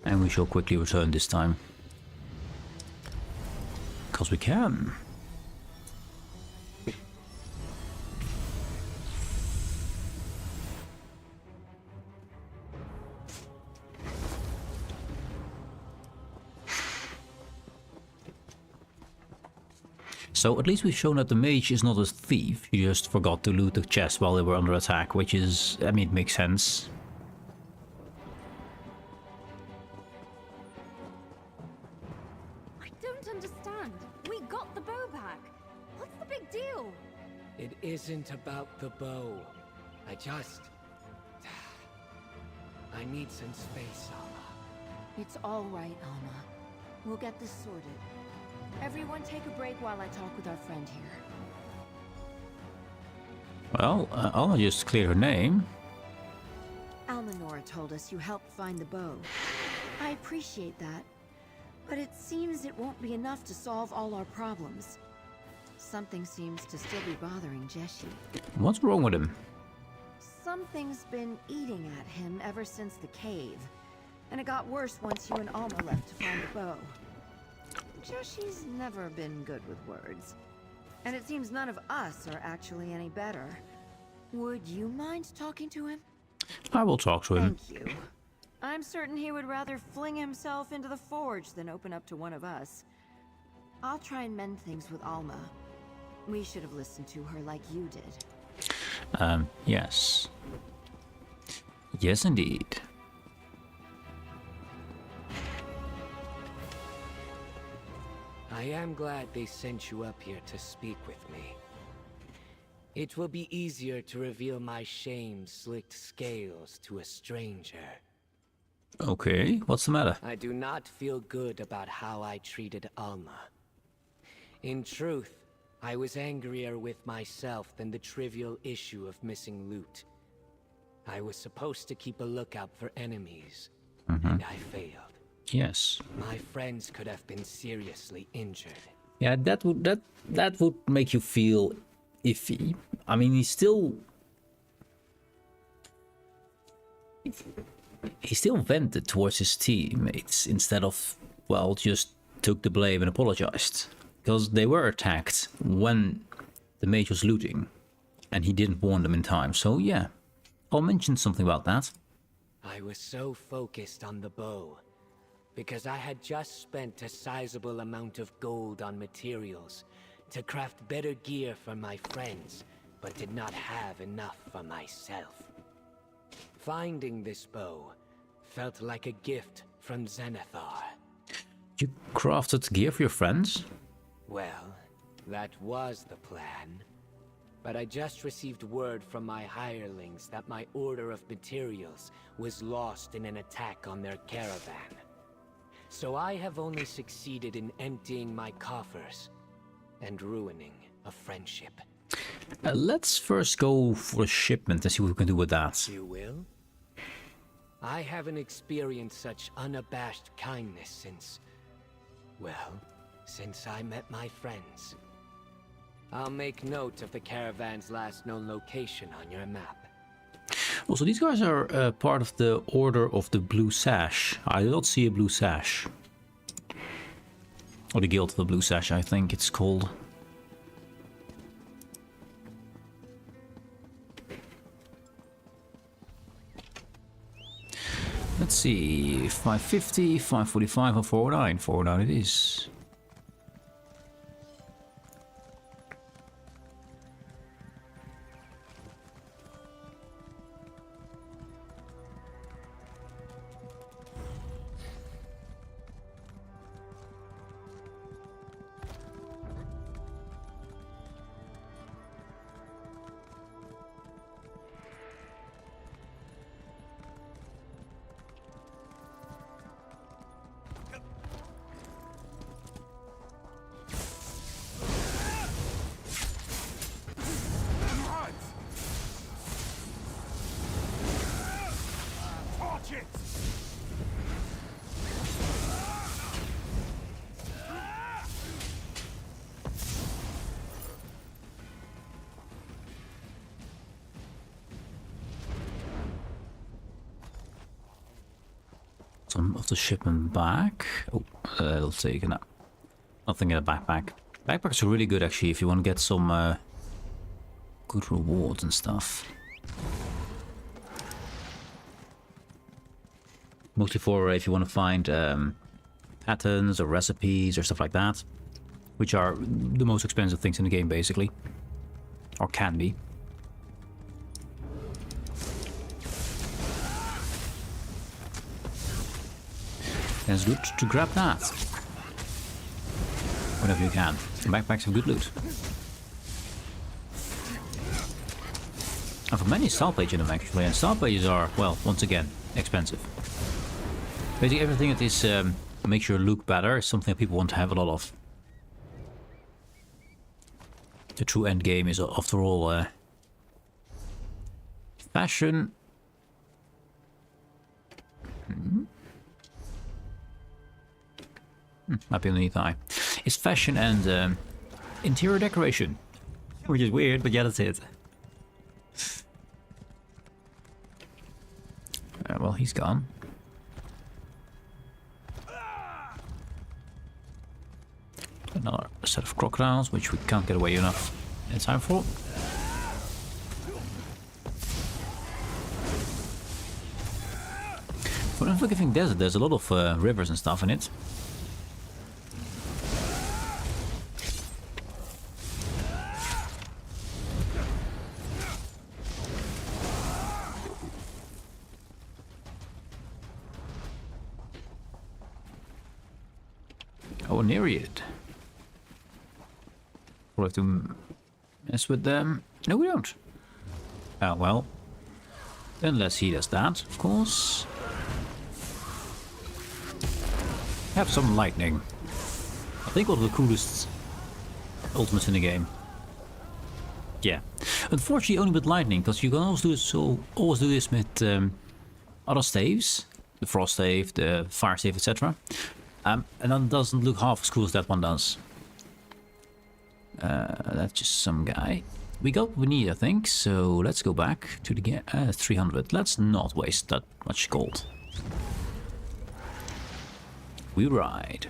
And we shall quickly return this time. Because we can. So at least we've shown that the mage is not a thief. He just forgot to loot the chest while they were under attack, which is, I mean, it makes sense. It isn't about the bow. I need some space, Alma. It's all right, Alma. We'll get this sorted. Everyone take a break while I talk with our friend here. Well, Alma just cleared her name. Almanora told us you helped find the bow. I appreciate that. But it seems it won't be enough to solve all our problems. Something seems to still be bothering Jeshi. What's wrong with him? Something's been eating at him ever since the cave. And it got worse once you and Alma left to find the bow. Jeshi's never been good with words. And it seems none of us are actually any better. Would you mind talking to him? I will talk to him. Thank you. I'm certain he would rather fling himself into the forge than open up to one of us. I'll try and mend things with Alma. We should have listened to her like you did. Yes. Yes, indeed. I am glad they sent you up here to speak with me. It will be easier to reveal my shame-slicked scales to a stranger. Okay, what's the matter? I do not feel good about how I treated Alma. In truth, I was angrier with myself than the trivial issue of missing loot. I was supposed to keep a lookout for enemies, and I failed. Yes. My friends could have been seriously injured. Yeah, that would make you feel iffy. I mean, he still vented towards his teammates instead of, well, just took the blame and apologized. Because they were attacked when the mage was looting, and he didn't warn them in time. So yeah, I'll mention something about that. I was so focused on the bow, because I had just spent a sizable amount of gold on materials to craft better gear for my friends, but did not have enough for myself. Finding this bow felt like a gift from Zenithar. You crafted gear for your friends? Well, that was the plan. but I just received word from my hirelings that my order of materials was lost in an attack on their caravan. So I have only succeeded in emptying my coffers and ruining a friendship. Let's first go for a shipment and see what we can do with that. You will? I haven't experienced such unabashed kindness since... well, since I met my friends. I'll make note of the caravan's last known location on your map. Also, these guys are part of the Order of the Blue Sash. I do not see a blue sash. Or the Guild of the Blue Sash, I think it's called. Let's see, 550, 545 or 409. 409 it is. Some of the shipment back. Oh, it'll take it. Nothing in a backpack. Backpacks are really good actually if you want to get some good rewards and stuff. Mostly for if you want to find patterns or recipes or stuff like that, which are the most expensive things in the game basically, or can be. And it's good to grab that whenever you can. The backpacks have good loot. And for many style pages in them actually, and style pages are, well, once again, expensive. Basically everything that is makes your look better is something that people want to have a lot of. The true end game is after all fashion. Might be underneath the eye. It's fashion and interior decoration. Which is weird, but yeah, that's it. Well, he's gone. Another set of crocodiles, which we can't get away enough in time for. For an Unforgiving Desert, there's a lot of rivers and stuff in it. Oh, Nereid. We'll have to mess with them. No, we don't. Oh, well. Unless he does that, of course. Have some lightning. I think one of the coolest ultimates in the game. Yeah. Unfortunately, only with lightning, because you can always do this. So always do this with other staves, the frost stave, the fire stave, etc. And that doesn't look half as cool as that one does. That's just some guy. We got what we need, I think, so let's go back to the 300. Let's not waste that much gold. We ride.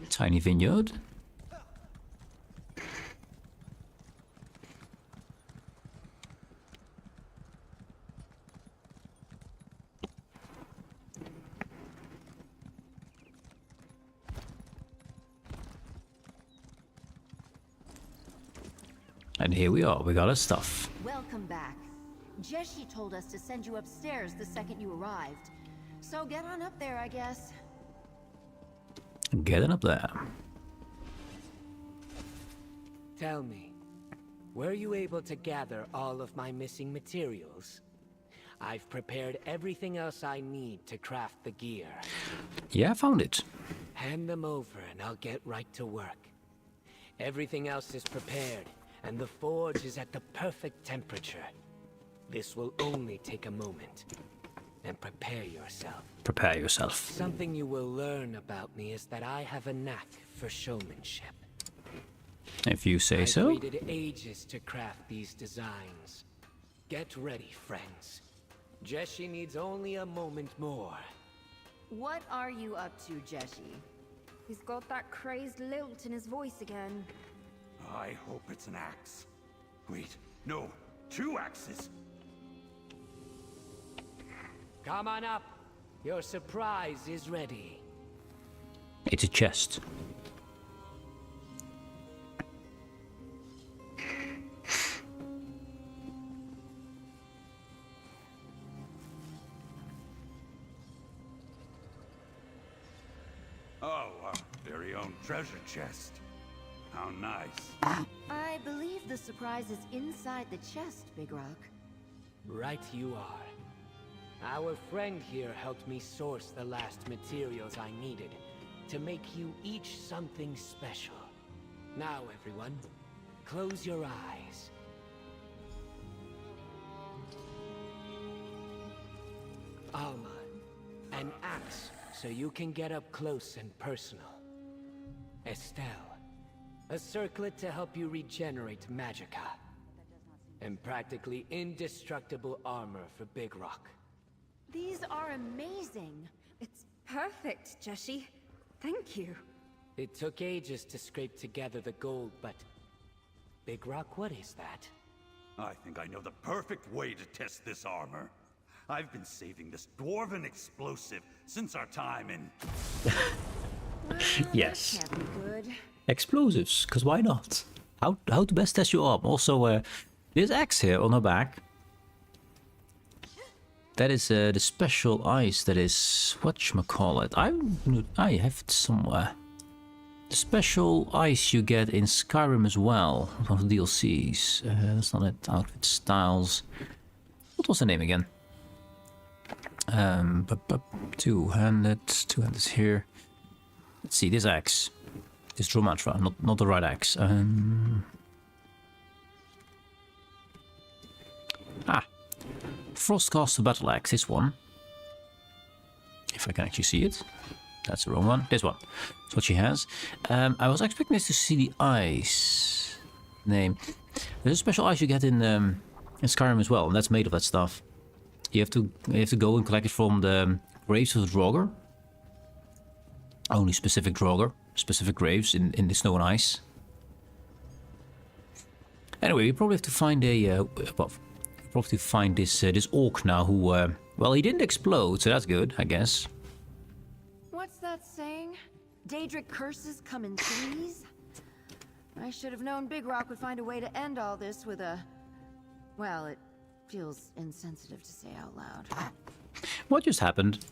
Tiny vineyard. And here we are, we got our stuff. Welcome back. Jeshi told us to send you upstairs the second you arrived. So get on up there, I guess. Getting up there. Tell me, were you able to gather all of my missing materials? I've prepared everything else I need to craft the gear. Yeah, I found it. Hand them over and I'll get right to work. Everything else is prepared, and the forge is at the perfect temperature. This will only take a moment. And prepare yourself. Prepare yourself. Something you will learn about me is that I have a knack for showmanship. If you say so. I waited ages to craft these designs. Get ready, friends. Jeshi needs only a moment more. What are you up to, Jeshi? He's got that crazed lilt in his voice again. I hope it's an axe. Wait, no, 2 axes. Come on up. Your surprise is ready. It's a chest. Oh, our very own treasure chest. How nice. I believe the surprise is inside the chest, Big Rock. Right you are. Our friend here helped me source the last materials I needed to make you each something special. Now, everyone, close your eyes. Alma, an axe so you can get up close and personal. Estelle, a circlet to help you regenerate magicka. And practically indestructible armor for Big Rock. These are amazing. It's perfect, Jeshi. Thank you. It took ages to scrape together the gold, but... Big Rock, what is that? I think I know the perfect way to test this armor. I've been saving this dwarven explosive since our time in... Yes. Can't be good. Explosives, because why not? How to best test your arm. Also, this axe here on her back. That is the special ice that is... whatchamacallit? I have it somewhere. The special ice you get in Skyrim as well. One of the DLCs. That's not it. Outfit styles. What was the name again? Two-handed. Two-handed here. Let's see, this axe. This Dromatra, not the right axe. Frostcaster Battle Axe, this one. If I can actually see it. That's the wrong one. This one. That's what she has. I was expecting this to see the ice name. There's a special ice you get in Skyrim as well, and that's made of that stuff. You have to go and collect it from the graves of the Draugr. Only specific Draugr, specific graves in the snow and ice. Anyway, we probably have to find a probably find this orc now who well, he didn't explode, so that's good, I guess. What's that saying? Daedric curses come in threes? I should have known Big Rock would find a way to end all this with a... well, it feels insensitive to say out loud. What just happened?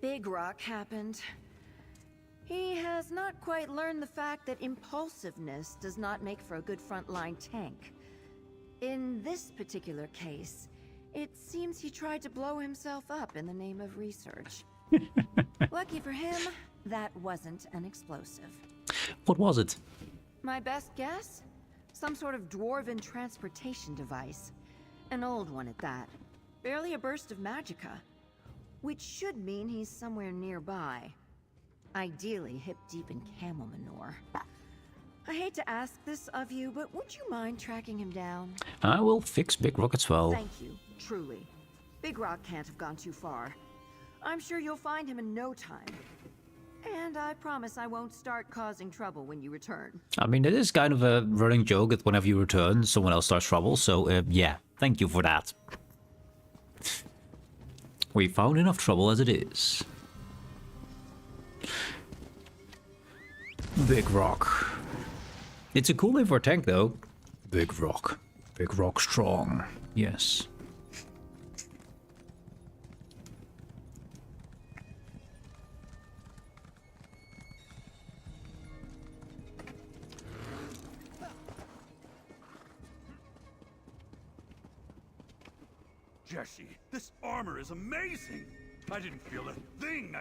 Big Rock happened. He has not quite learned the fact that impulsiveness does not make for a good frontline tank. In this particular case, it seems he tried to blow himself up in the name of research. Lucky for him, that wasn't an explosive. What was it? My best guess? Some sort of dwarven transportation device. An old one at that. Barely a burst of magicka. Which should mean he's somewhere nearby. Ideally hip deep in camel manure. I hate to ask this of you, but would you mind tracking him down? I will fix Big Rock as well. Thank you, truly. Big Rock can't have gone too far. I'm sure you'll find him in no time. And I promise I won't start causing trouble when you return. I mean, it is kind of a running joke that whenever you return, someone else starts trouble, so yeah, thank you for that. We found enough trouble as it is. Big Rock. It's a cool name for a tank, though. Big rock. Big rock strong. Yes. Jesse, this armor is amazing. I didn't feel a thing.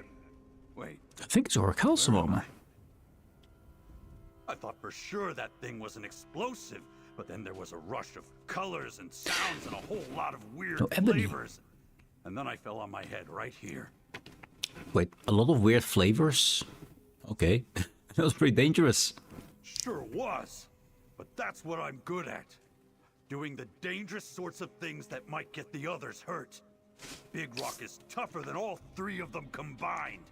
Wait. I think it's Asmodom. I thought for sure that thing was an explosive, but then there was a rush of colors and sounds and a whole lot of weird flavors. And then I fell on my head right here. Wait, a lot of weird flavors? Okay. That was pretty dangerous. Sure was. But that's what I'm good at. Doing the dangerous sorts of things that might get the others hurt. Big Rock is tougher than all three of them combined.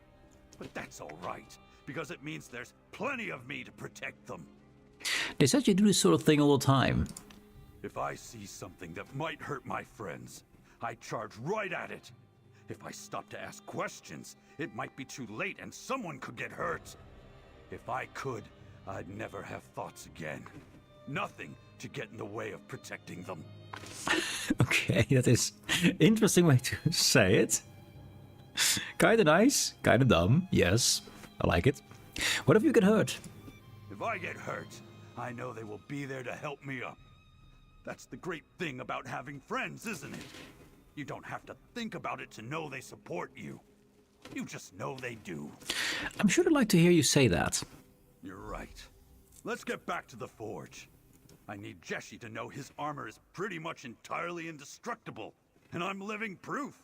But that's all right, because it means there's plenty of me to protect them. They said you do this sort of thing all the time. If I see something that might hurt my friends, I charge right at it. If I stop to ask questions, it might be too late and someone could get hurt. If I could, I'd never have thoughts again. Nothing to get in the way of protecting them. Okay, that is an interesting way to say it. Kinda nice, kinda dumb, yes. I like it. What if you get hurt? If I get hurt, I know they will be there to help me up. That's the great thing about having friends, isn't it? You don't have to think about it to know they support you. You just know they do. I'm sure I'd like to hear you say that. You're right. Let's get back to the forge. I need Jesse to know his armor is pretty much entirely indestructible, and I'm living proof.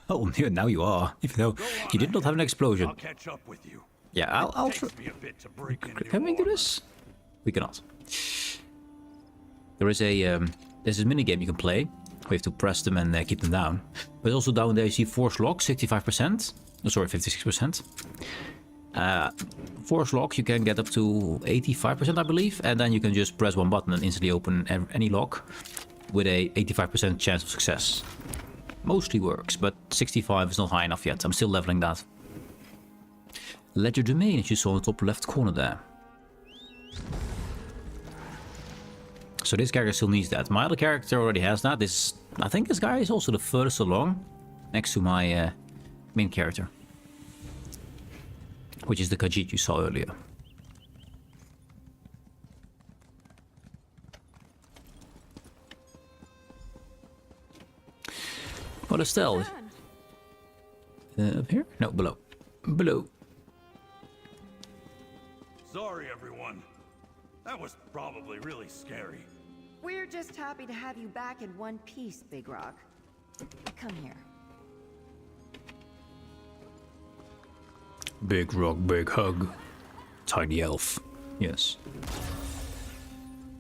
Oh, now you are. Even though you did not have an explosion. I'll catch up with you. Yeah, I'll try. Can we do this? We cannot. There is there's a mini game you can play. We have to press them and keep them down. But also down there you see force lock, 65%. Oh, sorry, 56%. Force lock you can get up to 85%, I believe, and then you can just press one button and instantly open any lock with a 85% chance of success. Mostly works, but 65 is not high enough yet. I'm still leveling that. Ledger domain, as you saw in the top left corner there. So this character still needs that. My other character already has that. I think this guy is also the furthest along, next to my main character, which is the Khajiit you saw earlier. What Estelle? Up here? No, below. Below. Sorry, everyone. That was probably really scary. We're just happy to have you back in one piece, Big Rock. Come here. Big rock, big hug. Tiny elf. Yes.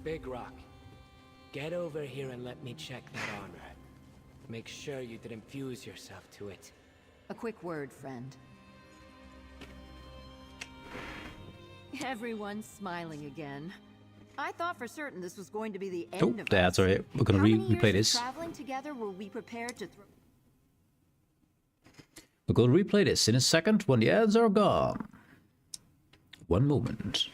Big Rock, get over here and let me check that armor. Make sure you didn't fuse yourself to it. A quick word, friend. Everyone's smiling again. I thought for certain this was going to be the end of that's alright. We're gonna replay this. Traveling together, were we prepared to throw? We're gonna replay this in a second when the ads are gone. One moment.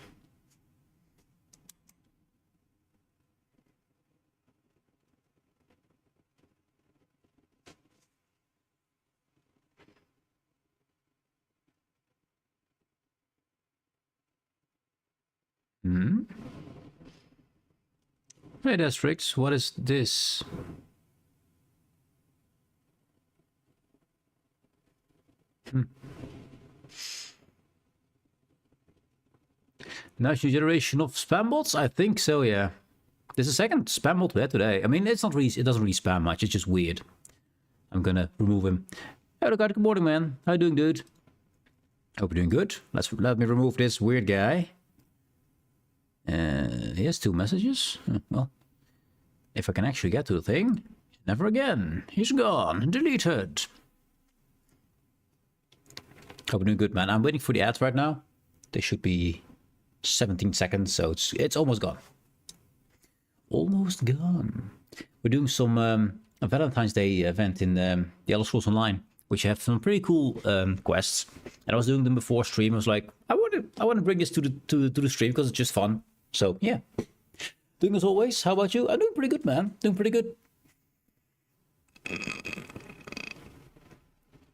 Hey, Asterix, what is this? Nice new generation of spam bots? I think so, yeah. There's a second spam bot there today. I mean, it's not really, it doesn't really spam much, it's just weird. I'm gonna remove him. Hello, guy, good morning, man. How you doing, dude? Hope you're doing good. Let me remove this weird guy. He has 2 messages. Well, if I can actually get to the thing. Never again. He's gone. Deleted. Hope you're doing good, man. I'm waiting for the ads right now. They should be 17 seconds, so it's almost gone. Almost gone. We're doing some a Valentine's Day event in the Elder Scrolls Online, which have some pretty cool quests. And I was doing them before stream. I was like, I want to bring this to the stream because it's just fun. So yeah, Doing as always. How about you? I'm doing pretty good, man. Doing pretty good.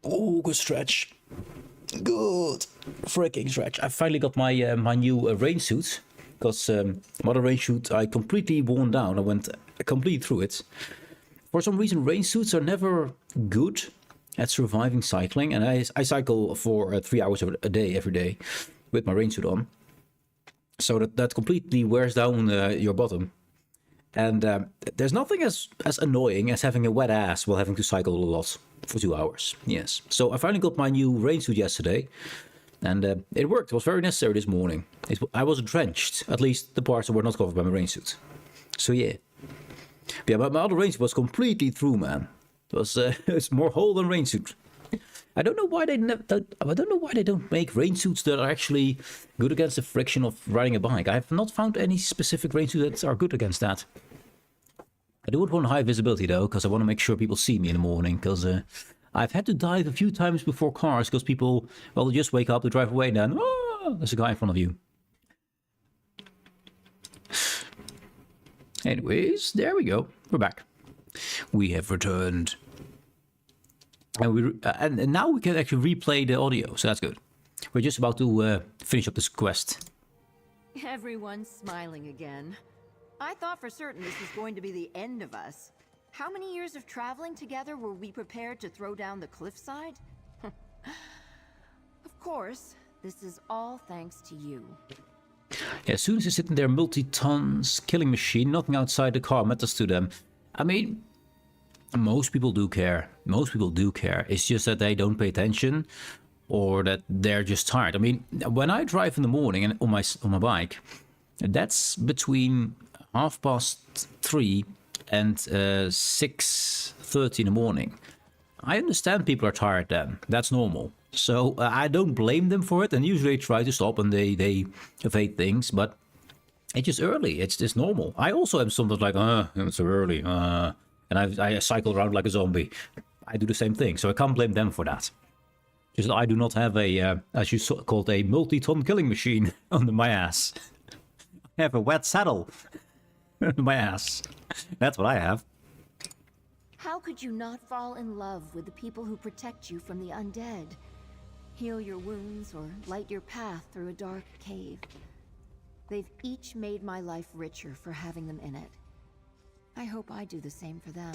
Oh, good stretch. Good freaking stretch. I finally got my my new rain suit. Because my other rain suit I completely worn down. I went completely through it. For some reason, rain suits are never good at surviving cycling. And I cycle for 3 hours a day, every day, with my rain suit on. So that completely wears down your bottom. And there's nothing as annoying as having a wet ass while having to cycle a lot for 2 hours. Yes. So I finally got my new rain suit yesterday. And it worked. It was very necessary this morning. I was drenched. At least the parts that were not covered by my rain suit. So yeah. But yeah, but my other rain suit was completely through, man. It was it's more hole than rain suit. I don't know why they don't make rain suits that are actually good against the friction of riding a bike. I have not found any specific rain suits that are good against that. I do want high visibility though, because I want to make sure people see me in the morning. Because I've had to dive a few times before cars, because people, well, they just wake up, they drive away, and then, oh, there's a guy in front of you. Anyways, there we go. We're back. We have returned. And and now we can actually replay the audio, so that's good. We're just about to finish up this quest. Everyone's smiling again. I thought for certain this was going to be the end of us. How many years of traveling together were we prepared to throw down the cliffside? Of course, this is all thanks to you. Yeah, as soon as they sit in their multi-tons killing machine, nothing outside the car matters to them. I mean, most people do care. Most people do care. It's just that they don't pay attention, or that they're just tired. I mean, when I drive in the morning and on my bike, that's between 3:30 and 6:30 in the morning. I understand people are tired then. That's normal. So I don't blame them for it. And usually they try to stop and they evade things, but it's just early. It's just normal. I also am sometimes like, it's so early. And I cycle around like a zombie. I do the same thing, so I can't blame them for that. Just I do not have a, as you called, a multi-ton killing machine under my ass. I have a wet saddle under my ass. That's what I have. How could you not fall in love with the people who protect you from the undead? Heal your wounds or light your path through a dark cave. They've each made my life richer for having them in it. I hope I do the same for them.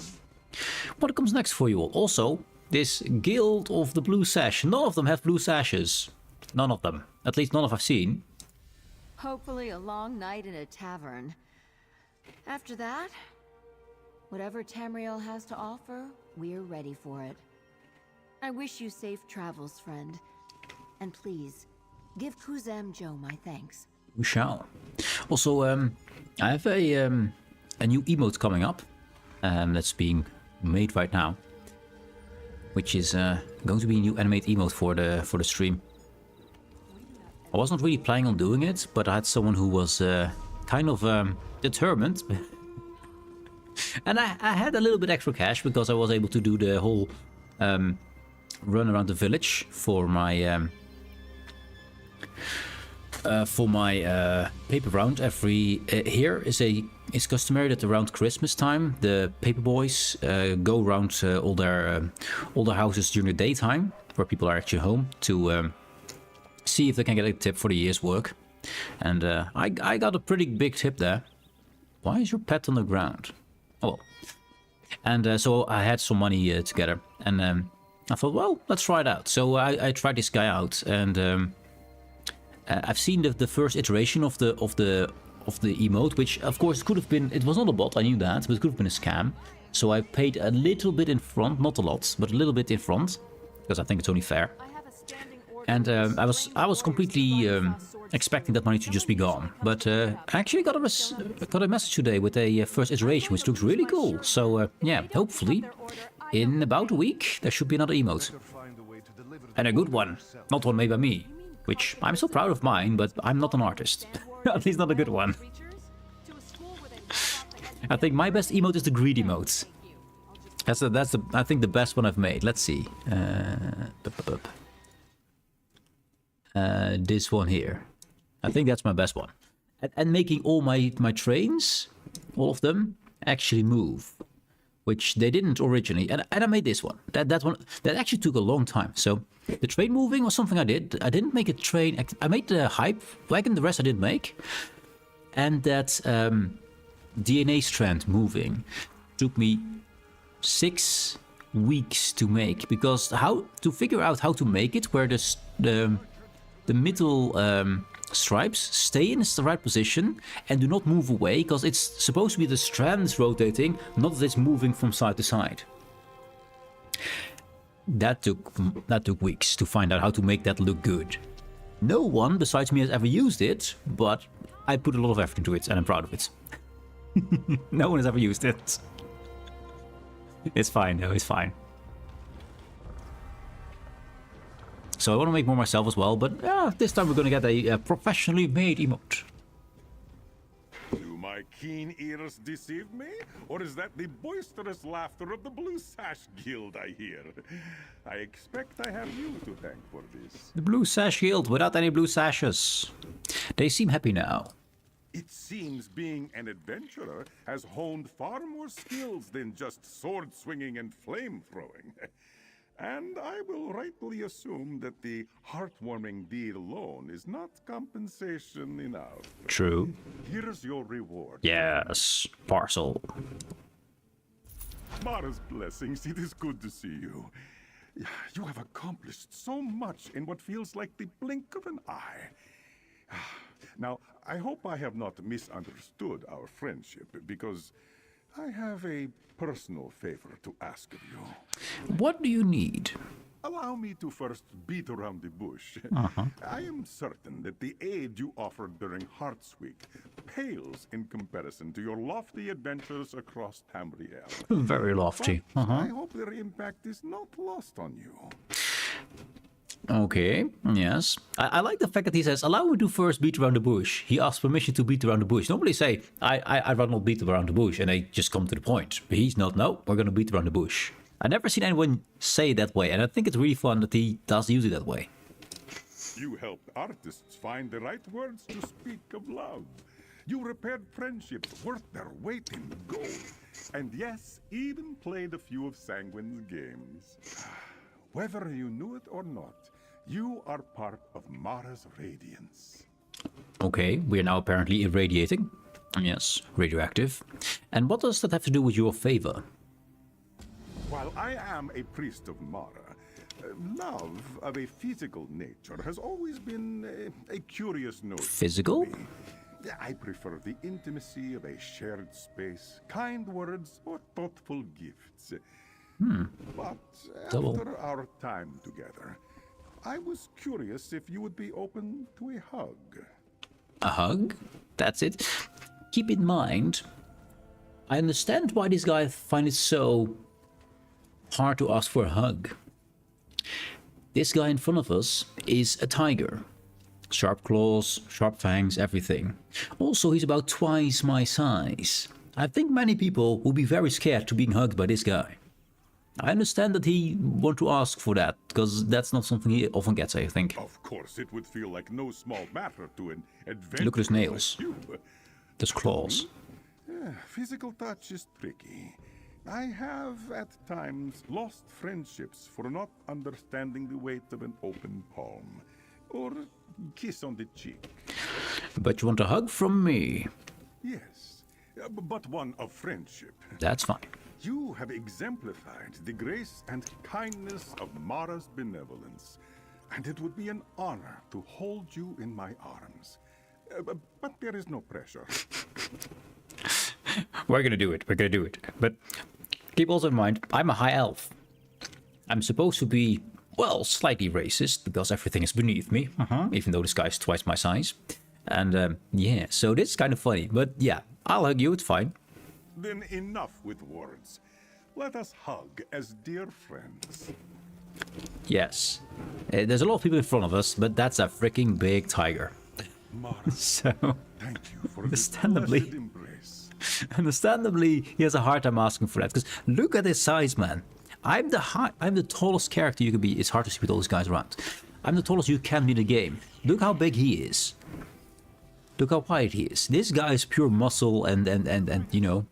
What comes next for you all? Also, this Guild of the Blue Sash. None of them have blue sashes. None of them. At least none of I've seen. Hopefully a long night in a tavern. After that, whatever Tamriel has to offer, we're ready for it. I wish you safe travels, friend. And please, give Kuzam Joe my thanks. We shall. Also, I have a new emote coming up. That's being made right now. Which is going to be a new animated emote for the stream. I was not really planning on doing it, but I had someone who was kind of determined. And I had a little bit extra cash because I was able to do the whole run around the village for my paper round. Here it's customary that around Christmas time the paper boys go around all their houses during the daytime, where people are actually home, to see if they can get a tip for the year's work. And I got a pretty big tip there. Why is your pet on the ground? Oh well. And so I had some money together, and I thought, well, let's try it out. So I tried this guy out, and I've seen the first iteration of the emote, which of course could have been. It was not a bot, I knew that, but it could have been a scam. So I paid a little bit in front, not a lot, but a little bit in front, because I think it's only fair. And I was completely expecting that money to just be gone, but I actually got a message today with a first iteration, which looks really cool. So yeah, hopefully in about a week there should be another emote, and a good one, not one made by me, which I'm so proud of mine, but I'm not an artist. At least not a good one. I think my best emote is the greed emote. That's I think the best one I've made. Let's see. This one here. I think that's my best one. And making all my trains all of them, actually move, which they didn't originally. And I made this one. That one that actually took a long time. So the train moving was something I did. I didn't make a train. I made the hype wagon. The rest I didn't make. And that DNA strand moving took me 6 weeks to make, because to figure out how to make it where the middle stripes stay in the right position and do not move away, because it's supposed to be the strands rotating, not that it's moving from side to side. That took weeks to find out how to make that look good. No one besides me has ever used it, but I put a lot of effort into it and I'm proud of it. No one has ever used it. It's fine though, it's fine. So I want to make more myself as well, but this time we're going to get a professionally made emote. Do my keen ears deceive me? Or is that the boisterous laughter of the Blue Sash Guild I hear? I expect I have you to thank for this. The Blue Sash Guild without any blue sashes. They seem happy now. It seems being an adventurer has honed far more skills than just sword swinging and flame throwing. And I will rightly assume that the heartwarming deed alone is not compensation enough. True. Here's your reward. Yes, parcel. Mara's blessings, it is good to see you. You have accomplished so much in what feels like the blink of an eye. Now, I hope I have not misunderstood our friendship, because I have a personal favor to ask of you. What do you need? Allow me to first beat around the bush. I am certain that the aid you offered during Hearts Week pales in comparison to your lofty adventures across Tamriel. Very lofty. But I hope their impact is not lost on you. Okay, yes. I like the fact that he says, allow me to first beat around the bush. He asks permission to beat around the bush. Normally say, I'd rather not beat around the bush, and they just come to the point. But he's not, no, we're going to beat around the bush. I've never seen anyone say it that way, and I think it's really fun that he does use it that way. You helped artists find the right words to speak of love. You repaired friendships worth their weight in gold. And yes, even played a few of Sanguine's games. Whether you knew it or not, you are part of Mara's radiance. Okay, we are now apparently irradiating. Yes, radioactive. And what does that have to do with your favor? While I am a priest of Mara, love of a physical nature has always been a curious note. Physical? I prefer the intimacy of a shared space, kind words, or thoughtful gifts. But after our time together, I was curious if you would be open to a hug. A hug? That's it. Keep in mind, I understand why these guys find it so hard to ask for a hug. This guy in front of us is a tiger. Sharp claws, sharp fangs, everything. Also, he's about twice my size. I think many people will be very scared to being hugged by this guy. I understand that he wants to ask for that, because that's not something he often gets, I think. Of course, it would feel like no small matter to an adventurer. Look at his nails. Those claws. Physical touch is tricky. I have, at times, lost friendships for not understanding the weight of an open palm. Or kiss on the cheek. But you want a hug from me? Yes, but one of friendship. That's fine. You have exemplified the grace and kindness of Mara's benevolence, and it would be an honor to hold you in my arms. But there is no pressure. We're gonna do it. We're gonna do it. But keep also in mind, I'm a high elf. I'm supposed to be, well, slightly racist, because everything is beneath me, even though this guy's twice my size. And yeah, so this is kind of funny. But yeah, I'll hug you, it's fine. Then enough with words. Let us hug as dear friends. Yes. There's a lot of people in front of us, but that's a freaking big tiger. Mara, so, thank you for this blessed embrace. Understandably, he has a hard time asking for that, because look at his size, man. I'm the tallest character you can be. It's hard to see with all these guys around. I'm the tallest you can be in the game. Look how big he is. Look how wide he is. This guy is pure muscle and you know,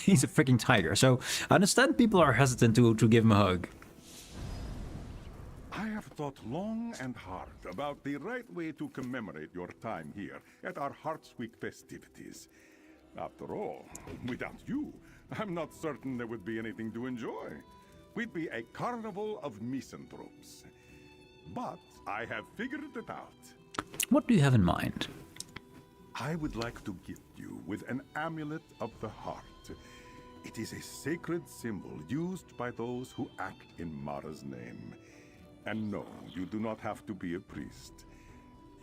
he's a freaking tiger. So I understand people are hesitant to give him a hug. I have thought long and hard about the right way to commemorate your time here at our Hearts Week festivities. After all, without you, I'm not certain there would be anything to enjoy. We'd be a carnival of misanthropes. But I have figured it out. What do you have in mind? I would like to gift you with an amulet of the heart. It is a sacred symbol used by those who act in Mara's name. And no, you do not have to be a priest.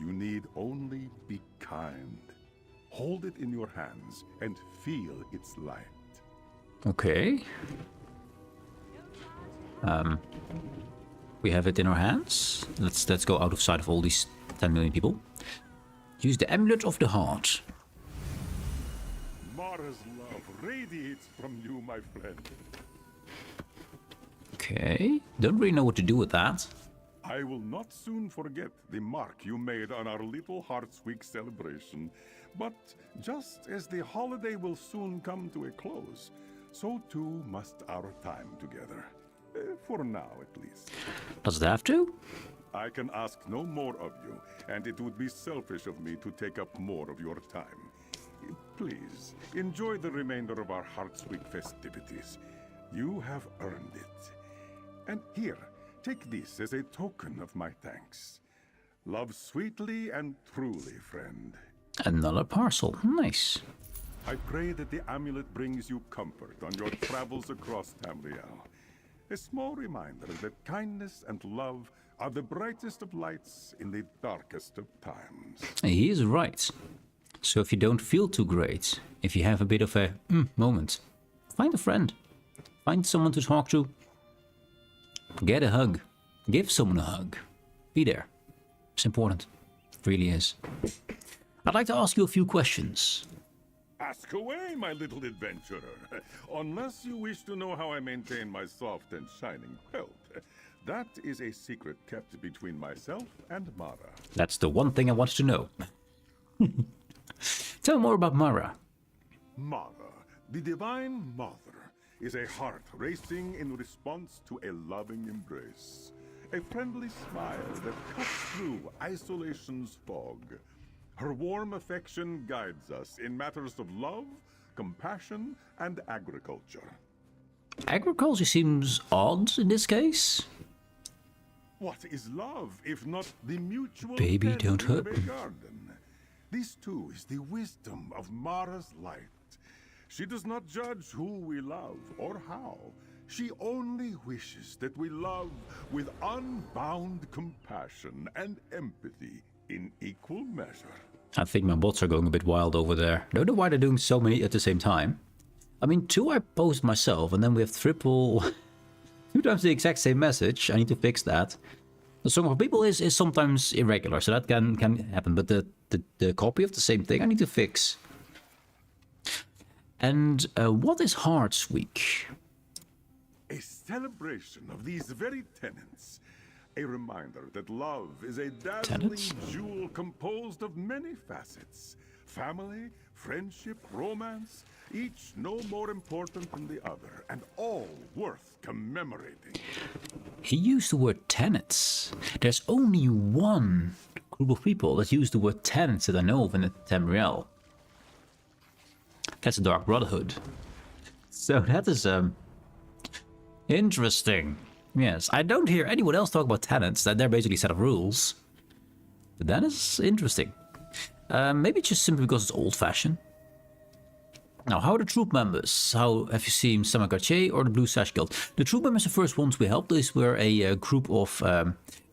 You need only be kind. Hold it in your hands and feel its light. Okay. We have it in our hands. Let's go out of sight of all these 10 million people. Use the amulet of the heart. Mara's love radiates from you, my friend. Okay. Don't really know what to do with that. I will not soon forget the mark you made on our little Hearts Week celebration. But just as the holiday will soon come to a close, so too must our time together. For now, at least. Does it have to? I can ask no more of you, and it would be selfish of me to take up more of your time. Please, enjoy the remainder of our Hearts Week festivities. You have earned it. And here, take this as a token of my thanks. Love sweetly and truly, friend. Another parcel. Nice. I pray that the amulet brings you comfort on your travels across Tamriel. A small reminder that kindness and love are the brightest of lights in the darkest of times. He is right. So if you don't feel too great, if you have a bit of a moment, find a friend. Find someone to talk to. Get a hug. Give someone a hug. Be there. It's important. It really is. I'd like to ask you a few questions. Ask away, my little adventurer. Unless you wish to know how I maintain my soft and shining pelt. That is a secret kept between myself and Mara. That's the one thing I want to know. Tell more about Mara. Mara, the Divine Mother, is a heart racing in response to a loving embrace. A friendly smile that cuts through isolation's fog. Her warm affection guides us in matters of love, compassion, and agriculture. Agriculture seems odd in this case. What is love, if not the mutual Baby, tending don't hurt of a me. garden? This too is the wisdom of Mara's light. She does not judge who we love or how. She only wishes that we love with unbound compassion and empathy in equal measure. I think my bots are going a bit wild over there. Don't know why they're doing so many at the same time. I mean, 2 I posted myself, and then we have triple... 2 times the exact same message. I need to fix that. The Song of People is sometimes irregular, so that can happen. But the copy of the same thing I need to fix. And what is Hearts Week? A celebration of these very tenets. A reminder that love is a dazzling jewel composed of many facets. Family, friendship, romance, each no more important than the other, and all worth commemorating. He used the word tenets. There's only one group of people that use the word tenets that I know of in the Tamriel. That's the Dark Brotherhood. So that is interesting. Yes, I don't hear anyone else talk about tenets, that they're basically a set of rules. But that is interesting. Maybe just simply because it's old-fashioned. Now, how are the troop members? How have you seen Samagarche or the Blue Sash Guild? The troop members, the first ones we helped, these were a group of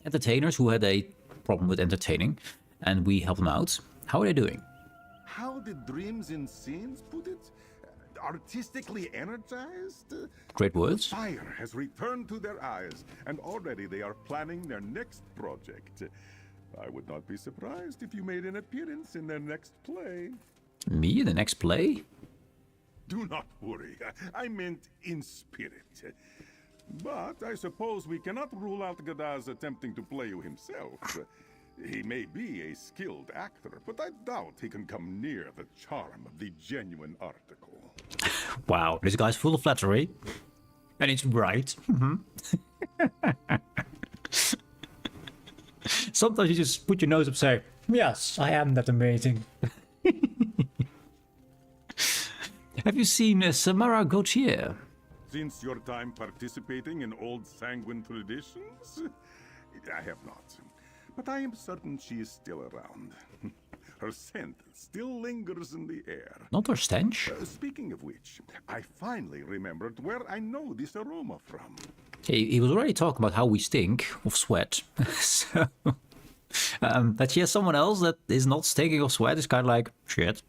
entertainers who had a problem with entertaining, and we helped them out. How are they doing? How did Dreams in Scenes put it? Artistically energized? Great words. Fire has returned to their eyes, and already they are planning their next project. I would not be surprised if you made an appearance in their next play. Me in the next play? Do not worry. I meant in spirit. But I suppose we cannot rule out Gadaz attempting to play you himself. He may be a skilled actor, but I doubt he can come near the charm of the genuine article. Wow, this guy's full of flattery. And it's right. Sometimes you just put your nose up and say, yes, I am that amazing. Have you seen Samara Gautier? Since your time participating in old sanguine traditions? I have not. But I am certain she is still around. Her scent still lingers in the air. Not her stench. Speaking of which, I finally remembered where I know this aroma from. He was already talking about how we stink of sweat. So that she has someone else that is not stinking of sweat is kind of like, shit.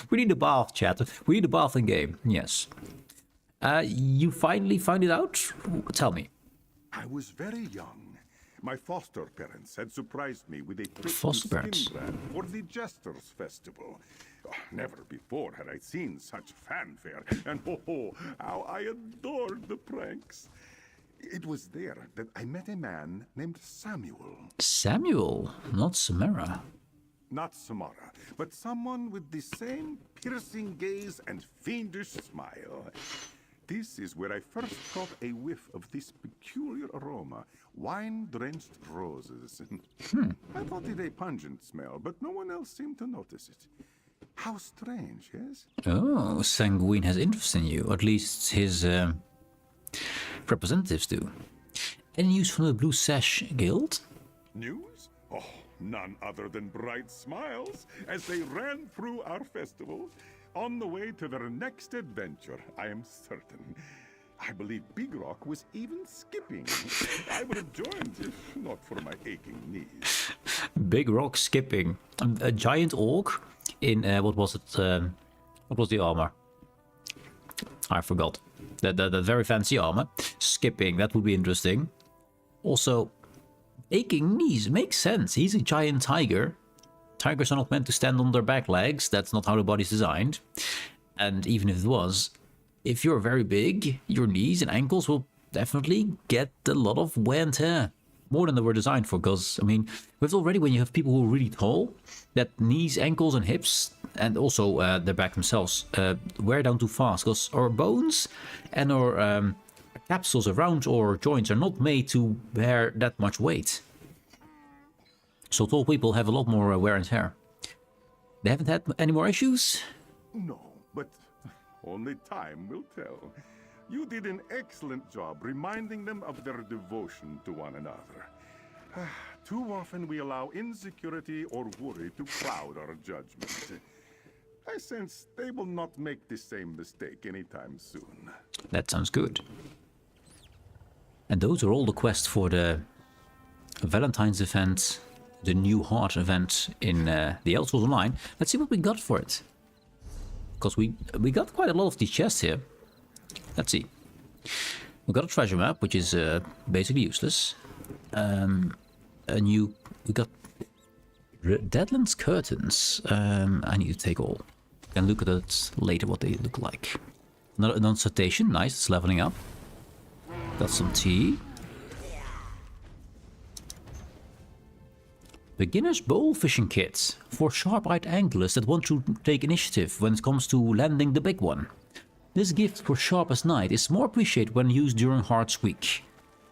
We need a bath, chat. We need a bathing game. Yes. You finally found it out? Tell me. I was very young. My foster parents had surprised me with a trip Foster to parents. Skinbrand for the Jesters Festival. Oh, never before had I seen such fanfare, and how I adored the pranks. It was there that I met a man named Samuel. Samuel, not Samara. Not Samara, but someone with the same piercing gaze and fiendish smile. This is where I first caught a whiff of this peculiar aroma, wine-drenched roses. I thought it a pungent smell, but no one else seemed to notice it. How strange, yes? Oh, Sanguine has interest in you. At least his representatives do. Any news from the Blue Sash Guild? News? Oh, none other than bright smiles as they ran through our festival. On the way to their next adventure, I am certain. I believe Big Rock was even skipping. I would have joined if not for my aching knees. Big Rock skipping. A giant orc in, what was it? What was the armor? I forgot. The very fancy armor. Skipping, that would be interesting. Also, aching knees makes sense. He's a giant tiger. Tigers are not meant to stand on their back legs. That's not how the body's designed. And even if it was, if you're very big, your knees and ankles will definitely get a lot of wear and tear. More than they were designed for, because, I mean, with already when you have people who are really tall, that knees, ankles and hips, and also their back themselves, wear down too fast, because our bones and our capsules around our joints are not made to bear that much weight. So tall people have a lot more wear and tear. They haven't had any more issues? No, but only time will tell. You did an excellent job reminding them of their devotion to one another. Too often we allow insecurity or worry to cloud our judgment. I sense they will not make the same mistake anytime soon. That sounds good. And those are all the quests for the Valentine's event, the new Heart event in the Elder Scrolls Online. Let's see what we got for it. Because we got quite a lot of these chests here. Let's see. We got a treasure map, which is basically useless. We got Deadlands curtains. I need to take all. Can look at it later what they look like. Another annunciation, nice, it's leveling up. Got some tea. Beginner's bowl fishing kit for sharp-eyed anglers that want to take initiative when it comes to landing the big one. This gift for sharp as night is more appreciated when used during Heart's Week.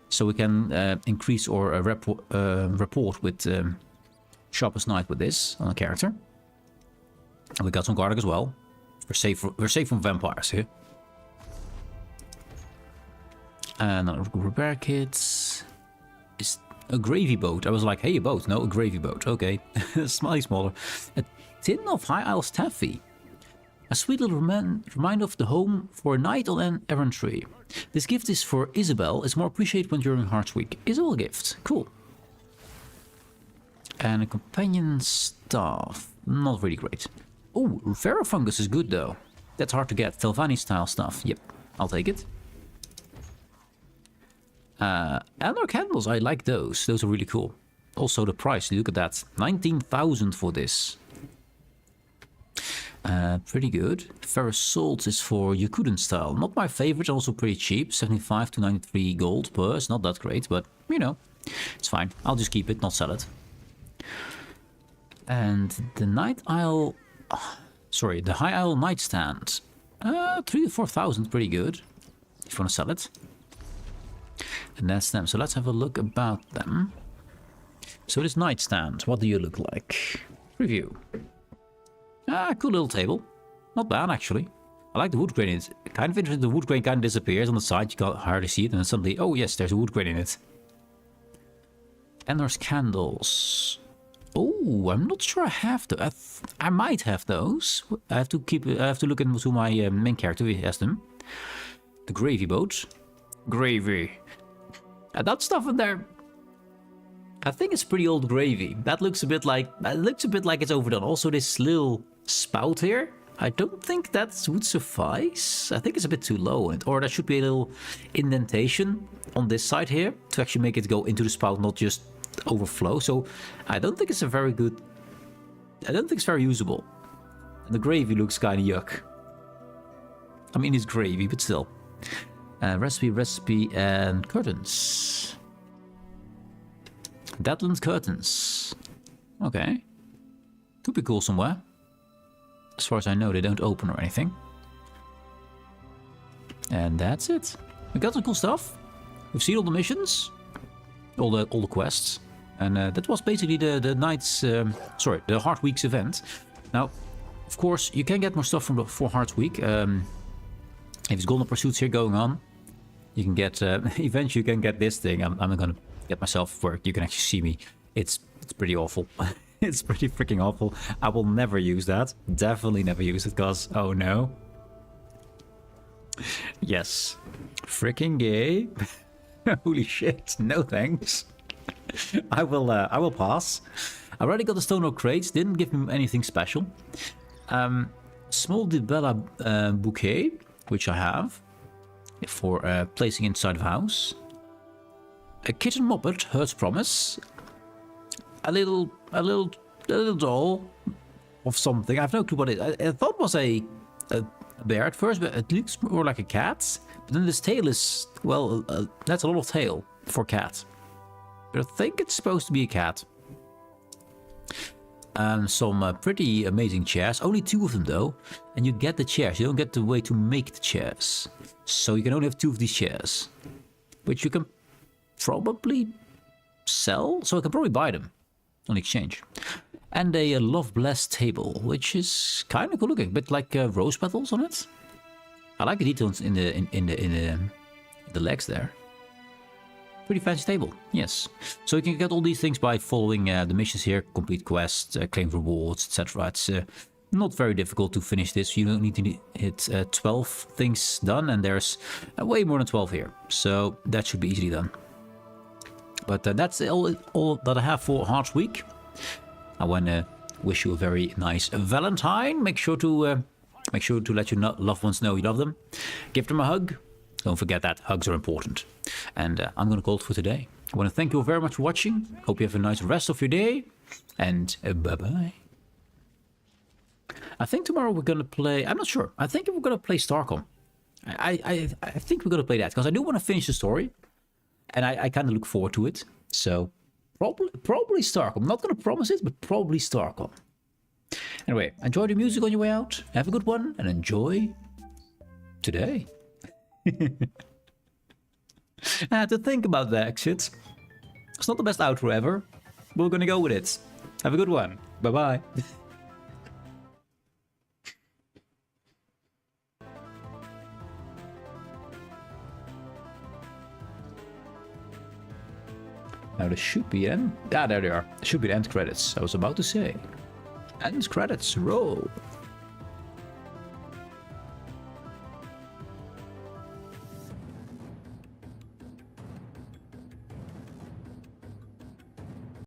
So we can increase our rapport with sharp as night with this on a character. And we got some garlic as well. We're safe from vampires here. And another repair kit. Is a gravy boat. I was like, hey, a boat. No, a gravy boat. Okay. Slightly smaller. A tin of High Isles taffy. A sweet little reminder of the home for a night on an errantry. This gift is for Isabel. It's more appreciated when during Heart's Week. Isabel gift. Cool. And a companion staff. Not really great. Oh, Ferrofungus is good though. That's hard to get. Telvanni style stuff. Yep, I'll take it. And our candles, I like those. Those are really cool. Also the price, look at that. 19,000 for this. Pretty good. Ferrous salt is for Yakuden style. Not my favorite, also pretty cheap. 75 to 93 gold per. It's not that great, but you know, it's fine. I'll just keep it, not sell it. And the Night Isle... sorry, the High Isle Nightstand. 3,000 to 4,000, pretty good. If you want to sell it. And that's them. So let's have a look about them. So this nightstand, what do you look like? Review. Cool little table. Not bad, actually. I like the wood grain in it. Kind of interesting, the wood grain kind of disappears on the side. You can't hardly see it. And then suddenly, oh yes, there's a wood grain in it. And there's candles. Oh, I'm not sure I have to. I might have those. I have to look into my main character. He has them. The gravy boat. Gravy. That stuff in there. I think it's pretty old gravy. That looks a bit like it's overdone. Also, this little spout here. I don't think that would suffice. I think it's a bit too low, or there should be a little indentation on this side here to actually make it go into the spout, not just overflow. So I don't think it's a very good. I don't think it's very usable. And the gravy looks kind of yuck. I mean, it's gravy, but still. Recipe, and curtains. Deadland curtains. Okay. Could be cool somewhere. As far as I know, they don't open or anything. And that's it. We got some cool stuff. We've seen all the missions. All the quests. And that was basically the night's... the Heart Week's event. Now, of course, you can get more stuff for Heart Week. If it's Golden Pursuits here going on, you can get... eventually you can get this thing. I'm going to get myself work. You can actually see me. It's pretty awful. It's pretty freaking awful. I will never use that. Definitely never use it, because... oh no. Yes. Freaking gay. Holy shit. No thanks. I will pass. I already got the stone oak crates. Didn't give him anything special. Small Dibella bouquet, which I have for placing inside of house. A kitten moppet, Hurt's promise. A little doll of something. I have no clue what it is. I thought it was a bear at first, but it looks more like a cat. But then this tail is, well, that's a lot of tail for cat. But I think it's supposed to be a cat. Some pretty amazing chairs. Only 2 of them though. And you get the chairs. You don't get the way to make the chairs. So you can only have 2 of these chairs. Which you can probably sell. So I can probably buy them on exchange. And a love blessed table, which is kind of cool looking. A bit like rose petals on it. I like the details in the legs there. Pretty fancy table, yes. So you can get all these things by following the missions here, complete quests, claim rewards, etc. It's not very difficult to finish this. You don't need to hit 12 things done, and there's way more than 12 here. So that should be easily done. But that's all that I have for Hearts Week. I want to wish you a very nice Valentine. Make sure to let your loved ones know you love them. Give them a hug. Don't forget that hugs are important. And I'm going to call it for today. I want to thank you all very much for watching. Hope you have a nice rest of your day. And bye-bye. I think tomorrow we're going to play... I'm not sure. I think we're going to play Starcom. I think we're going to play that. Because I do want to finish the story. And I kind of look forward to it. So probably Starcom. I'm not going to promise it, but probably Starcom. Anyway, enjoy the music on your way out. Have a good one. And enjoy today. I had to think about the exit. It's not the best outro ever. We're gonna go with it. Have a good one. Bye bye. Now there should be there they are. There should be the end credits. I was about to say. End credits. Roll.